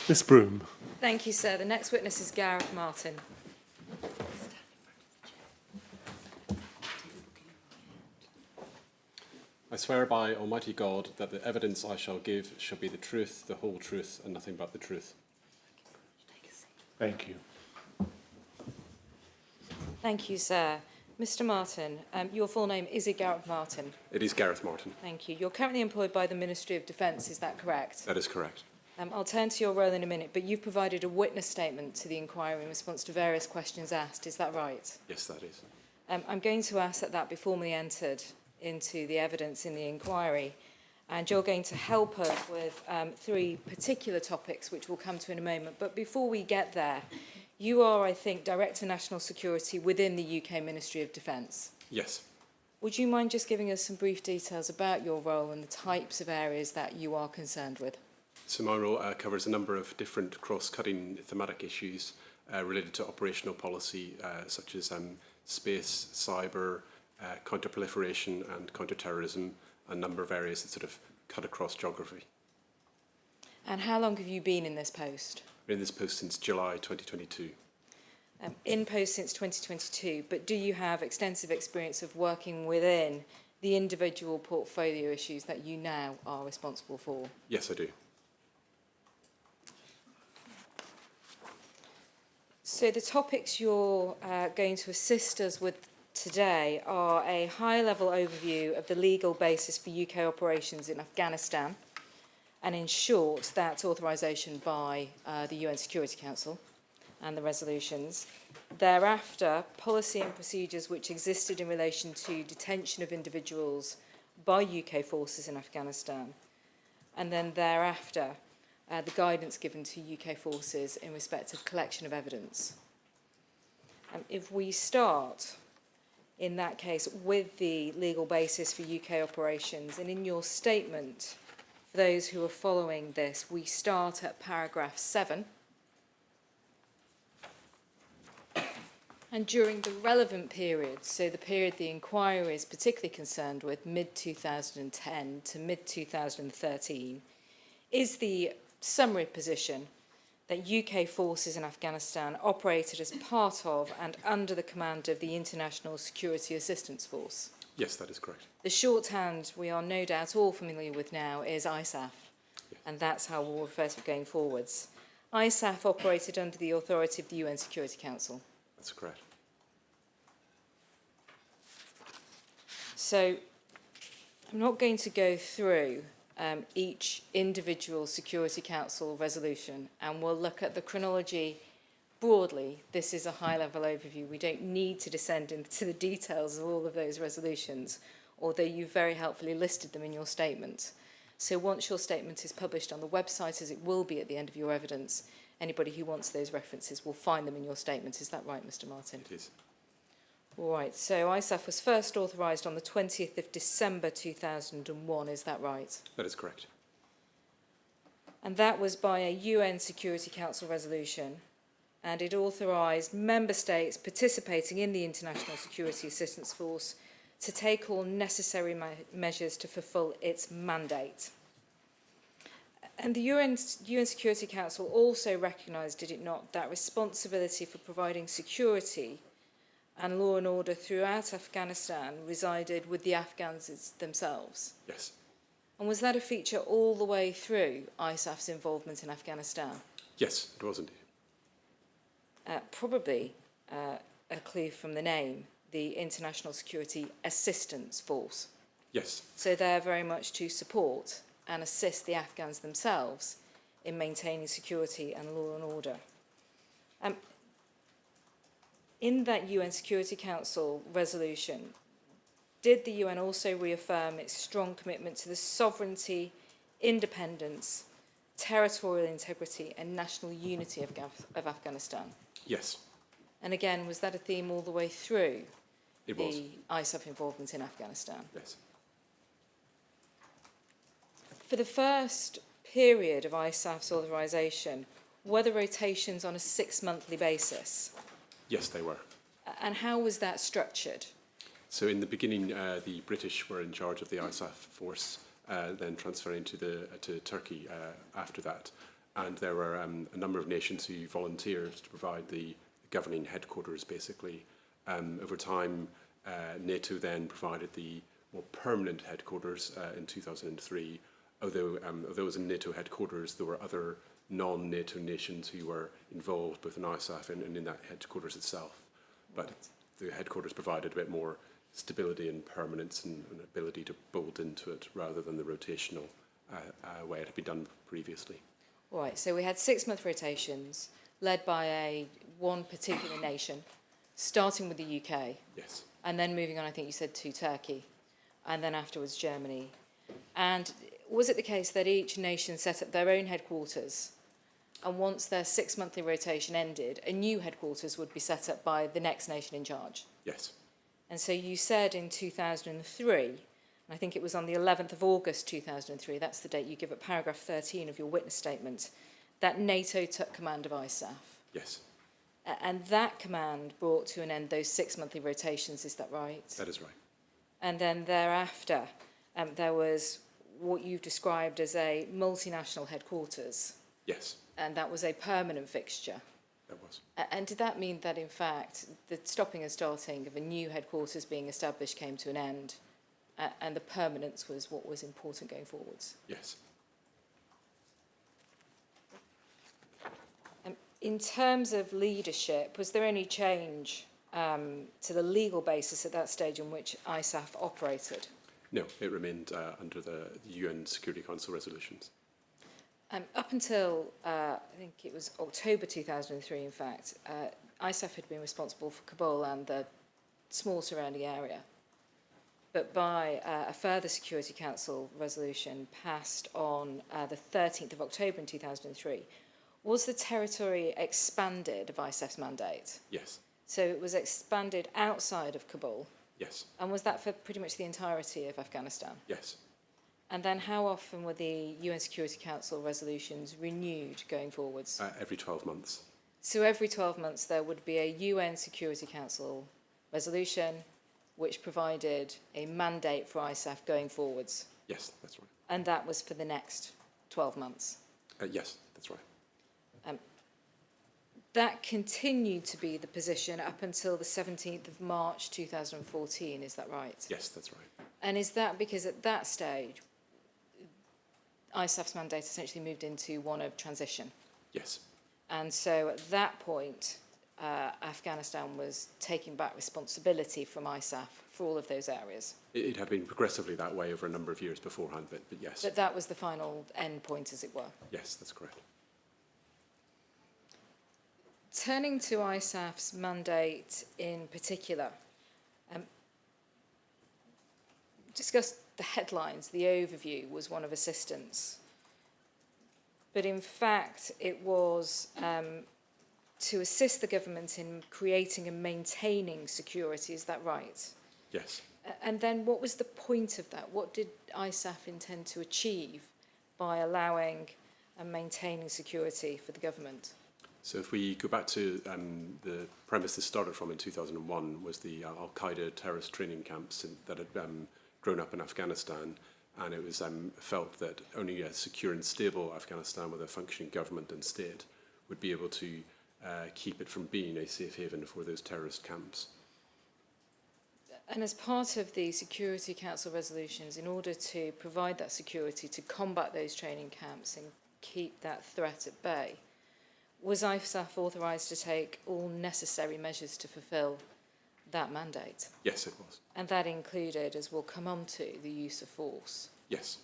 Miss Broom. Thank you, sir. The next witness is Gareth Martin. I swear by Almighty God that the evidence I shall give shall be the truth, the whole truth, and nothing but the truth. Thank you. Thank you, sir. Mr. Martin, your full name, is it Gareth Martin? It is Gareth Martin. Thank you. You're currently employed by the Ministry of Defence, is that correct? That is correct. I'll turn to your role in a minute, but you've provided a witness statement to the inquiry in response to various questions asked, is that right? Yes, that is. I'm going to ask that that be formally entered into the evidence in the inquiry, and you're going to help us with three particular topics which we'll come to in a moment. But before we get there, you are, I think, Director National Security within the UK Ministry of Defence. Yes. Would you mind just giving us some brief details about your role and the types of areas that you are concerned with? So my role covers a number of different cross-cutting thematic issues related to operational policy, such as space, cyber, counter-proliferation and counter-terrorism, a number of areas that sort of cut across geography. And how long have you been in this post? Been in this post since July 2022. In post since 2022, but do you have extensive experience of working within the individual portfolio issues that you now are responsible for? Yes, I do. So the topics you're going to assist us with today are a high-level overview of the legal basis for UK operations in Afghanistan, and in short, that's authorisation by the UN Security Council and the resolutions. Thereafter, policy and procedures which existed in relation to detention of individuals by UK forces in Afghanistan, and then thereafter, the guidance given to UK forces in respect of collection of evidence. If we start, in that case, with the legal basis for UK operations, and in your statement, for those who are following this, we start at paragraph 7. And during the relevant period, so the period the inquiry is particularly concerned with, mid-2010 to mid-2013, is the summary position that UK forces in Afghanistan operated as part of and under the command of the International Security Assistance Force. Yes, that is correct. The shorthand we are no doubt all familiar with now is ISAF, and that's how we'll refer to it going forwards. ISAF operated under the authority of the UN Security Council. That's correct. So I'm not going to go through each individual Security Council resolution, and we'll look at the chronology broadly. This is a high-level overview. We don't need to descend into the details of all of those resolutions, although you've very helpfully listed them in your statement. So once your statement is published on the website, as it will be at the end of your evidence, anybody who wants those references will find them in your statement. Is that right, Mr. Martin? It is. All right, so ISAF was first authorised on the 20th of December 2001, is that right? That is correct. And that was by a UN Security Council resolution, and it authorised member states participating in the International Security Assistance Force to take all necessary measures to fulfil its mandate. And the UN Security Council also recognised, did it not, that responsibility for providing security and law and order throughout Afghanistan resided with the Afghans themselves. Yes. And was that a feature all the way through ISAF's involvement in Afghanistan? Yes, it was indeed. Probably a clue from the name, the International Security Assistance Force. Yes. So they're very much to support and assist the Afghans themselves in maintaining security and law and order. In that UN Security Council resolution, did the UN also reaffirm its strong commitment to the sovereignty, independence, territorial integrity and national unity of Afghanistan? Yes. And again, was that a theme all the way through It was. the ISAF involvement in Afghanistan? Yes. For the first period of ISAF's authorisation, were the rotations on a 6-monthly basis? Yes, they were. And how was that structured? So in the beginning, the British were in charge of the ISAF force, then transferring to Turkey after that. And there were a number of nations who volunteered to provide the governing headquarters, basically. Over time, NATO then provided the more permanent headquarters in 2003. Although it was in NATO headquarters, there were other non-NATO nations who were involved both in ISAF and in that headquarters itself. But the headquarters provided a bit more stability and permanence and ability to bolt into it rather than the rotational way it had been done previously. Right, so we had 6-month rotations led by one particular nation, starting with the UK. Yes. And then moving on, I think you said, to Turkey, and then afterwards Germany. And was it the case that each nation set up their own headquarters, and once their 6-monthly rotation ended, a new headquarters would be set up by the next nation in charge? Yes. And so you said in 2003, and I think it was on the 11th of August 2003, that's the date you give at paragraph 13 of your witness statement, that NATO took command of ISAF. Yes. And that command brought to an end those 6-monthly rotations, is that right? That is right. And then thereafter, there was what you've described as a multinational headquarters. Yes. And that was a permanent fixture. That was. And did that mean that, in fact, the stopping and starting of a new headquarters being established came to an end, and the permanence was what was important going forwards? Yes. In terms of leadership, was there any change to the legal basis at that stage in which ISAF operated? No, it remained under the UN Security Council resolutions. Up until, I think it was October 2003, in fact, ISAF had been responsible for Kabul and the small surrounding area. But by a further Security Council resolution passed on the 13th of October in 2003, was the territory expanded of ISAF's mandate? Yes. So it was expanded outside of Kabul? Yes. And was that for pretty much the entirety of Afghanistan? Yes. And then how often were the UN Security Council resolutions renewed going forwards? Every 12 months. So every 12 months there would be a UN Security Council resolution which provided a mandate for ISAF going forwards? Yes, that's right. And that was for the next 12 months? Yes, that's right. That continued to be the position up until the 17th of March 2014, is that right? Yes, that's right. And is that because at that stage ISAF's mandate essentially moved into one of transition? Yes. And so at that point, Afghanistan was taking back responsibility from ISAF for all of those areas? It had been progressively that way over a number of years beforehand, but yes. But that was the final end point, as it were? Yes, that's correct. Turning to ISAF's mandate in particular, discussed the headlines, the overview was one of assistance. But in fact, it was to assist the government in creating and maintaining security, is that right? Yes. And then what was the point of that? What did ISAF intend to achieve by allowing and maintaining security for the government? So if we go back to the premise this started from in 2001 was the Al-Qaeda terrorist training camps that had grown up in Afghanistan, and it was felt that only a secure and stable Afghanistan with a functioning government and state would be able to keep it from being a safe haven for those terrorist camps. And as part of the Security Council resolutions, in order to provide that security, to combat those training camps and keep that threat at bay, was ISAF authorised to take all necessary measures to fulfil that mandate? Yes, it was. And that included, as we'll come on to, the use of force? Yes.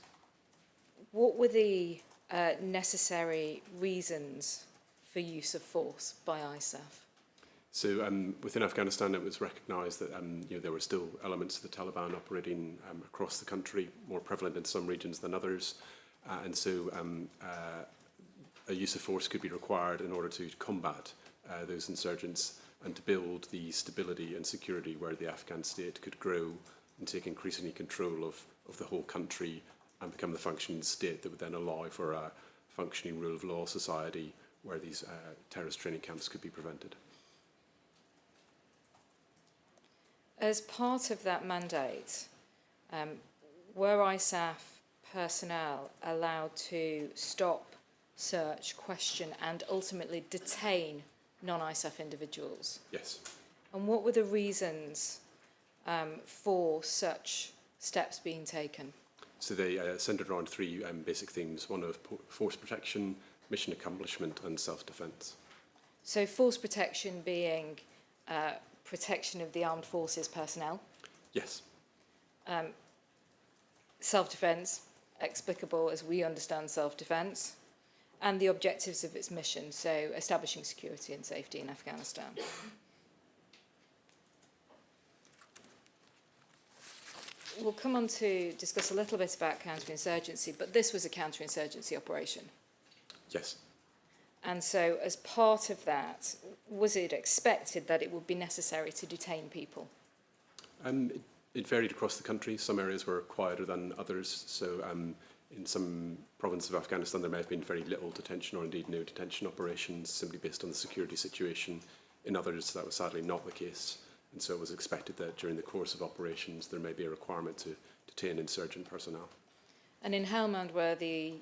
What were the necessary reasons for use of force by ISAF? So within Afghanistan, it was recognised that there were still elements of the Taliban operating across the country, more prevalent in some regions than others. And so a use of force could be required in order to combat those insurgents and to build the stability and security where the Afghan state could grow and take increasingly control of the whole country and become the functioning state that would then allow for a functioning rule of law society where these terrorist training camps could be prevented. As part of that mandate, were ISAF personnel allowed to stop search, question and ultimately detain non-ISAF individuals. Yes. And what were the reasons for such steps being taken? So they centred around three basic themes, one of force protection, mission accomplishment and self-defence. So force protection being protection of the armed forces personnel. Yes. Self-defence, explicable as we understand self-defence, and the objectives of its mission, so establishing security and safety in Afghanistan. We'll come on to discuss a little bit about counterinsurgency, but this was a counterinsurgency operation. Yes. And so as part of that, was it expected that it would be necessary to detain people? It varied across the country. Some areas were quieter than others. So in some provinces of Afghanistan, there may have been very little detention or indeed no detention operations, simply based on the security situation. In others, that was sadly not the case. And so it was expected that during the course of operations, there may be a requirement to detain insurgent personnel. And in Helmand, where the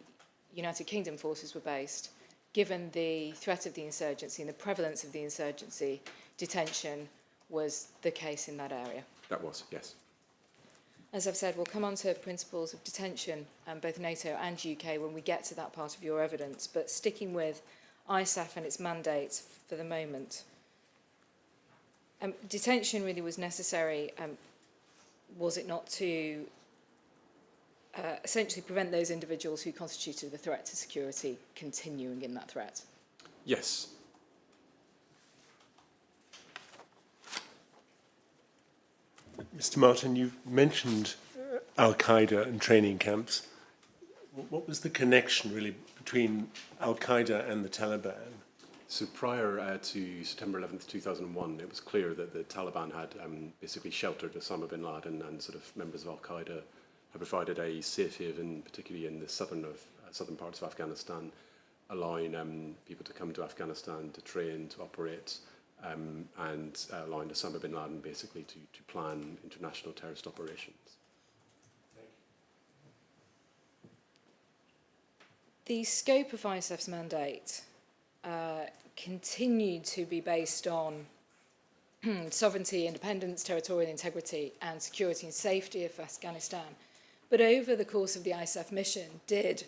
United Kingdom forces were based, given the threat of the insurgency and the prevalence of the insurgency, detention was the case in that area. That was, yes. As I've said, we'll come on to principles of detention, both NATO and UK, when we get to that part of your evidence. But sticking with ISAF and its mandates for the moment, detention really was necessary, was it not, to essentially prevent those individuals who constituted a threat to security continuing in that threat? Yes. Mr. Martin, you've mentioned Al-Qaeda and training camps. What was the connection really between Al-Qaeda and the Taliban? So prior to September 11th, 2001, it was clear that the Taliban had basically sheltered Osama bin Laden, and sort of members of Al-Qaeda had provided a safe haven, particularly in the southern parts of Afghanistan, allowing people to come to Afghanistan to train, to operate, and allowing Osama bin Laden basically to plan international terrorist operations. The scope of ISAF's mandate continued to be based on sovereignty, independence, territorial integrity and security and safety of Afghanistan. But over the course of the ISAF mission, did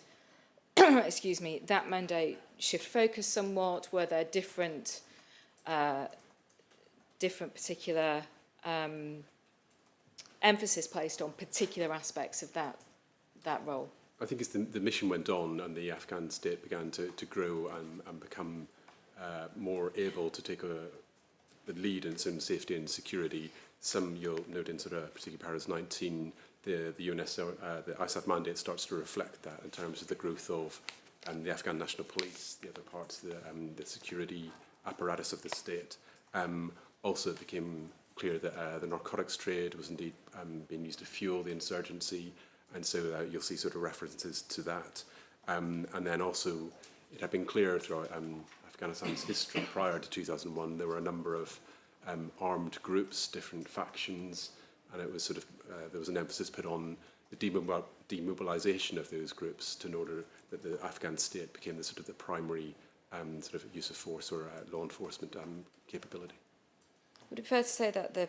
excuse me, that mandate shift focus somewhat? Were there different particular emphasis placed on particular aspects of that role? I think as the mission went on and the Afghan state began to grow and become more able to take the lead in certain safety and security, some you'll note in sort of particularly Paris 19, the ISAF mandate starts to reflect that in terms of the growth of the Afghan National Police, the other parts, the security apparatus of the state. Also, it became clear that the narcotics trade was indeed being used to fuel the insurgency, and so you'll see sort of references to that. And then also, it had been clear throughout Afghanistan's history prior to 2001, there were a number of armed groups, different factions, and it was sort of there was an emphasis put on the demobilization of those groups in order that the Afghan state became the sort of the primary sort of use of force or law enforcement capability. Would it be fair to say that the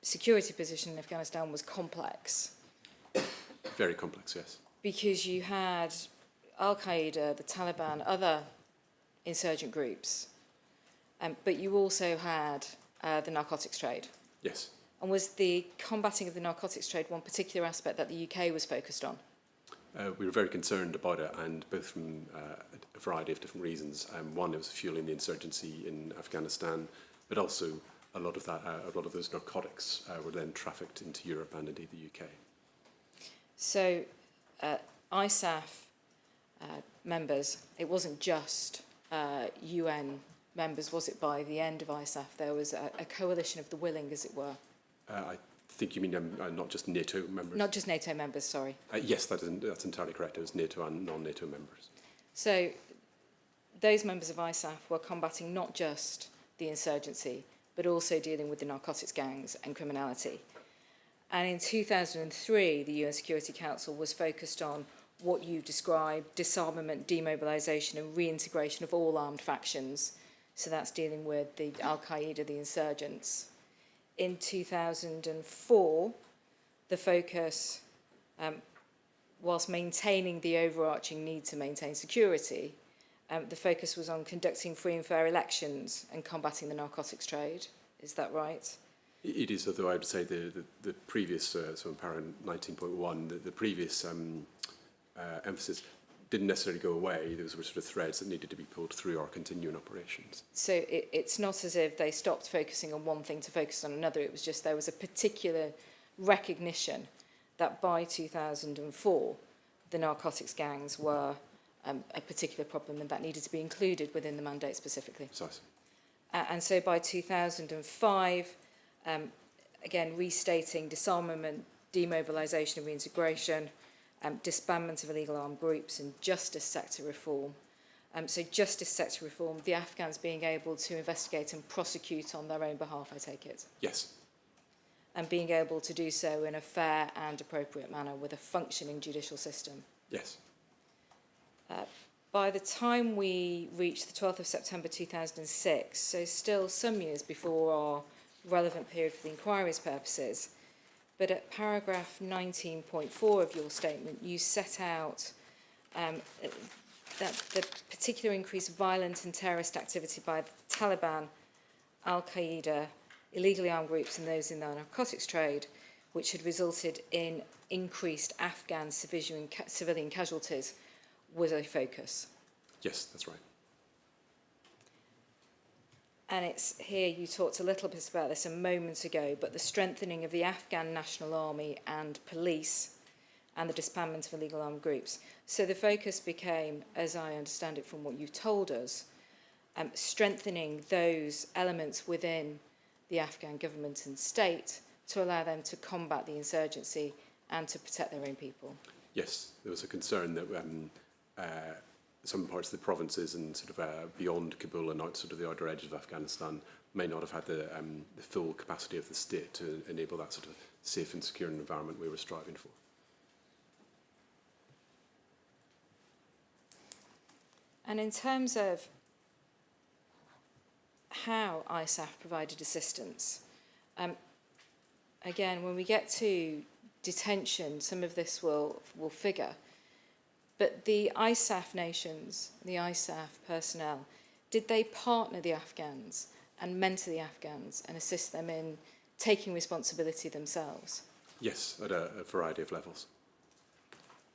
security position in Afghanistan was complex? Very complex, yes. Because you had Al-Qaeda, the Taliban, other insurgent groups, but you also had the narcotics trade. Yes. And was the combating of the narcotics trade one particular aspect that the UK was focused on? We were very concerned about it, and both from a variety of different reasons. One, it was fueling the insurgency in Afghanistan, but also a lot of those narcotics were then trafficked into Europe and indeed the UK. So, ISAF members, it wasn't just UN members, was it? By the end of ISAF, there was a coalition of the willing, as it were. I think you mean not just NATO members? Not just NATO members, sorry. Yes, that's entirely correct. It was NATO and non-NATO members. So those members of ISAF were combating not just the insurgency, but also dealing with the narcotics gangs and criminality. And in 2003, the UN Security Council was focused on what you described, disarmament, demobilisation and reintegration of all armed factions. So that's dealing with the Al-Qaeda, the insurgents. In 2004, the focus, whilst maintaining the overarching need to maintain security, the focus was on conducting free and fair elections and combating the narcotics trade. Is that right? It is, although I would say the previous, so in para 19.1, the previous emphasis didn't necessarily go away. Those were sort of threads that needed to be pulled through our continuing operations. So it's not as if they stopped focusing on one thing to focus on another. It was just there was a particular recognition that by 2004, the narcotics gangs were a particular problem and that needed to be included within the mandate specifically. Precisely. And so by 2005, again, restating disarmament, demobilisation and reintegration, disbandment of illegal armed groups and justice sector reform. So justice sector reform, the Afghans being able to investigate and prosecute on their own behalf, I take it? Yes. And being able to do so in a fair and appropriate manner with a functioning judicial system. Yes. By the time we reached the 12th of September 2006, so still some years before our relevant period for the inquiry's purposes, but at paragraph 19.4 of your statement, you set out that the particular increased violent and terrorist activity by the Taliban, Al-Qaeda, illegally armed groups and those in the narcotics trade, which had resulted in increased Afghan civilian casualties, was a focus. Yes, that's right. And it's here, you talked a little bit about this a moment ago, but the strengthening of the Afghan National Army and police and the disbandment of illegal armed groups. So the focus became, as I understand it from what you've told us, strengthening those elements within the Afghan government and state to allow them to combat the insurgency and to protect their own people. Yes, there was a concern that some parts of the provinces and sort of beyond Kabul and out sort of the outer edges of Afghanistan may not have had the full capacity of the state to enable that sort of safe and secure environment we were striving for. And in terms of how ISAF provided assistance, again, when we get to detention, some of this will figure. But the ISAF nations, the ISAF personnel, did they partner the Afghans and mentor the Afghans and assist them in taking responsibility themselves? Yes, at a variety of levels.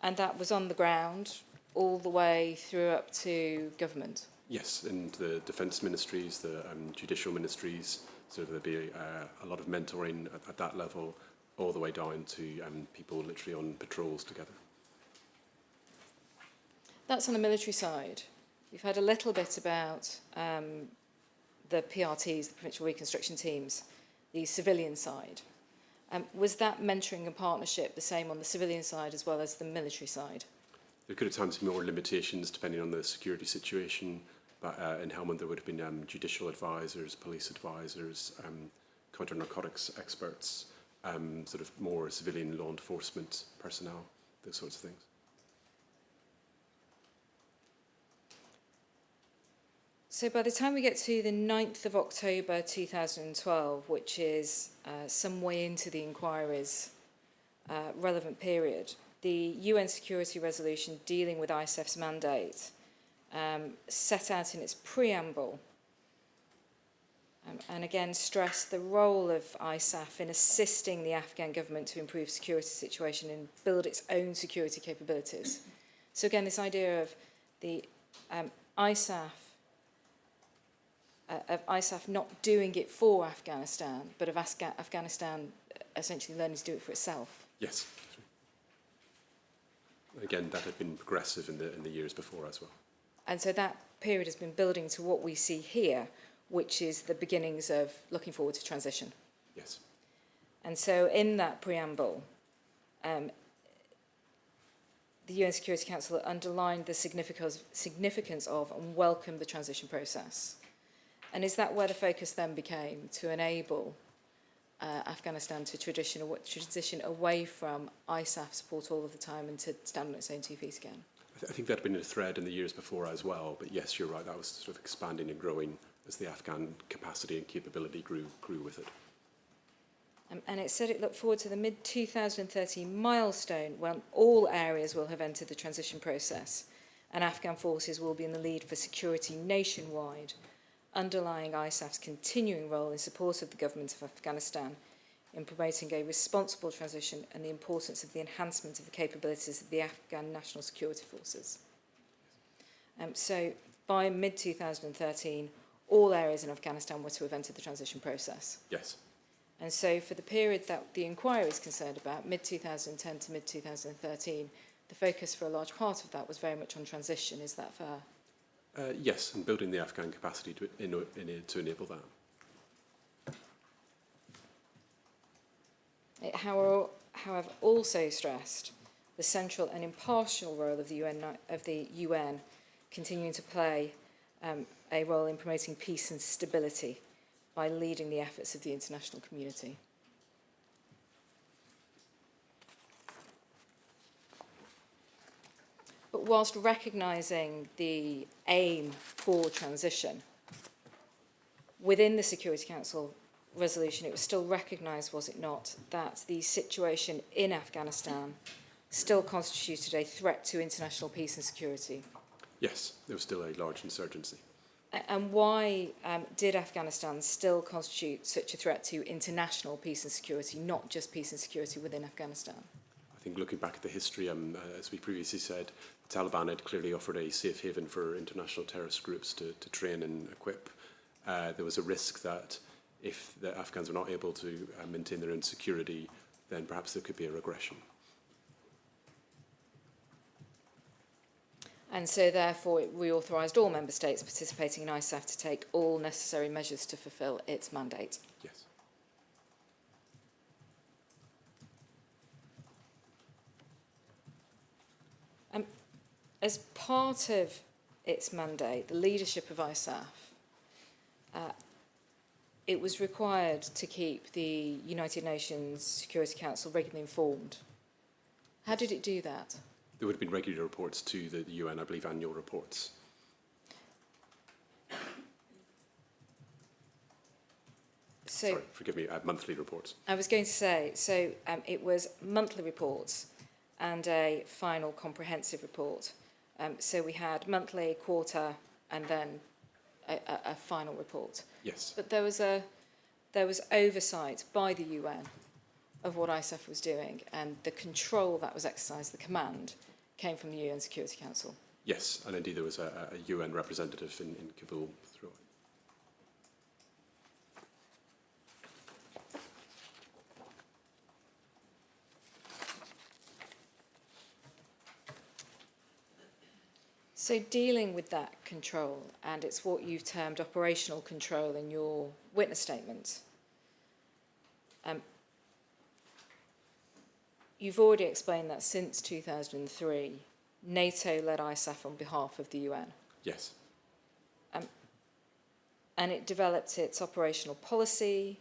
And that was on the ground all the way through up to government? Yes, in the defence ministries, the judicial ministries, so there'd be a lot of mentoring at that level, all the way down to people literally on patrols together. That's on the military side. We've heard a little bit about the PRTs, the Provincial Reconstruction Teams, the civilian side. Was that mentoring and partnership the same on the civilian side as well as the military side? There could at times be more limitations depending on the security situation, but in Helmand there would have been judicial advisors, police advisors, counter-narcotics experts, sort of more civilian law enforcement personnel, those sorts of things. So by the time we get to the 9th of October 2012, which is some way into the inquiry's relevant period, the UN Security Resolution dealing with ISAF's mandate set out in its preamble and again stressed the role of ISAF in assisting the Afghan government to improve security situation and build its own security capabilities. So again, this idea of the ISAF not doing it for Afghanistan, but of Afghanistan essentially learning to do it for itself. Yes. Again, that had been progressive in the years before as well. And so that period has been building to what we see here, which is the beginnings of looking forward to transition. Yes. And so in that preamble, the UN Security Council underlined the significance of and welcomed the transition process. And is that where the focus then became, to enable Afghanistan to transition away from ISAF support all of the time and to stand on its own 2 feet again? I think that had been a thread in the years before as well, but yes, you're right, that was sort of expanding and growing as the Afghan capacity and capability grew with it. And it said it looked forward to the mid-2013 milestone when all areas will have entered the transition process and Afghan forces will be in the lead for security nationwide, underlying ISAF's continuing role in support of the government of Afghanistan in promoting a responsible transition and the importance of the enhancement of the capabilities of the Afghan National Security Forces. So by mid-2013, all areas in Afghanistan were to have entered the transition process. Yes. And so for the period that the inquiry is concerned about, mid-2010 to mid-2013, the focus for a large part of that was very much on transition. Is that fair? Yes, and building the Afghan capacity to enable that. It, however, also stressed the central and impartial role of the UN continuing to play a role in promoting peace and stability by leading the efforts of the international community. But whilst recognising the aim for transition, within the Security Council resolution, it was still recognised, was it not, that the situation in Afghanistan still constituted a threat to international peace and security. Yes, there was still a large insurgency. And why did Afghanistan still constitute such a threat to international peace and security, not just peace and security within Afghanistan? I think looking back at the history, as we previously said, the Taliban had clearly offered a safe haven for international terrorist groups to train and equip. There was a risk that if the Afghans were not able to maintain their own security, then perhaps there could be a regression. And so therefore it reauthorised all member states participating in ISAF to take all necessary measures to fulfil its mandate. Yes. As part of its mandate, the leadership of ISAF, it was required to keep the United Nations Security Council regularly informed. How did it do that? There would have been regular reports to the UN, I believe annual reports. So, sorry, forgive me, monthly reports. I was going to say, so it was monthly reports and a final comprehensive report. So we had monthly, quarter, and then a final report. Yes. But there was oversight by the UN of what ISAF was doing, and the control that was exercised, the command, came from the UN Security Council. Yes, and indeed there was a UN representative in Kabul throughout. So dealing with that control, and it's what you've termed operational control in your witness statement, you've already explained that since 2003, NATO led ISAF on behalf of the UN. Yes. And it developed its operational policy.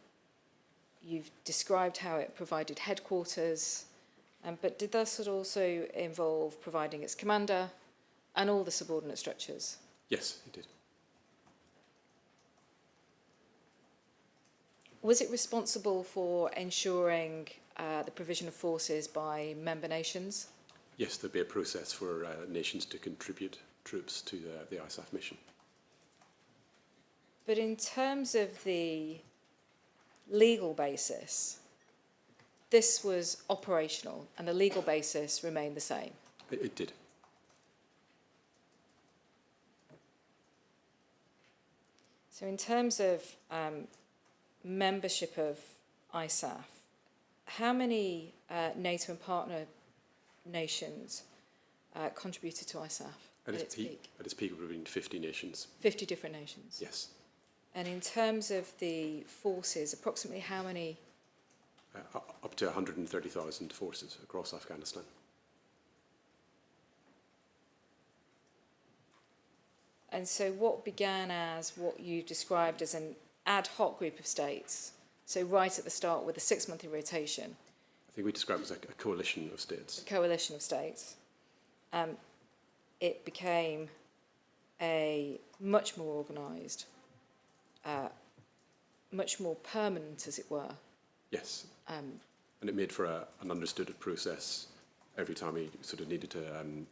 You've described how it provided headquarters, but did this also involve providing its commander and all the subordinate structures? Yes, it did. Was it responsible for ensuring the provision of forces by member nations? Yes, there'd be a process for nations to contribute troops to the ISAF mission. But in terms of the legal basis, this was operational and the legal basis remained the same? It did. So in terms of membership of ISAF, how many NATO and partner nations contributed to ISAF at its peak? At its peak, it would have been 50 nations. 50 different nations? Yes. And in terms of the forces, approximately how many? Up to 130,000 forces across Afghanistan. And so what began as what you described as an ad hoc group of states So right at the start with a 6-monthly rotation, I think we describe it as a coalition of states. a coalition of states, it became a much more organised, much more permanent, as it were. Yes. And it made for an understood process every time we sort of needed to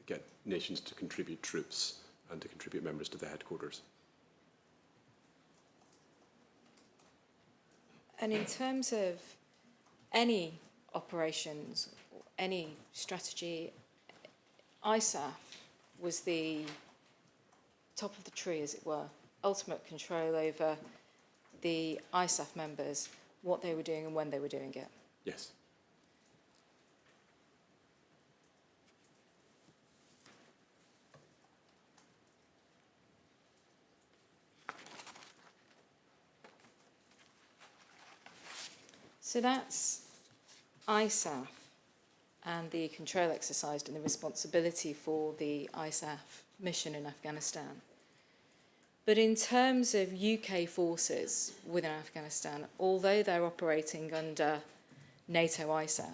get nations to contribute troops and to contribute members to the headquarters. And in terms of any operations, any strategy, ISAF was the top of the tree, as it were, ultimate control over the ISAF members, what they were doing and when they were doing it. Yes. So that's ISAF and the control exercised and the responsibility for the ISAF mission in Afghanistan. But in terms of UK forces within Afghanistan, although they're operating under NATO ISAF,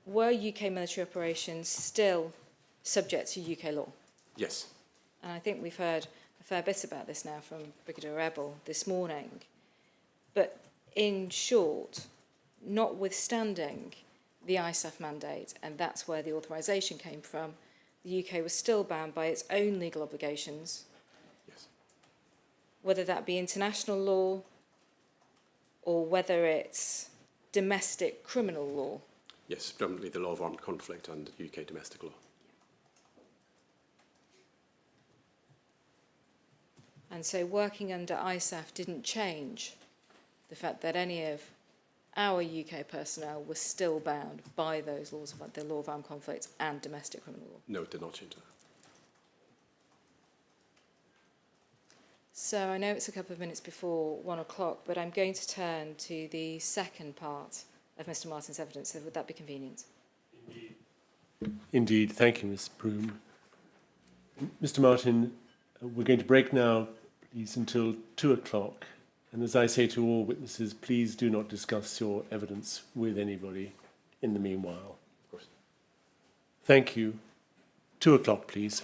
were UK military operations still subject to UK law? Yes. And I think we've heard a fair bit about this now from Brigadier Eble this morning. But in short, notwithstanding the ISAF mandate, and that's where the authorisation came from, the UK was still bound by its own legal obligations, Yes. whether that be international law or whether it's domestic criminal law. Yes, predominantly the law of armed conflict and UK domestic law. And so working under ISAF didn't change the fact that any of our UK personnel was still bound by those laws, of the law of armed conflict and domestic criminal law. No, it did not change that. So I know it's a couple of minutes before 1 o'clock, but I'm going to turn to the second part of Mr. Martin's evidence. So would that be convenient? Indeed. Indeed. Thank you, Ms. Broom. Mr. Martin, we're going to break now, please, until 2 o'clock. And as I say to all witnesses, please do not discuss your evidence with anybody in the meanwhile. Of course. Thank you. 2 o'clock, please.